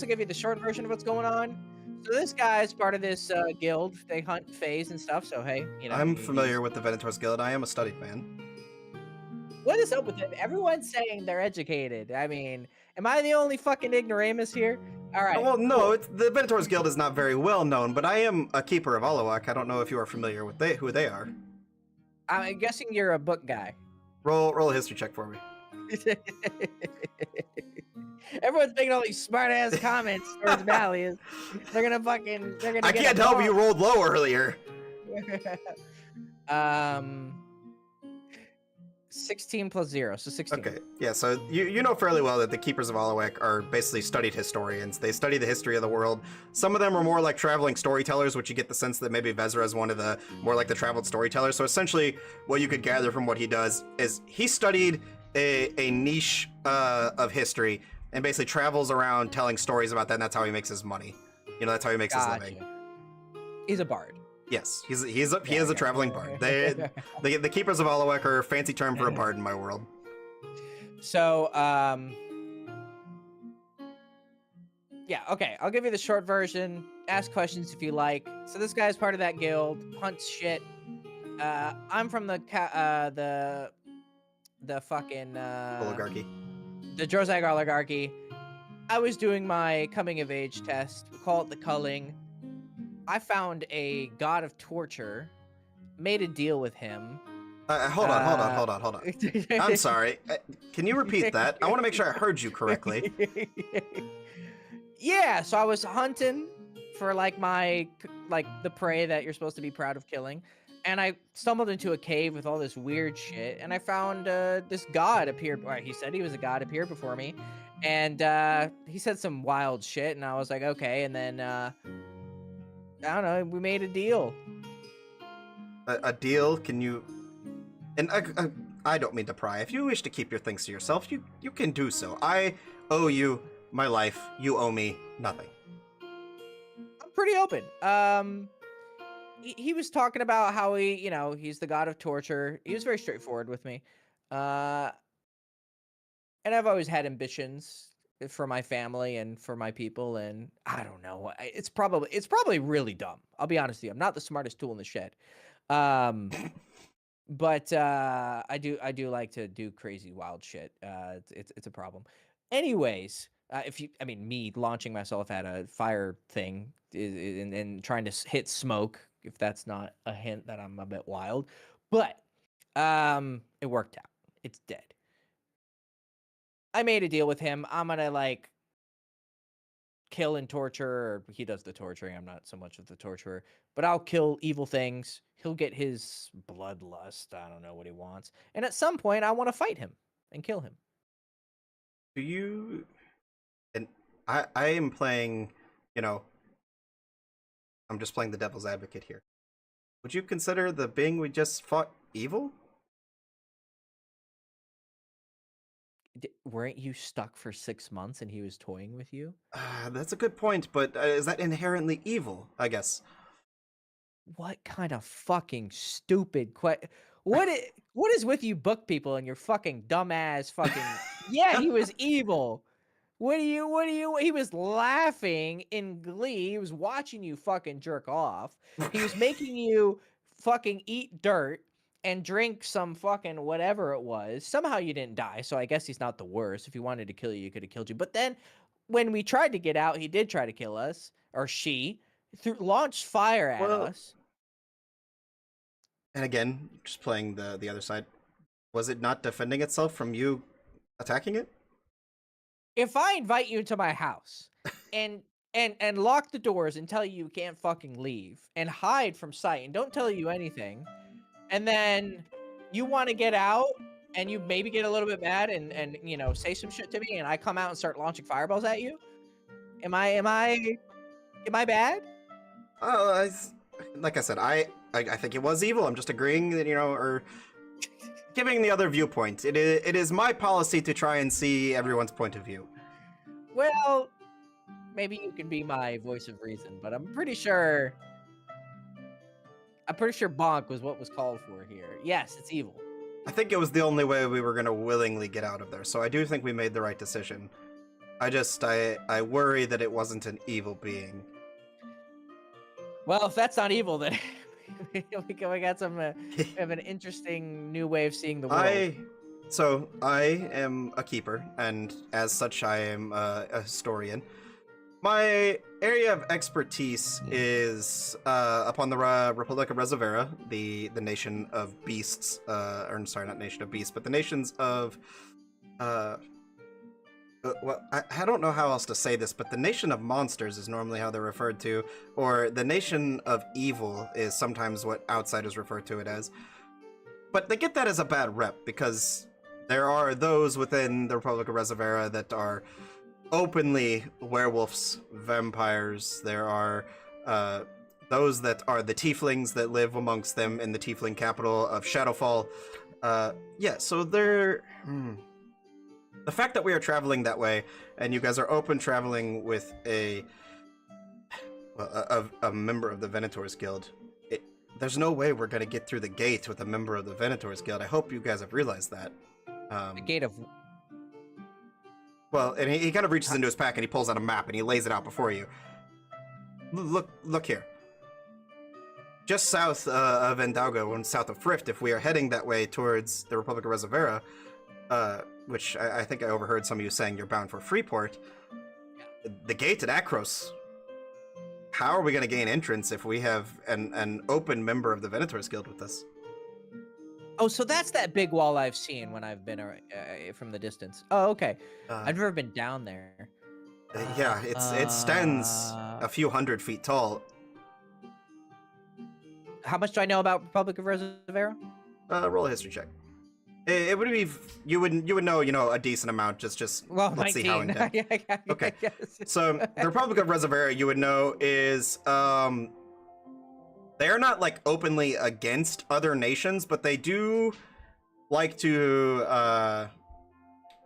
give you the short version of what's going on. So this guy's part of this guild. They hunt fays and stuff. So hey, I'm familiar with the Venators Guild. I am a studied man. what is up with it? Everyone's saying they're educated. I mean, am I the only fucking ignoramus here? All right, Well, no, cool. the Venators Guild is not very well known, but I am a keeper of Alawak. I don't know if you are familiar with who they are. I'm guessing you're a book guy. Roll a history check for me. Everyone's making all these smart ass comments towards Valley. They're gonna I get can't a tell if you rolled low earlier. um 16 plus 0, so 16. Okay, yeah, so you know fairly well that the Keepers of Alawak are basically studied historians. They study the history of the world. Some of them are more like traveling storytellers, which you get the sense that maybe Vezra is one of the more like the traveled storytellers. So essentially, what you could gather from what he does is he studied a niche of history and basically travels around telling stories about that, and that's how he makes his money. You know, that's how he makes his living. He's a bard. Yes, he is a traveling bard. The Keepers of Alawak are a fancy term for a bard in my world. So, yeah, okay. I'll give you the short version. Ask questions if you like. So this guy's part of that guild, hunts shit. I'm from the fucking Oligarchy. the Drozag oligarchy. I was doing my coming of age test. We call it the culling. I found a god of torture, made a deal with him. Hold on. I'm sorry. Can you repeat that? I want to make sure I heard you correctly. Yeah, so I was hunting for like the prey that you're supposed to be proud of killing, and I stumbled into a cave with all this weird shit, and I found this god appeared. Or he said he was a god appeared before me, and he said some wild shit, and I was like, okay, and then I don't know, we made a deal. A deal? Can you? And I don't mean to pry. If you wish to keep your things to yourself, you can do so. I owe you my life. You owe me nothing. I'm pretty open. He was talking about how he's the god of torture. He was very straightforward with me. And I've always had ambitions for my family and for my people, and I don't know. It's probably really dumb. I'll be honest with you. I'm not the smartest tool in the shed. But I do like to do crazy wild shit. It's a problem. Anyways, If you, I mean, me launching myself at a fire thing and trying to hit smoke, if that's not a hint that I'm a bit wild, but it worked out. It's dead. I made a deal with him. I'm gonna like kill and torture, or he does the torturing. I'm not so much of the torturer, but I'll kill evil things. He'll get his bloodlust. I don't know what he wants, and at some point, I want to fight him and kill him. Do you? And I am playing. You know, I'm just playing the devil's advocate here. Would you consider the being we just fought evil? Weren't you stuck for 6 months and he was toying with you? That's a good point, but is that inherently evil? I guess. What kind of fucking stupid what is with you book people and your fucking dumbass fucking yeah, he was evil. He was laughing in glee. He was watching you fucking jerk off. He was making you fucking eat dirt and drink some fucking whatever it was. Somehow you didn't die, so I guess he's not the worst. If he wanted to kill you, he could have killed you. But then when we tried to get out, he did try to kill us, or she, launched fire at Well, us. and again, just playing the other side. Was it not defending itself from you attacking it? If I invite you into my house and lock the doors and tell you can't fucking leave and hide from sight and don't tell you anything, and then you want to get out and you maybe get a little bit mad and you know say some shit to me and I come out and start launching fireballs at you, am I bad? Oh, like I said, I think it was evil. I'm just agreeing that or giving the other viewpoint. It is my policy to try and see everyone's point of view. Well, maybe you can be my voice of reason, but I'm pretty sure bonk was what was called for here. Yes, it's evil. I think it was the only way we were going to willingly get out of there, so I do think we made the right decision. I worry that it wasn't an evil being. Well, if that's not evil, then we got some we have an interesting new way of seeing the world. I am a keeper, and as such, I am a historian. My area of expertise is upon the Republic of Reservera, the nation of beasts, or sorry, not nation of beasts, but the nations of well, I don't know how else to say this, but the nation of monsters is normally how they're referred to, or the nation of evil is sometimes what outsiders refer to it as. But they get that as a bad rep because there are those within the Republic of Reservera that are openly werewolves, vampires. There are those that are the tieflings that live amongst them in the tiefling capital of Shadowfall. Yeah, so they're... The fact that we are traveling that way, and you guys are open traveling with a member of the Venators Guild, there's no way we're going to get through the gate with a member of the Venators Guild. I hope you guys have realized that. The gate of... Well, and he kind of reaches into his pack and he pulls out a map and he lays it out before you. Look here. Just south of Endaugo and south of Frift, if we are heading that way towards the Republic of Reservera, which I think I overheard some of you saying you're bound for Freeport, the gate at Akros, how are we going to gain entrance if we have an open member of the Venators Guild with us? Oh, so that's that big wall I've seen when I've been from the distance. Oh, okay. I've never been down there. Yeah, it stands a few 100 feet tall. How much do I know about Republic of Reservera? Roll a history check. It would be you would know a decent amount. Just well, let's 19. See how in depth. Okay, guess. So the Republic of Reservera, you would know, is they are not like openly against other nations, but they do like to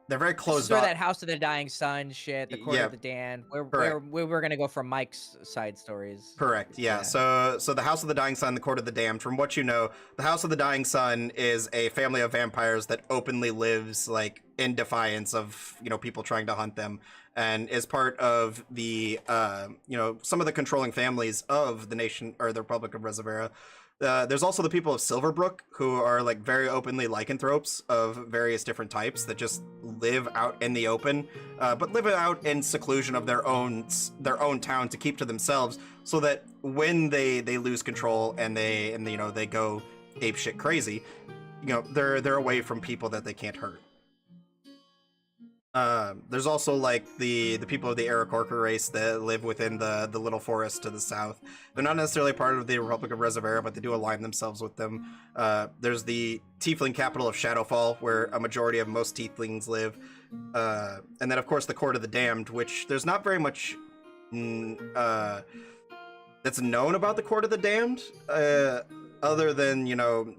they're very closed off. That House of the Dying Sun shit, the Court of the Damned, where we were gonna go from Mike's side stories. Correct. Yeah. So the House of the Dying Sun, the Court of the Damned. From what you know, the House of the Dying Sun is a family of vampires that openly lives like in defiance of people trying to hunt them, and is part of the some of the controlling families of the nation or the Republic of Reservera. There's also the people of Silverbrook who are like very openly lycanthropes of various different types that just live out in the open, but live out in seclusion of their own town to keep to themselves, so that when they lose control and they go apeshit crazy, they're away from people that they can't hurt. There's also like the people of the Aarakocra race that live within the little forest to the south. They're not necessarily part of the Republic of Reservera, but they do align themselves with them. There's the Tiefling capital of Shadowfall, where a majority of most Tieflings live. And then, of course, the Court of the Damned, which there's not very much that's known about the Court of the Damned, other than,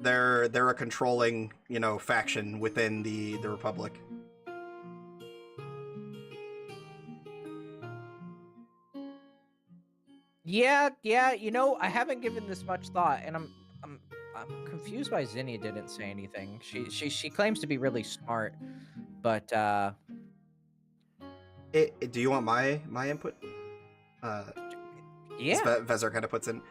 they're a controlling, faction within the Republic. Yeah, I haven't given this much thought, and I'm confused why Zinnia didn't say anything. She claims to be really smart, but Do you want my input? yeah. Vezir kind of puts in.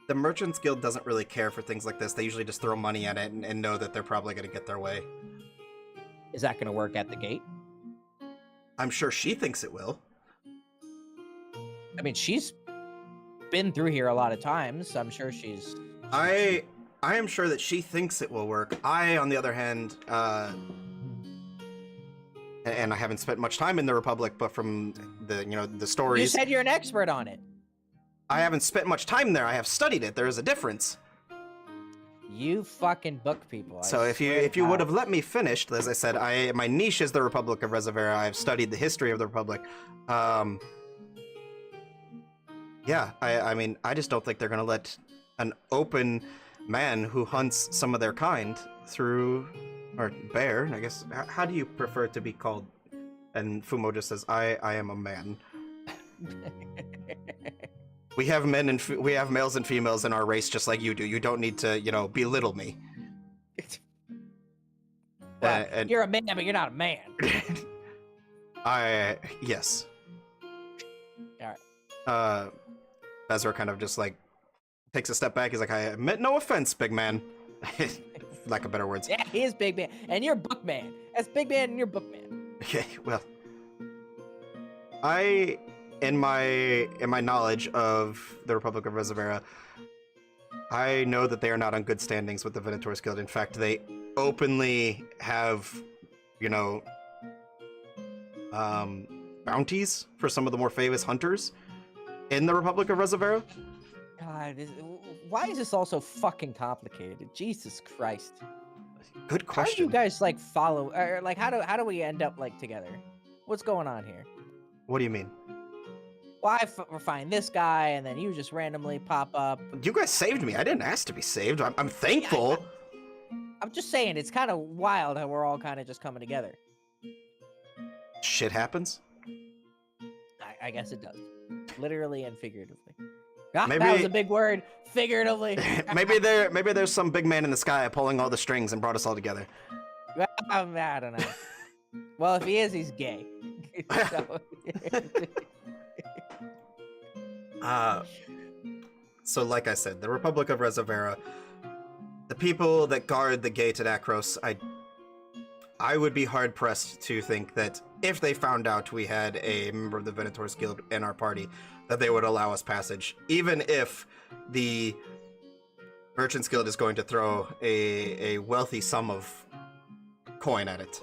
The Merchants Guild doesn't really care for things like this. They usually just throw money at it and know that they're probably going to get their way. Is that going to work at the gate? I'm sure she thinks it will. I mean, she's been through here a lot of times. I'm sure she's... I am sure that she thinks it will work. I, on the other hand, and I haven't spent much time in the Republic, but from the stories... You said you're an expert on it. I haven't spent much time there. I have studied it. There is a difference. You fucking book people. So if you would have let me finish, as I said, my niche is the Republic of Reservera. I've studied the history of the Republic. Yeah, I mean, I just don't think they're gonna let an open man who hunts some of their kind through, or bear, I guess. How do you prefer to be called? And Fumo just says, I am a man. We have we have males and females in our race just like you do. You don't need to, belittle me. Well, you're a man, but you're not a man. Yes. All right. Bezra kind of just like takes a step back. He's like, I meant no offense, big man. Lack of better words. Yeah, he is big man, and you're bookman. That's big man, and you're bookman. Okay, well, in my knowledge of the Republic of Reservera, I know that they are not on good standings with the Venators Guild. In fact, they openly have, bounties for some of the more famous hunters in the Republic of Reservera. God, why is this all so fucking complicated? Jesus Christ. Good question. How do you guys like follow, or like how do we end up like together? What's going on here? What do you mean? Well, I find this guy, and then you just randomly pop up. You guys saved me. I didn't ask to be saved. I'm thankful. I'm just saying, it's kind of wild how we're all kind of just coming together. Shit happens. I guess it does. Literally and figuratively. Ah, Maybe, that was a big word. Figuratively. maybe there's some big man in the sky pulling all the strings and brought us all together. I don't know. Well, if he is, he's gay. So like I said, the Republic of Reservera, the people that guard the gate at Akros, I would be hard pressed to think that if they found out we had a member of the Venators Guild in our party, that they would allow us passage, even if the Merchants Guild is going to throw a wealthy sum of coin at it.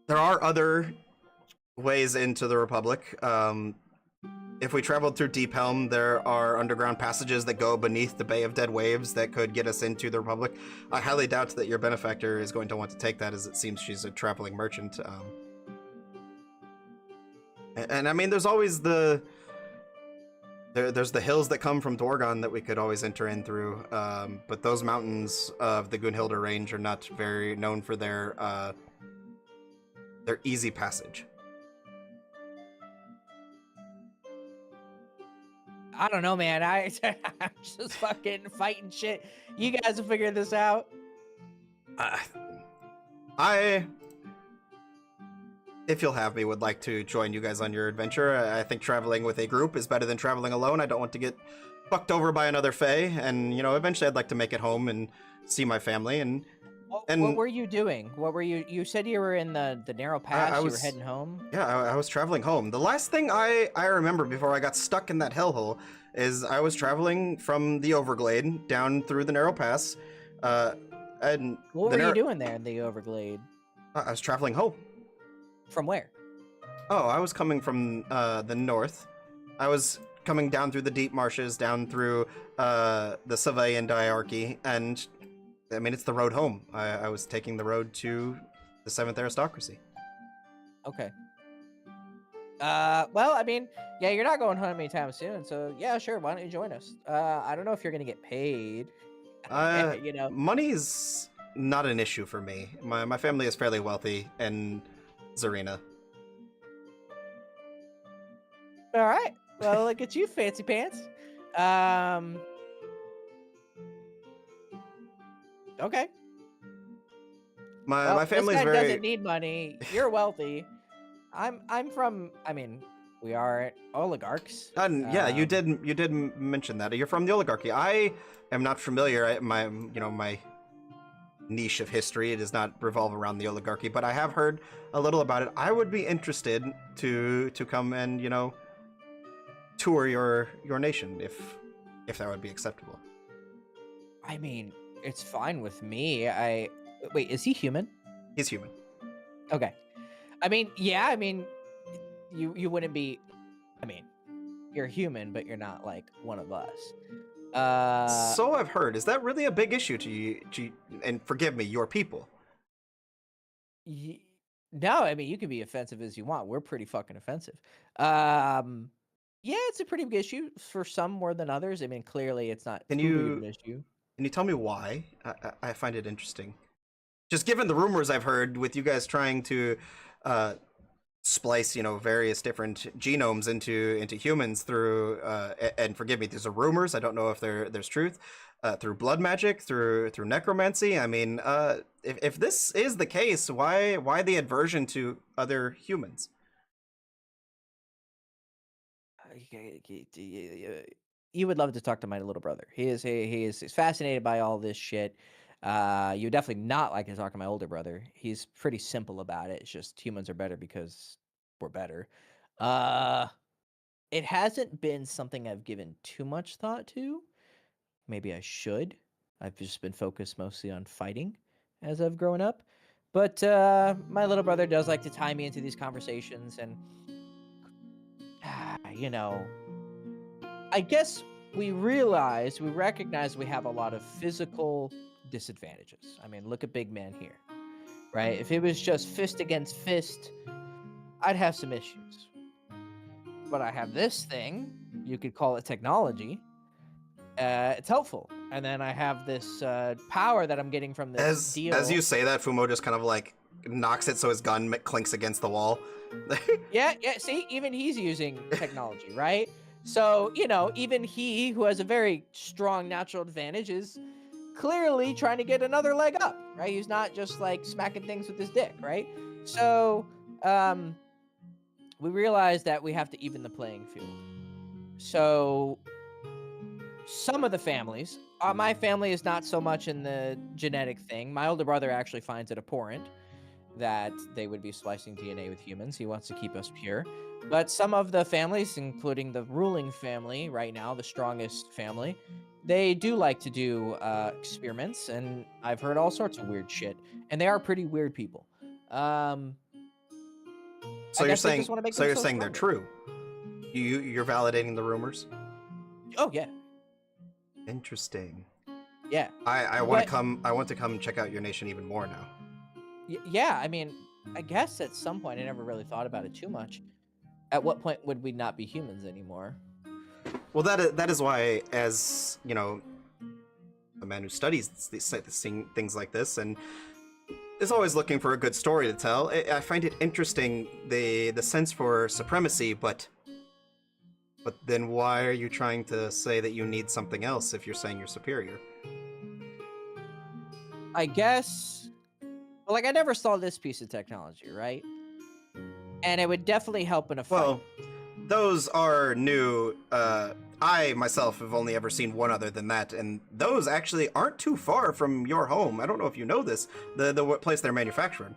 There are other ways into the Republic. If we traveled through Deep Helm, there are underground passages that go beneath the Bay of Dead Waves that could get us into the Republic. I highly doubt that your benefactor is going to want to take that, as it seems she's a traveling merchant. And I mean, there's always there's the hills that come from Dwargon that we could always enter in through. But those mountains of the Gunhilda Range are not very known for their easy passage. I don't know, man. I'm just fucking fighting shit. You guys will figure this out. If you'll have me, would like to join you guys on your adventure. I think traveling with a group is better than traveling alone. I don't want to get fucked over by another Fae, and eventually I'd like to make it home and see my family. What And were you doing? What were you? You said you were in the narrow I pass. You were was heading home. yeah, I was traveling home. The last thing I remember before I got stuck in that hellhole is I was traveling from the Overglade down through the narrow pass, uh, and What the were you narrow. doing there in the Everglade? I was traveling home. From where? Oh, I was coming from the north. I was coming down through the deep marshes, down through the Savayan diarchy, and I mean it's the road home. I was taking the road to the seventh aristocracy. Okay. Well, I mean, yeah, you're not going home anytime soon, so yeah, sure. Why don't you join us? I don't know if you're gonna get paid. Uh, You know. Money's not an issue for me. My family is fairly wealthy in Zarina. All right. Well, look at you, fancy pants. Um. Okay. My Well, this family is guy doesn't very. need money. You're wealthy. I'm from. I mean, we are oligarchs. Yeah, you did mention that you're from the oligarchy. I am not familiar. My niche of history it does not revolve around the oligarchy, but I have heard a little about it. I would be interested to come and tour your nation if that would be acceptable. I mean, it's fine with me. Wait. Is he human? He's human. Okay. I mean, yeah. I mean, you wouldn't be. I mean, you're human, but you're not like one of us. Uh, So I've heard. Is that really a big issue to you? And forgive me, your people. y- no, I mean you can be offensive as you want. We're pretty fucking offensive. Um, yeah, it's a pretty big issue for some more than others. I mean, clearly it's not Can too big of you an issue. can you tell me why? I find it interesting. Just given the rumors I've heard with you guys trying to uh, splice, various different genomes into humans through and forgive me, these are rumors. I don't know if there's truth. Through blood magic, through necromancy. I mean, if this is the case, why the aversion to other humans? You would love to talk to my little brother. He's fascinated by all this shit. You would definitely not like to talk to my older brother. He's pretty simple about it. It's just humans are better because we're better. Uh, it hasn't been something I've given too much thought to. Maybe I should. I've just been focused mostly on fighting as I've grown up. But my little brother does like to tie me into these conversations, and you know, I guess we recognize we have a lot of physical disadvantages. I mean, look at big man here, right? If it was just fist against fist, I'd have some issues. But I have this thing, you could call it technology. It's helpful. And then I have this power that I'm getting from this As you deal. say that, Fumo just kind of like knocks it so his gun clinks against the wall. Yeah, yeah. See, even he's using technology, right? So, even he, who has a very strong natural advantage, is clearly trying to get another leg up, right? He's not just like smacking things with his dick, right? So, um, we realize that we have to even the playing field. So, some of the families, my family is not so much in the genetic thing. My older brother actually finds it abhorrent that they would be splicing DNA with humans. He wants to keep us pure. But some of the families, including the ruling family right now, the strongest family, they do like to do experiments, and I've heard all sorts of weird shit. And they are pretty weird people. Um, So I you're guess they saying just want to make so you're themselves saying they're stronger. true. You're validating the rumors. Oh yeah, Interesting. yeah. I want to But come. I want to come check out your nation even more now. yeah, I mean, I guess at some point I never really thought about it too much. At what point would we not be humans anymore? Well, that is why, as a man who studies things like this and is always looking for a good story to tell, I find it interesting the sense for supremacy, but then why are you trying to say that you need something else if you're saying you're superior? I guess, well, like I never saw this piece of technology, right? And it would definitely help in a Well, fight. those are new. I myself have only ever seen one other than that, and those actually aren't too far from your home. I don't know if you know this. The place they're manufactured.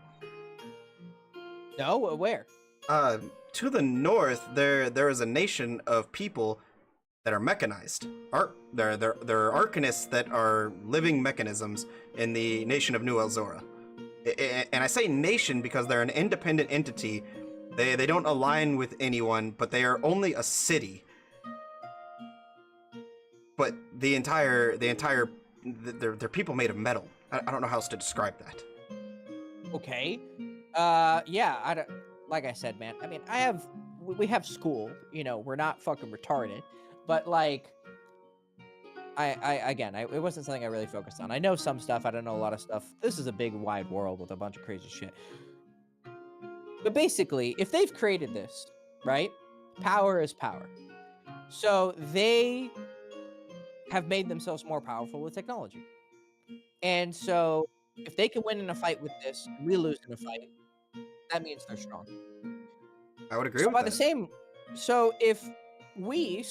No, where? Uh, to the north, there is a nation of people that are mechanized. They're arcanists that are living mechanisms in the nation of New Elzora. And I say nation because they're an independent entity. They don't align with anyone, but they are only a city. But they're people made of metal. I don't know how else to describe that. Okay. Yeah, I don't, like I said, man. I mean, we have school, you know, we're not fucking retarded, but like, it wasn't something I really focused on. I know some stuff, I don't know a lot of stuff. This is a big wide world with a bunch of crazy shit. But basically, if they've created this, right? Power is power. So they have made themselves more powerful with technology. And so if they can win in a fight with this, and we lose in a fight, that means they're strong. I would agree So with by the that. same, so if we,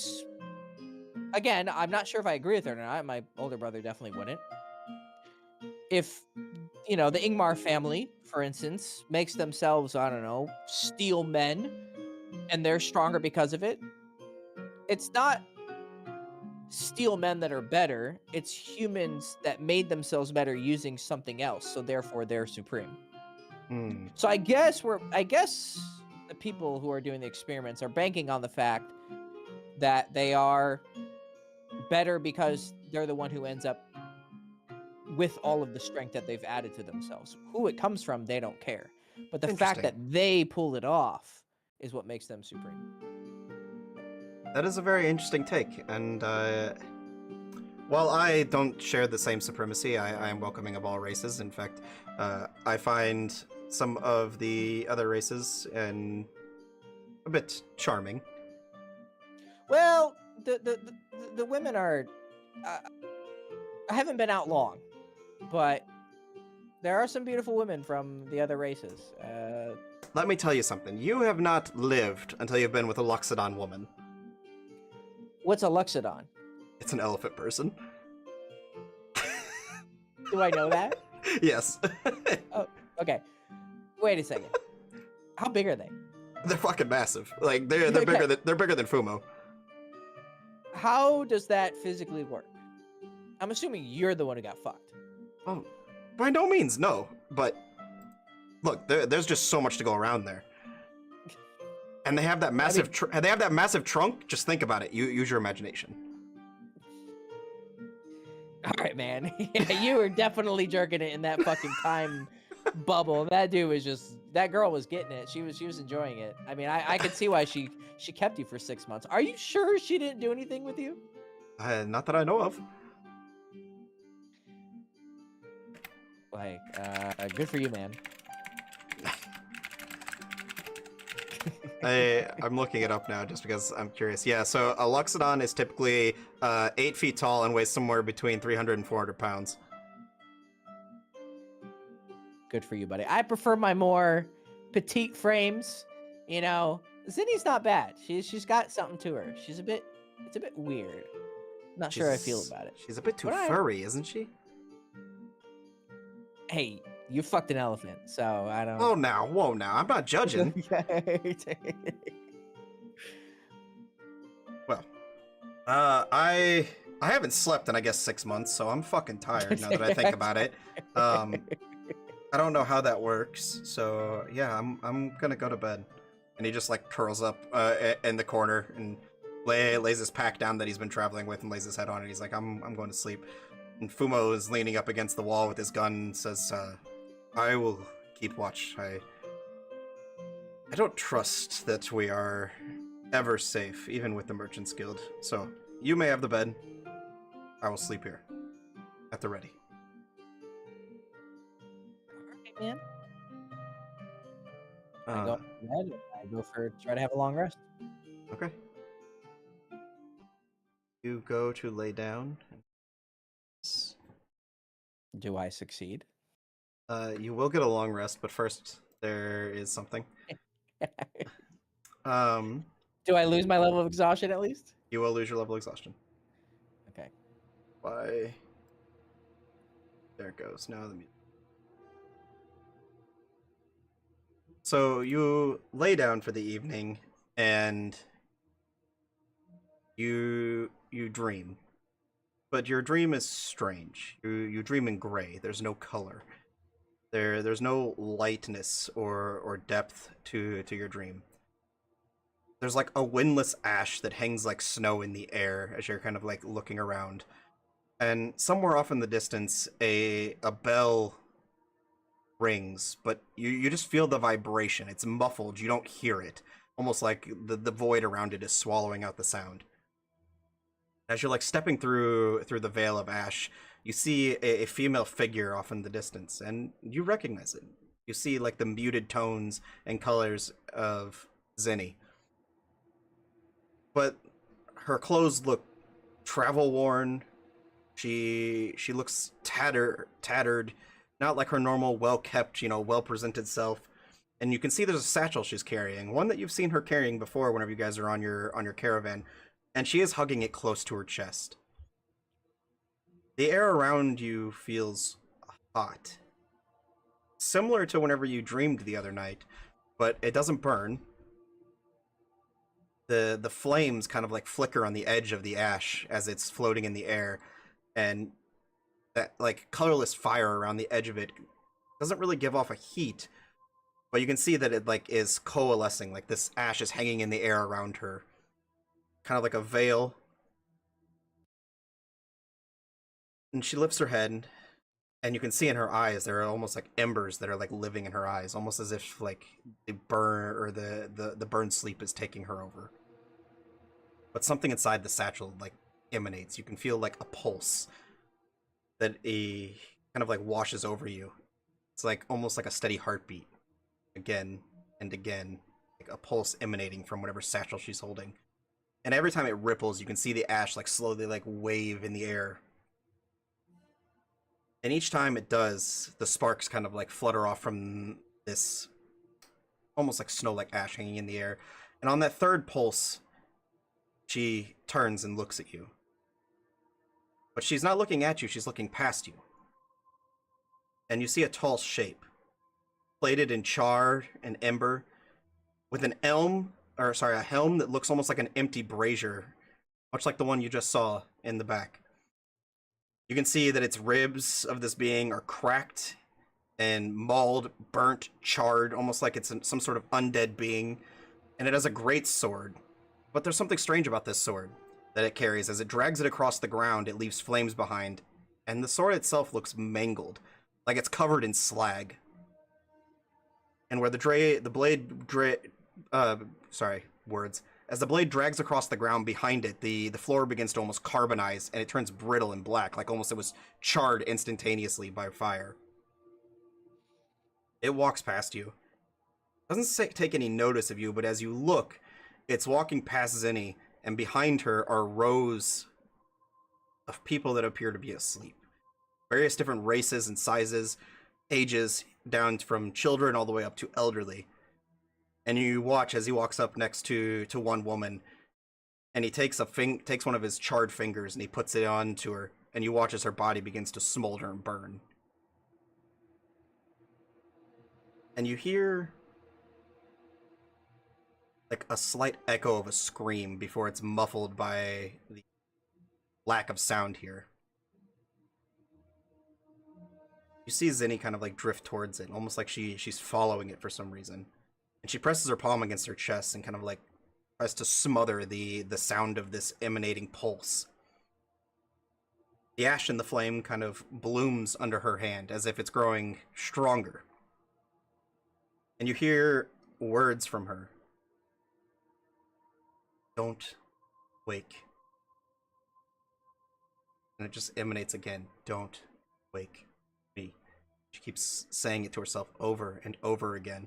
again, I'm not sure if I agree with it or not. My older brother definitely wouldn't. If, you know, the Ingmar family, for instance, makes themselves, I don't know, steel men, and they're stronger because of it, it's not steel men that are better. It's humans that made themselves better using something else. So therefore, they're supreme. Hmm. So I guess the people who are doing the experiments are banking on the fact that they are better because they're the one who ends up with all of the strength that they've added to themselves. Who it comes from, they don't care. But the fact Interesting. that they pulled it off is what makes them supreme. That is a very interesting take, and while I don't share the same supremacy, I am welcoming of all races. In fact, I find some of the other races and a bit charming. Well, the women are. Uh, I haven't been out long, but there are some beautiful women from the other races. Let me tell you something. You have not lived until you've been with a Loxodon woman. What's a Luxodon? It's an elephant person. Do I know that? Yes. Oh, okay. Wait a second. How big are they? They're fucking massive. Like they're Okay. they're bigger than Fumo. How does that physically work? I'm assuming you're the one who got fucked. Oh, by no means, no. But look, there's just so much to go around there. And they have that massive. They have that massive trunk. Just think about it. You use your imagination. All right, man. Yeah, you were definitely jerking it in that fucking time bubble. That dude was that girl was getting it. She was enjoying it. I mean, I could see why she kept you for 6 months. Are you sure she didn't do anything with you? Not that I know of. Like, good for you, man. I'm looking it up now just because I'm curious. Yeah, so a Loxodon is typically 8 feet tall and weighs somewhere between 300 and 400 pounds. Good for you, buddy. I prefer my more petite frames. You know, Zinni's not bad. She's got something to her. It's a bit weird. Not sure how I feel about it. She's a bit too But furry, isn't she? Hey, you fucked an elephant, so I don't. Whoa now. I'm not judging. Well, I haven't slept in I guess 6 months, so I'm fucking tired now that I think about it. I don't know how that works, so yeah, I'm gonna go to bed. And he just like curls up in the corner and lays his pack down that he's been traveling with and lays his head on it. He's like, I'm going to sleep. And Fumo is leaning up against the wall with his gun and says, I will keep watch. I don't trust that we are ever safe, even with the Merchants Guild. So you may have the bed. I will sleep here. At the ready. Alright, man. I go to bed. I go for try to have a long rest. Okay. You go to lay down. Do I succeed? You will get a long rest, but first there is something. Um, Do I lose my level of exhaustion at least? You will lose your level of exhaustion. Okay. Bye. There it goes. Now the music. So you lay down for the evening, and you dream, but your dream is strange. You dream in gray. There's no color. There's no lightness or depth to your dream. There's like a windless ash that hangs like snow in the air as you're kind of like looking around. And somewhere off in the distance, a bell rings, but you just feel the vibration. It's muffled. You don't hear it. Almost like the void around it is swallowing out the sound. As you're like stepping through the veil of ash, you see a female figure off in the distance, and you recognize it. You see like the muted tones and colors of Zinni. But her clothes look travel worn. She looks tattered, not like her normal well kept, well presented self. And you can see there's a satchel she's carrying, one that you've seen her carrying before whenever you guys are on your caravan, and she is hugging it close to her chest. The air around you feels hot, similar to whenever you dreamed the other night, but it doesn't burn. The flames kind of like flicker on the edge of the ash as it's floating in the air, and that like colorless fire around the edge of it doesn't really give off a heat, but you can see that it like is coalescing, like this ash is hanging in the air around her, kind of like a veil. And she lifts her head, and you can see in her eyes there are almost like embers that are like living in her eyes, almost as if like the burn or the burn sleep is taking her over. But something inside the satchel like emanates. You can feel like a pulse that kind of like washes over you. It's like almost like a steady heartbeat, again and again, like a pulse emanating from whatever satchel she's holding. And every time it ripples, you can see the ash like slowly like wave in the air. And each time it does, the sparks kind of like flutter off from this almost like snow like ash hanging in the air. And on that third pulse, she turns and looks at you. But she's not looking at you, she's looking past you. And you see a tall shape, plated in char and ember, with a helm that looks almost like an empty brazier, much like the one you just saw in the back. You can see that its ribs of this being are cracked and mauled, burnt, charred, almost like it's some sort of undead being. And it has a great sword. But there's something strange about this sword that it carries. As it drags it across the ground, it leaves flames behind. And the sword itself looks mangled, like it's covered in slag. And where as the blade drags across the ground behind it, the floor begins to almost carbonize, and it turns brittle and black, like almost it was charred instantaneously by fire. It walks past you. Doesn't take any notice of you, but as you look, it's walking past Zinni, and behind her are rows of people that appear to be asleep. Various different races and sizes, ages, down from children all the way up to elderly. And you watch as he walks up next to one woman, and he takes one of his charred fingers and he puts it onto her, and you watch as her body begins to smolder and burn. And you hear like a slight echo of a scream before it's muffled by the lack of sound here. You see Zinni kind of like drift towards it, almost like she's following it for some reason. And she presses her palm against her chest and kind of like tries to smother the sound of this emanating pulse. The ash in the flame kind of blooms under her hand as if it's growing stronger. And you hear words from her. Don't wake. And it just emanates again. Don't wake me. She keeps saying it to herself over and over again.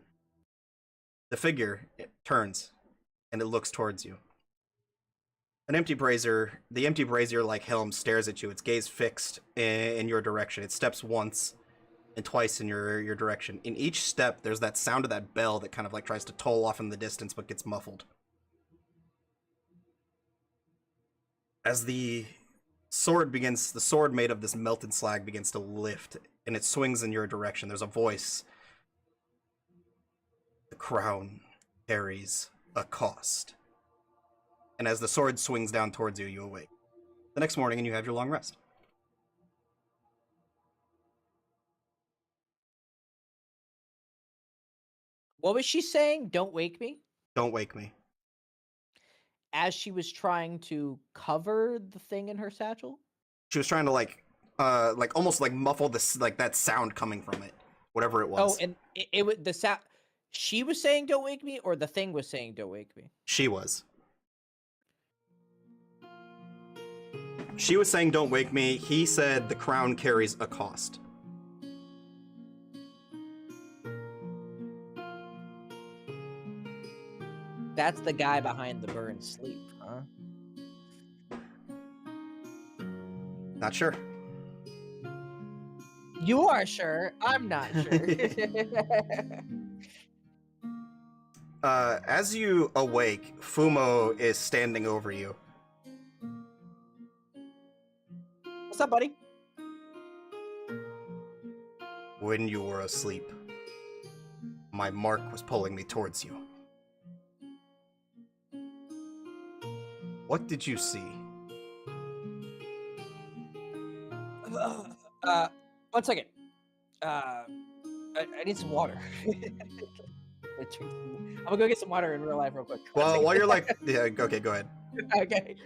The figure turns, and it looks towards you. The empty brazier-like helm stares at you, its gaze fixed in your direction. It steps once and twice in your direction. In each step, there's that sound of that bell that kind of like tries to toll off in the distance, but gets muffled. As the sword made of this melted slag begins to lift, and it swings in your direction. There's a voice. The crown carries a cost. And as the sword swings down towards you, you awake. The next morning, and you have your long rest. What was she saying? Don't wake me? Don't wake me. As she was trying to cover the thing in her satchel? She was trying to like almost like muffle this like that sound coming from it, whatever it Oh, was. and it was the sound. She was saying don't wake me, or the thing was saying don't wake me? She was. She was saying don't wake me. He said the crown carries a cost. That's the guy behind the burn sleep, huh? Not sure. You are sure. I'm not sure. As you awake, Fumo is standing over you. What's up, buddy? When you were asleep, my mark was pulling me towards you. What did you see? 1 second. I need some water. I'm gonna go get some water in real life real quick. Well, while you're like, yeah, okay, go ahead. Okay.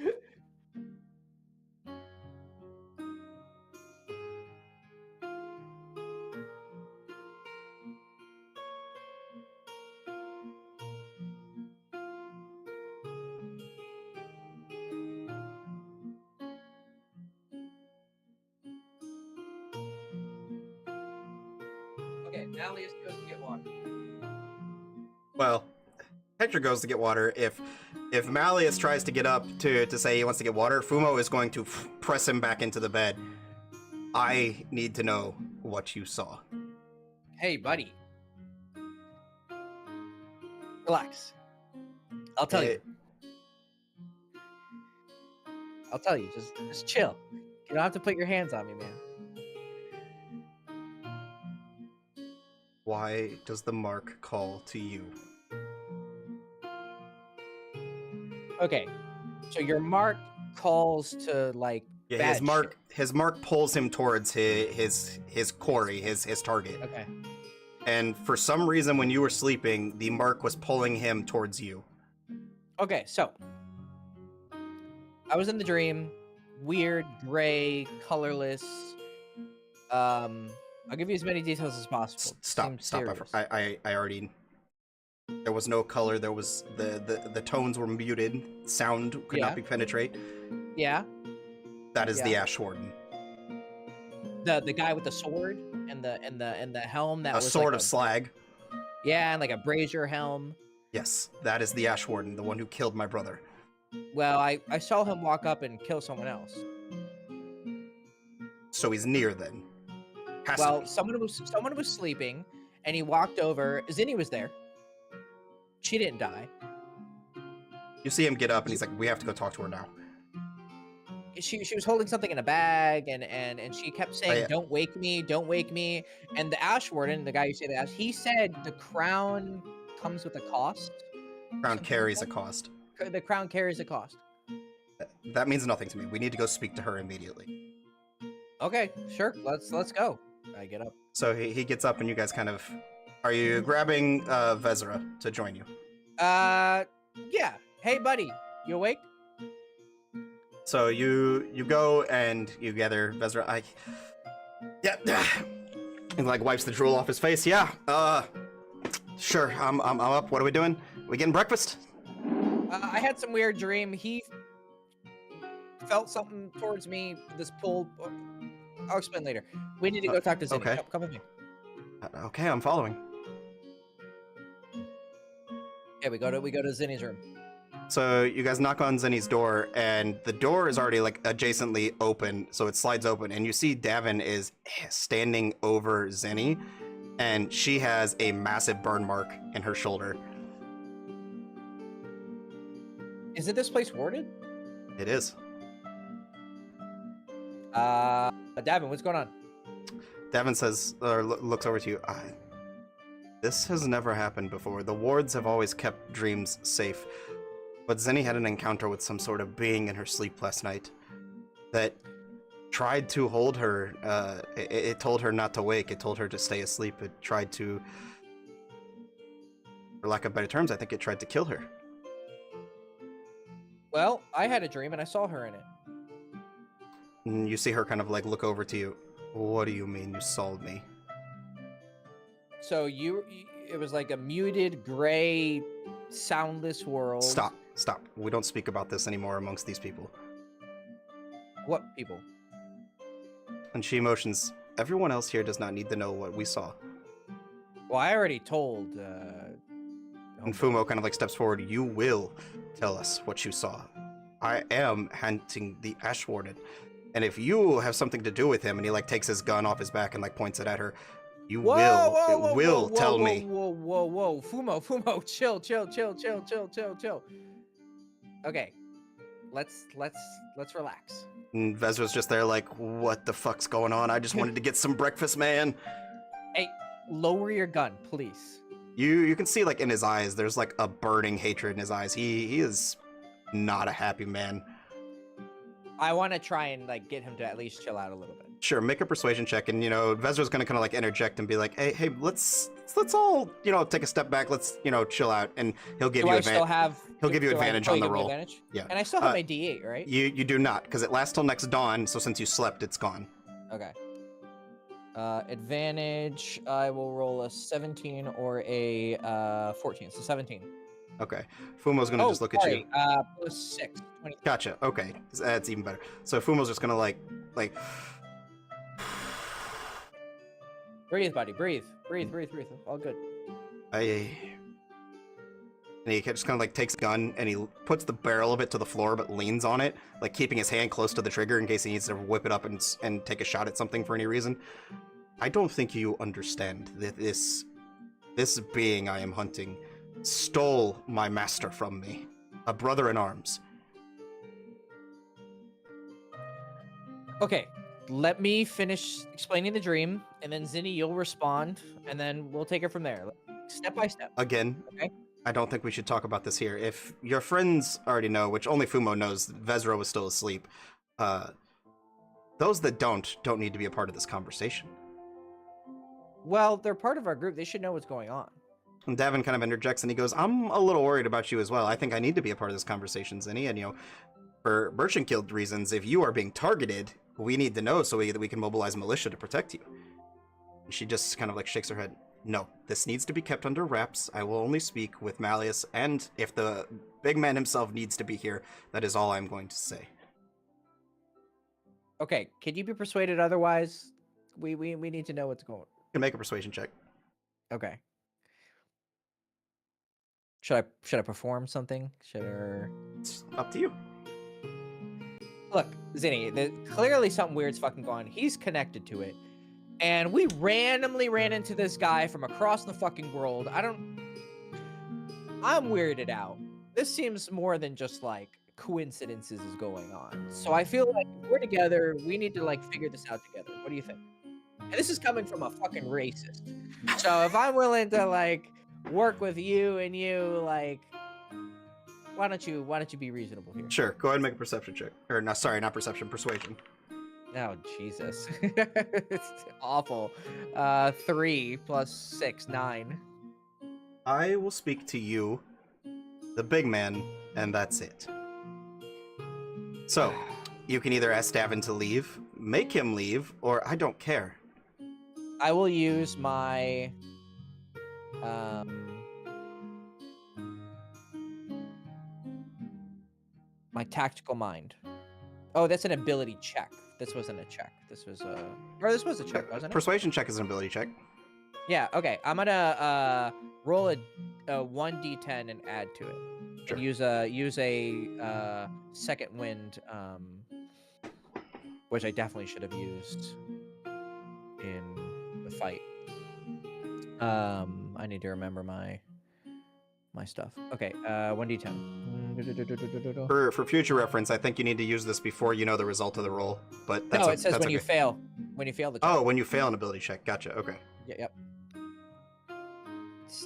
Okay, now Leah's goes to get water. Well, Hector goes to get water. If Malleus tries to get up to say he wants to get water, Fumo is going to press him back into the bed. I need to know what you saw. Hey, buddy. Relax. I'll tell you. I'll tell you. Just chill. You don't have to put your hands on me, man. Why does the mark call to you? Okay. So your mark calls to like Yeah, his bad mark pulls him towards his quarry, his target. shit. Okay. And for some reason, when you were sleeping, the mark was pulling him towards you. Okay, so I was in the dream, weird, gray, colorless. I'll give you as many details as possible. Stop. Serious. I already. There was no color. There was the tones were muted. Sound could not be penetrate. Yeah. That is the Ash Warden. The guy with the sword and the helm that was sword like of slag. Yeah, and like a brazier helm. Yes, that is the Ash Warden, the one who killed my brother. Well, I saw him walk up and kill someone else. So he's near then. Someone was sleeping, and he walked over. Zinni was there. She didn't die. You see him get up, and he's like, "We have to go talk to her now." She was holding something in a bag, and she kept saying, "Don't wake me, don't wake me." And the Ash Warden, the guy who said that, he said the crown comes with a cost. Crown carries a cost. The crown carries a cost. That means nothing to me. We need to go speak to her immediately. Okay, sure. Let's go. I get up. So he gets up, and you guys kind of. Are you grabbing Vezra to join you? Yeah. Hey, buddy, you awake? So you go and you gather Vezra. Yeah. And like wipes the drool off his face. Yeah. Sure. I'm up. What are we doing? We getting breakfast? I had some weird dream. He felt something towards me. This pull. I'll explain later. We need to go talk to Zinni. Okay. Come with me. Okay, I'm following. Yeah, we go to Zinni's room. So you guys knock on Zinni's door, and the door is already like adjacently open, so it slides open, and you see Davin is standing over Zinni, and she has a massive burn mark in her shoulder. Isn't this place warded? It is. Davin, what's going on? Davin says, or looks over to you. This has never happened before. The wards have always kept dreams safe, but Zenny had an encounter with some sort of being in her sleep last night that tried to hold her. It told her not to wake. It told her to stay asleep. It tried to, for lack of better terms, I think it tried to kill her. Well, I had a dream and I saw her in it. And you see her kind of like look over to you. What do you mean you saw me? So it was like a muted, gray, soundless world. Stop. We don't speak about this anymore amongst these people. What people? And she motions, everyone else here does not need to know what we saw. Well, I already told. And Fumo kind of like steps forward. You will tell us what you saw. I am hunting the Ash Warden. And if you have something to do with him, and he like takes his gun off his back and like points it at her, you will tell me. Whoa, Fumo, chill. Okay, let's relax. And Vezra's just there like, what the fuck's going on? I just wanted to get some breakfast, man. Hey, lower your gun, please. You can see like in his eyes, there's like a burning hatred in his eyes. He is not a happy man. I want to try and like get him to at least chill out a little bit. Sure, make a persuasion check, and Vezra's gonna kind of like interject and be like, hey, let's all take a step back. Let's chill out, and he'll give you advantage. He'll give you advantage on the roll. Yeah, and I still have my D8, right? You do not, because it lasts till next dawn. So since you slept, it's gone. Okay. Advantage. I will roll a 17 or a 14. So 17. Okay. Fumo's gonna just look at you. Plus 6. 20. Gotcha. Okay, that's even better. So Fumo's just gonna like. Breathe, buddy. Breathe. All good. And he just kind of like takes the gun and he puts the barrel of it to the floor, but leans on it, like keeping his hand close to the trigger in case he needs to whip it up and take a shot at something for any reason. I don't think you understand that this being I am hunting stole my master from me, a brother in arms. Okay, let me finish explaining the dream, and then Zinni, you'll respond, and then we'll take it from there, step by step. Again, okay? I don't think we should talk about this here. If your friends already know, which only Fumo knows, Vezra was still asleep, those that don't need to be a part of this conversation. Well, they're part of our group. They should know what's going on. And Davin kind of interjects and he goes, I'm a little worried about you as well. I think I need to be a part of this conversation, Zinni. And, for Merchant Guild reasons, if you are being targeted, we need to know so that we can mobilize militia to protect you. And she just kind of like shakes her head. No, this needs to be kept under wraps. I will only speak with Malleus, and if the big man himself needs to be here, that is all I'm going to say. Okay, can you be persuaded otherwise? We need to know what's going on. You can make a persuasion check. Okay. Should I perform something? It's up to you. Look, Zinni, clearly something weird's fucking going on. He's connected to it. And we randomly ran into this guy from across the fucking world. I'm weirded out. This seems more than just like coincidences is going on. So I feel like if we're together, we need to like figure this out together. What do you think? And this is coming from a fucking racist. So if I'm willing to like work with you and you, like, why don't you be reasonable here? Sure. Go ahead and make a perception check. Or no, sorry, not perception, persuasion. Oh, Jesus. It's awful. 3 plus 6, 9. I will speak to you, the big man, and that's it. So, you can either ask Davin to leave, make him leave, or I don't care. I will use my... my tactical mind. Oh, that's an ability check. This wasn't a check. This was a... Or this was a check, wasn't it? Persuasion check is an ability check. Yeah, okay. I'm gonna roll a 1d10 and add to it. Sure. And use a second wind, which I definitely should have used in the fight. I need to remember my my stuff. Okay, 1d10. For future reference, I think you need to use this before you know the result of the roll. But No, it says that's when you okay. fail. When you fail the check. Oh, when you fail an ability check. Gotcha. Okay. Yeah, yep.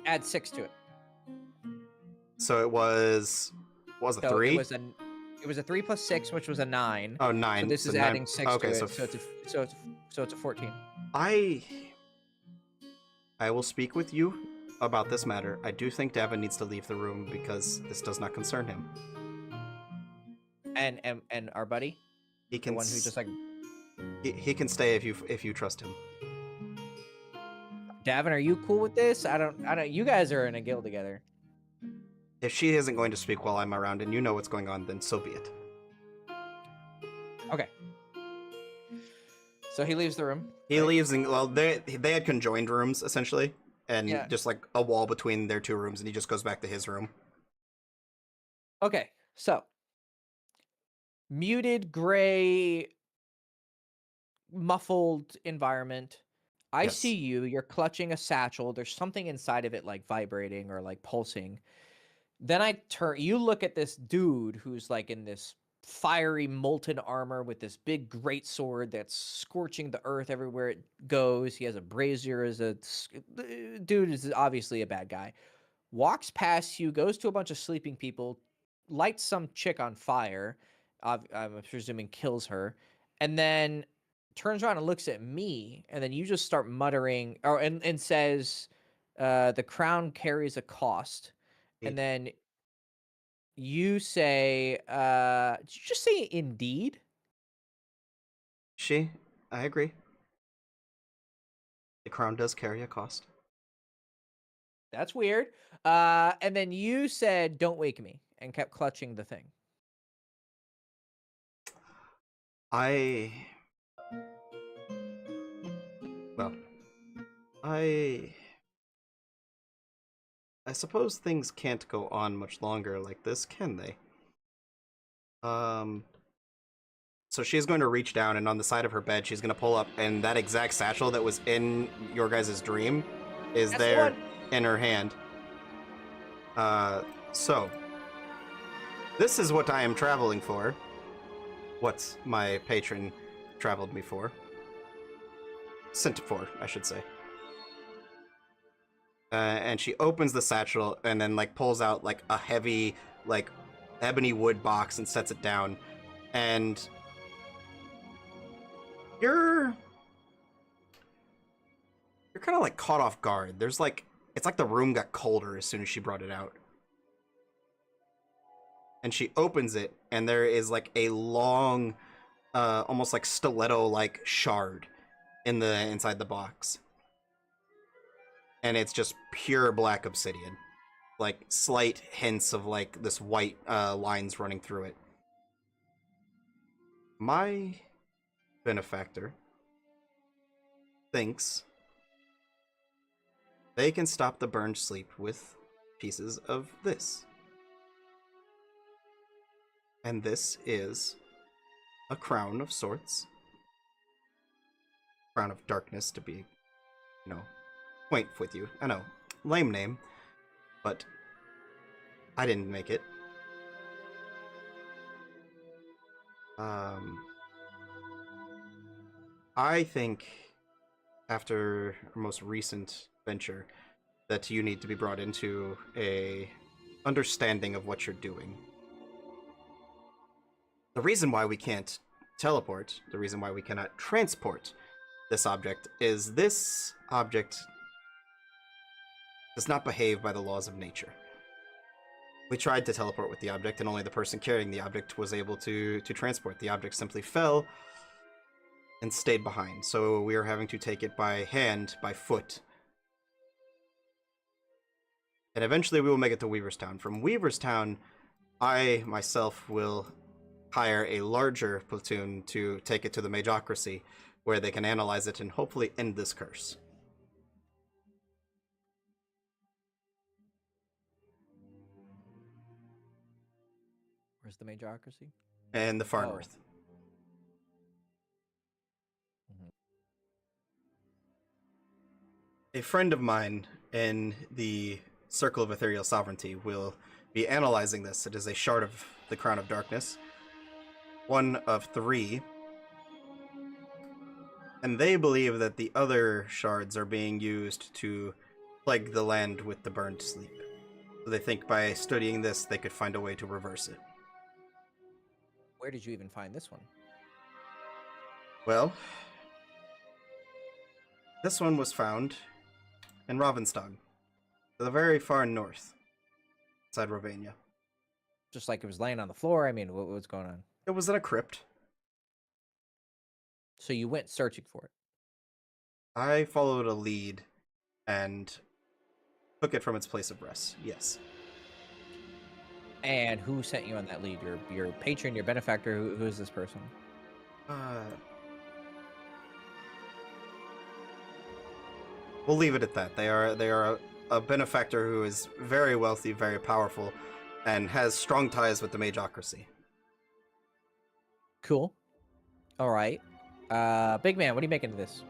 Add 6 to it. So it was. What was a So 3? it was a 3 plus 6, which was a 9. Oh, 9. So this is 9. adding 6 Okay, to so it. So it's a 14. I will speak with you about this matter. I do think Davin needs to leave the room because this does not concern him. And our buddy, He the can one who just like he can stay if you trust him. Davin, are you cool with this? I don't. You guys are in a guild together. If she isn't going to speak while I'm around and you know what's going on, then so be it. Okay. So he leaves the room. He leaves, and well, they had conjoined rooms essentially, and Yeah. just like a wall between their two rooms, and he just goes back to his room. Okay, so muted gray, muffled environment. I Yes. see you. You're clutching a satchel. There's something inside of it, like vibrating or like pulsing. Then I turn. You look at this dude who's like in this fiery molten armor with this big great sword that's scorching the earth everywhere it goes. He has a brazier as a dude is obviously a bad guy. Walks past you, goes to a bunch of sleeping people, lights some chick on fire. I'm presuming kills her, and then turns around and looks at me, and then you just start muttering and says, "The crown carries a cost." And then you say, did you just say indeed? I agree. The crown does carry a cost. That's weird. And then you said, don't wake me, and kept clutching the thing. Well, I suppose things can't go on much longer like this, can they? So she's going to reach down, and on the side of her bed, she's going to pull up, and that exact satchel that was in your guys' dream is That's there the one. in her hand. So this is what I am traveling for. What my patron traveled me for. Sent for, I should say. And she opens the satchel and then like pulls out like a heavy like ebony wood box and sets it down. And you're kind of like caught off guard. There's like it's like the room got colder as soon as she brought it out. And she opens it, and there is like a long, almost like stiletto like shard in the inside the box. And it's just pure black obsidian, like slight hints of like this white lines running through it. My benefactor thinks they can stop the burned sleep with pieces of this. And this is a crown of sorts. Crown of darkness, to be, quaint with you. I know, lame name, but I didn't make it. I think after our most recent venture that you need to be brought into a understanding of what you're doing. The reason why we can't teleport, the reason why we cannot transport this object is this object does not behave by the laws of nature. We tried to teleport with the object, and only the person carrying the object was able to transport. The object simply fell and stayed behind, so we are having to take it by hand, by foot. And eventually we will make it to Weaverstown. From Weaverstown, I myself will hire a larger platoon to take it to the Magocracy, where they can analyze it and hopefully end this curse. Where's the Magocracy? And the far north. Mm-hmm. A friend of mine in the Circle of Ethereal Sovereignty will be analyzing this. It is a shard of the Crown of Darkness, one of 3, and they believe that the other shards are being used to plague the land with the burned sleep. So they think by studying this, they could find a way to reverse it. Where did you even find this one? Well, this one was found in Ravenstag, to the very far north, outside Rovania. Just like it was laying on the floor. I mean, what's going on? It was in a crypt. So you went searching for it. I followed a lead and took it from its place of rest. Yes. And who sent you on that lead? Your patron, your benefactor. Who is this person? We'll leave it at that. They are a benefactor who is very wealthy, very powerful, and has strong ties with the Magocracy. Cool. All right. Big man, what are you making of this?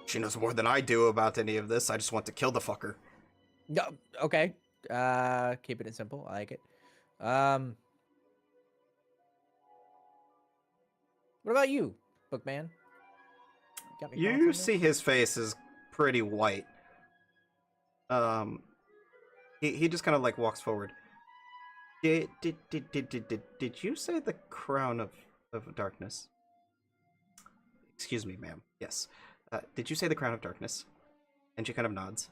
She knows more than I do about any of this. I just want to kill the fucker. No, okay. Keeping it simple. I like it. What about you, Bookman? Got any thoughts on You this? see his face is pretty white. He just kind of like walks forward. Did you say the Crown of Darkness? Excuse me, ma'am. Yes. Did you say the Crown of Darkness? And she kind of nods.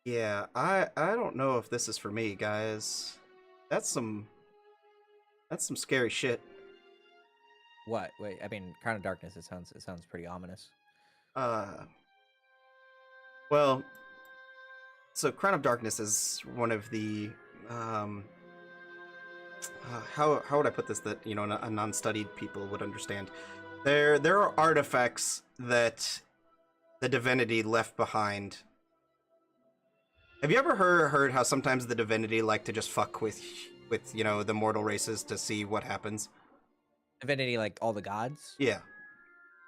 Yeah, I don't know if this is for me, guys. That's some scary shit. What? Wait, I mean, Crown of Darkness. It sounds pretty ominous. Well, so Crown of Darkness is one of the how would I put this that a non-studied people would understand. There are artifacts that the divinity left behind. Have you ever heard how sometimes the divinity like to just fuck with the mortal races to see what happens? Divinity, like all the gods? Yeah.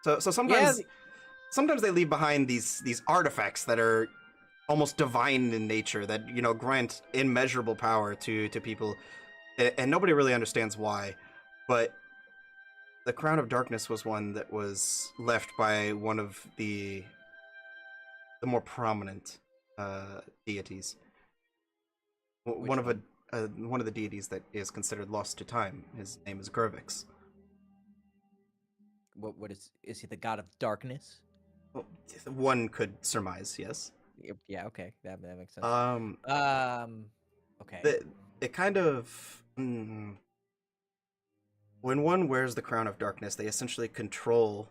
So sometimes sometimes they leave behind these artifacts that are almost divine in nature that grant immeasurable power to people, and nobody really understands why. But the Crown of Darkness was one that was left by one of the more prominent deities. One of the deities that is considered lost to time. His name is Gervix. What is he the god of darkness? Well, one could surmise, yes. Yeah, okay, that makes sense. Okay. It kind of when one wears the Crown of Darkness, they essentially control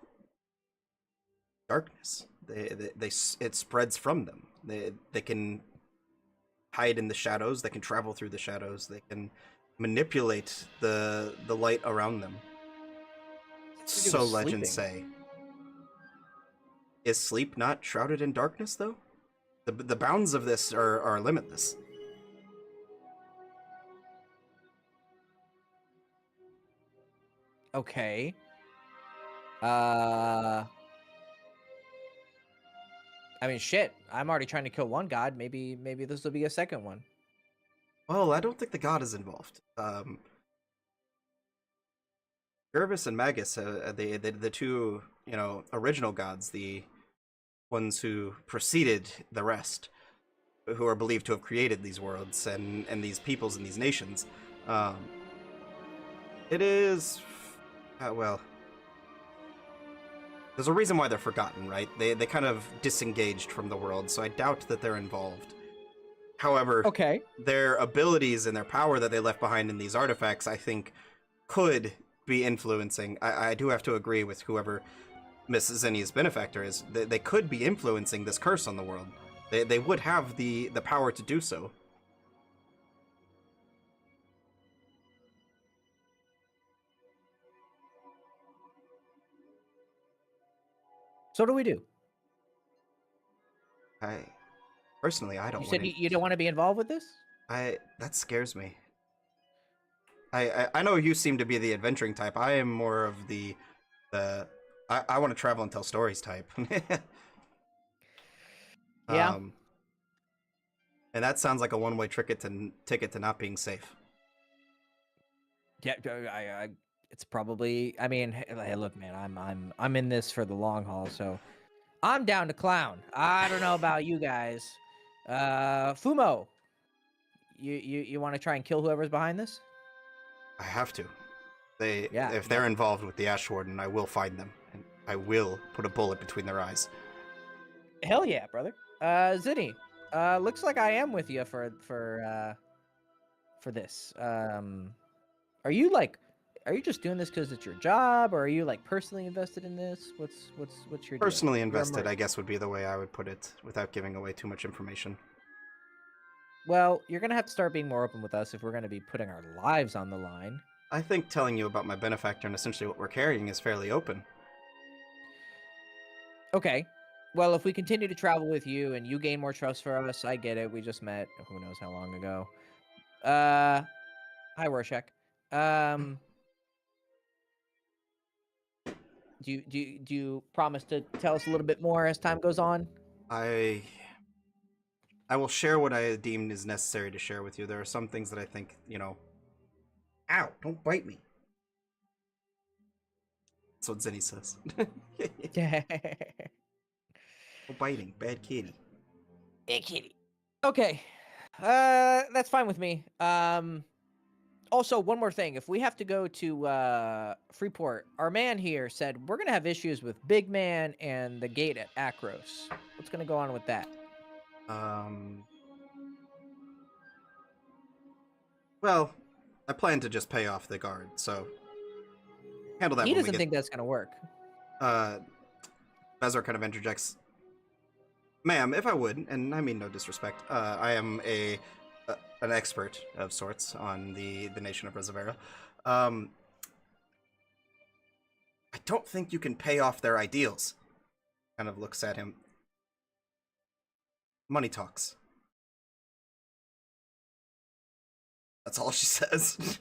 darkness. It spreads from them. They can hide in the shadows. They can travel through the shadows. They can manipulate the light around them. So legends say. Is sleep not shrouded in darkness, though? The bounds of this are limitless. Okay. I mean, shit. I'm already trying to kill one god. Maybe this will be a second one. Well, I don't think the god is involved. Gervis and Magus, the two, original gods, the ones who preceded the rest, who are believed to have created these worlds and these peoples and these nations. It is, well, there's a reason why they're forgotten, right? They kind of disengaged from the world, so I doubt that they're involved. However, Okay. their abilities and their power that they left behind in these artifacts, I think, could be influencing. I do have to agree with whoever Miss Zinnia's benefactor is. They could be influencing this curse on the world. They would have the power to do so. So what do we do? Personally, I don't. You said you don't want to be involved with this? That scares me. I know you seem to be the adventuring type. I am more of the I want to travel and tell stories type. Yeah. um, and that sounds like a one-way ticket to not being safe. Yeah, it's probably. I mean, hey, look, man, I'm in this for the long haul, so I'm down to clown. I don't know about you guys. Fumo, you want to try and kill whoever's behind this? I have to. They, Yeah, if yeah. they're involved with the Ash Warden, I will find them, and I will put a bullet between their eyes. Hell yeah, brother. Zinni, looks like I am with you for this. Are you like, are you just doing this because it's your job, or are you like personally invested in this? What's your deal? Personally You're a invested, merc. I guess would be the way I would put it, without giving away too much information. Well, you're gonna have to start being more open with us if we're gonna be putting our lives on the line. I think telling you about my benefactor and essentially what we're carrying is fairly open. Okay. Well, if we continue to travel with you and you gain more trust for us, I get it. We just met who knows how long ago. Hi Rorschach. Um, do you promise to tell us a little bit more as time goes on? I I will share what I deem is necessary to share with you. There are some things that I think, Ow, don't bite me. That's what Zinni says. No biting, bad kitty. Hey, kitty. Okay. That's fine with me. Also, one more thing. If we have to go to Freeport, our man here said we're gonna have issues with Big Man and the gate at Akros. What's gonna go on with that? Um, well, I plan to just pay off the guard, so handle that He when we doesn't get. think that's gonna work. Uh, Bezar kind of interjects, "Ma'am, if I would, and I mean no disrespect, I am an expert of sorts on the nation of Reservera. Um, I don't think you can pay off their ideals." Kind of looks at him. Money talks. That's all she says.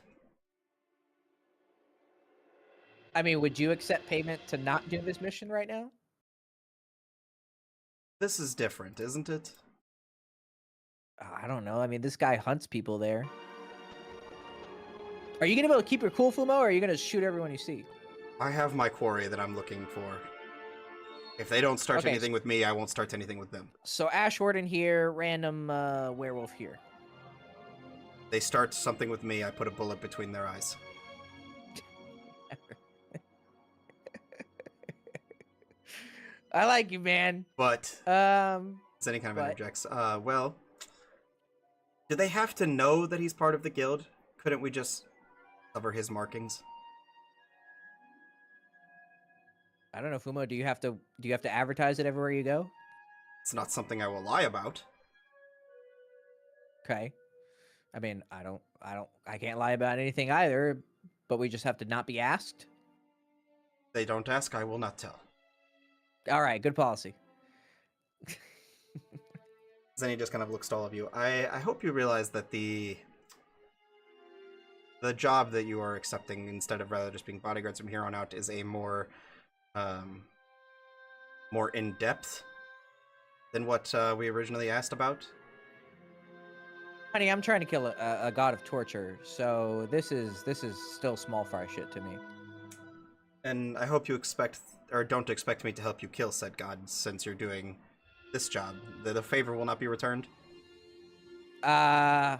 I mean, would you accept payment to not do this mission right now? This is different, isn't it? I don't know. I mean, this guy hunts people there. Are you gonna be able to keep your cool, Fumo, or are you gonna shoot everyone you see? I have my quarry that I'm looking for. If they don't start Okay, anything with me, I won't start anything with them. so Ash Warden here, random werewolf here. They start something with me, I put a bullet between their eyes. I like you, man. But Um, Zenny kind of but interjects. Well, do they have to know that he's part of the guild? Couldn't we just cover his markings? I don't know, Fumo. Do you have to advertise it everywhere you go? It's not something I will lie about. Okay. I mean, I can't lie about anything either, but we just have to not be asked. They don't ask, I will not tell. All right, good policy. Zenny just kind of looks to all of you. I hope you realize that the job that you are accepting, instead of rather just being bodyguards from here on out, is a more more in depth than what we originally asked about. Honey, I'm trying to kill a god of torture, so this is still small fry shit to me. And I hope you expect, or don't expect me to help you kill said god, since you're doing this job. The favor will not be returned. Uh,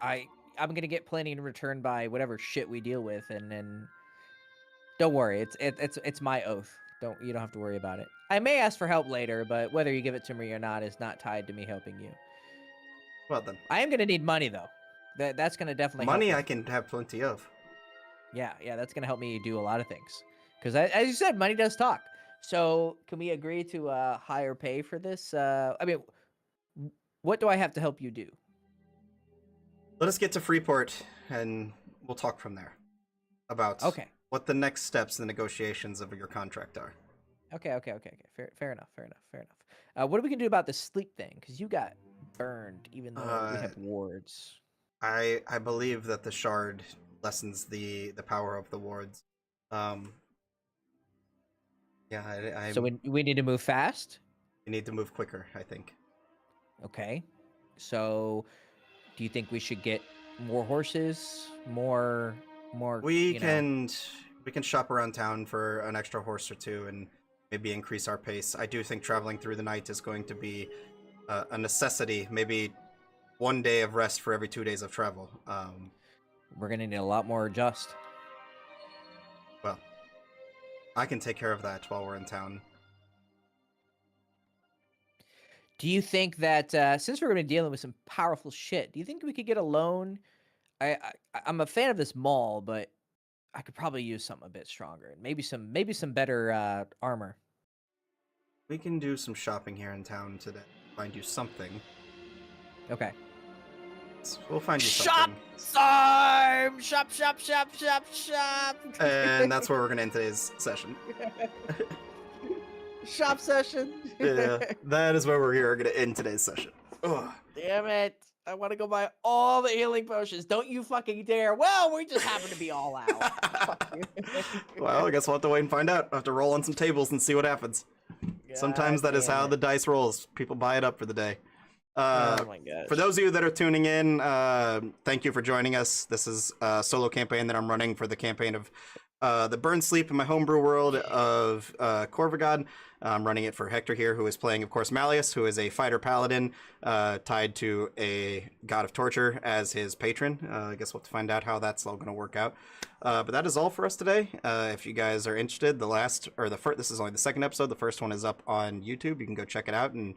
I'm gonna get plenty in return by whatever shit we deal with, and then don't worry, it's my oath. You don't have to worry about it. I may ask for help later, but whether you give it to me or not is not tied to me helping you. Well then, I am gonna need money though. That's gonna definitely help money with. I can have plenty of. Yeah, that's gonna help me do a lot of things. Because as you said, money does talk. So can we agree to higher pay for this? I mean, what do I have to help you do? Let us get to Freeport, and we'll talk from there about Okay. what the next steps in the negotiations of your contract are. Okay. Fair enough. What are we gonna do about the sleep thing? Because you got burned, even though we Uh, have wards. I believe that the shard lessens the power of the wards. Um, Yeah, So we need to move fast. I need to move quicker, I think. Okay. So, do you think we should get more horses, more? We can we can shop around town for an extra horse or two and maybe increase our pace. I do think traveling through the night is going to be a necessity. Maybe 1 day of rest for every 2 days of travel. We're gonna need a lot more just. Well, I can take care of that while we're in town. Do you think that since we're gonna be dealing with some powerful shit, do you think we could get a loan? I'm a fan of this mall, but I could probably use something a bit stronger and maybe some better armor. We can do some shopping here in town today. Find you something. Okay. We'll find you Shop something. time! Shop, shop, shop, shop, shop! And that's where we're gonna end today's session. Shop session! Yeah, that is where we're gonna end today's session. Ugh. Damn it! I want to go buy all the healing potions. Don't you fucking dare! Well, we just happen to be all out. Fuck you. Well, I guess we'll have to wait and find out. I'll have to roll on some tables and see what happens. Sometimes that is damn how it. the dice rolls. People buy it up for the day. Oh my gosh. For those of you that are tuning in, thank you for joining us. This is a solo campaign that I'm running for the campaign of the Burn Sleep in my homebrew world of Corvigod. I'm running it for Hector here, who is playing, of course, Malleus, who is a fighter paladin tied to a god of torture as his patron. I guess we'll have to find out how that's all going to work out. But that is all for us today. If you guys are interested, this is only the second episode. The first one is up on YouTube. You can go check it out and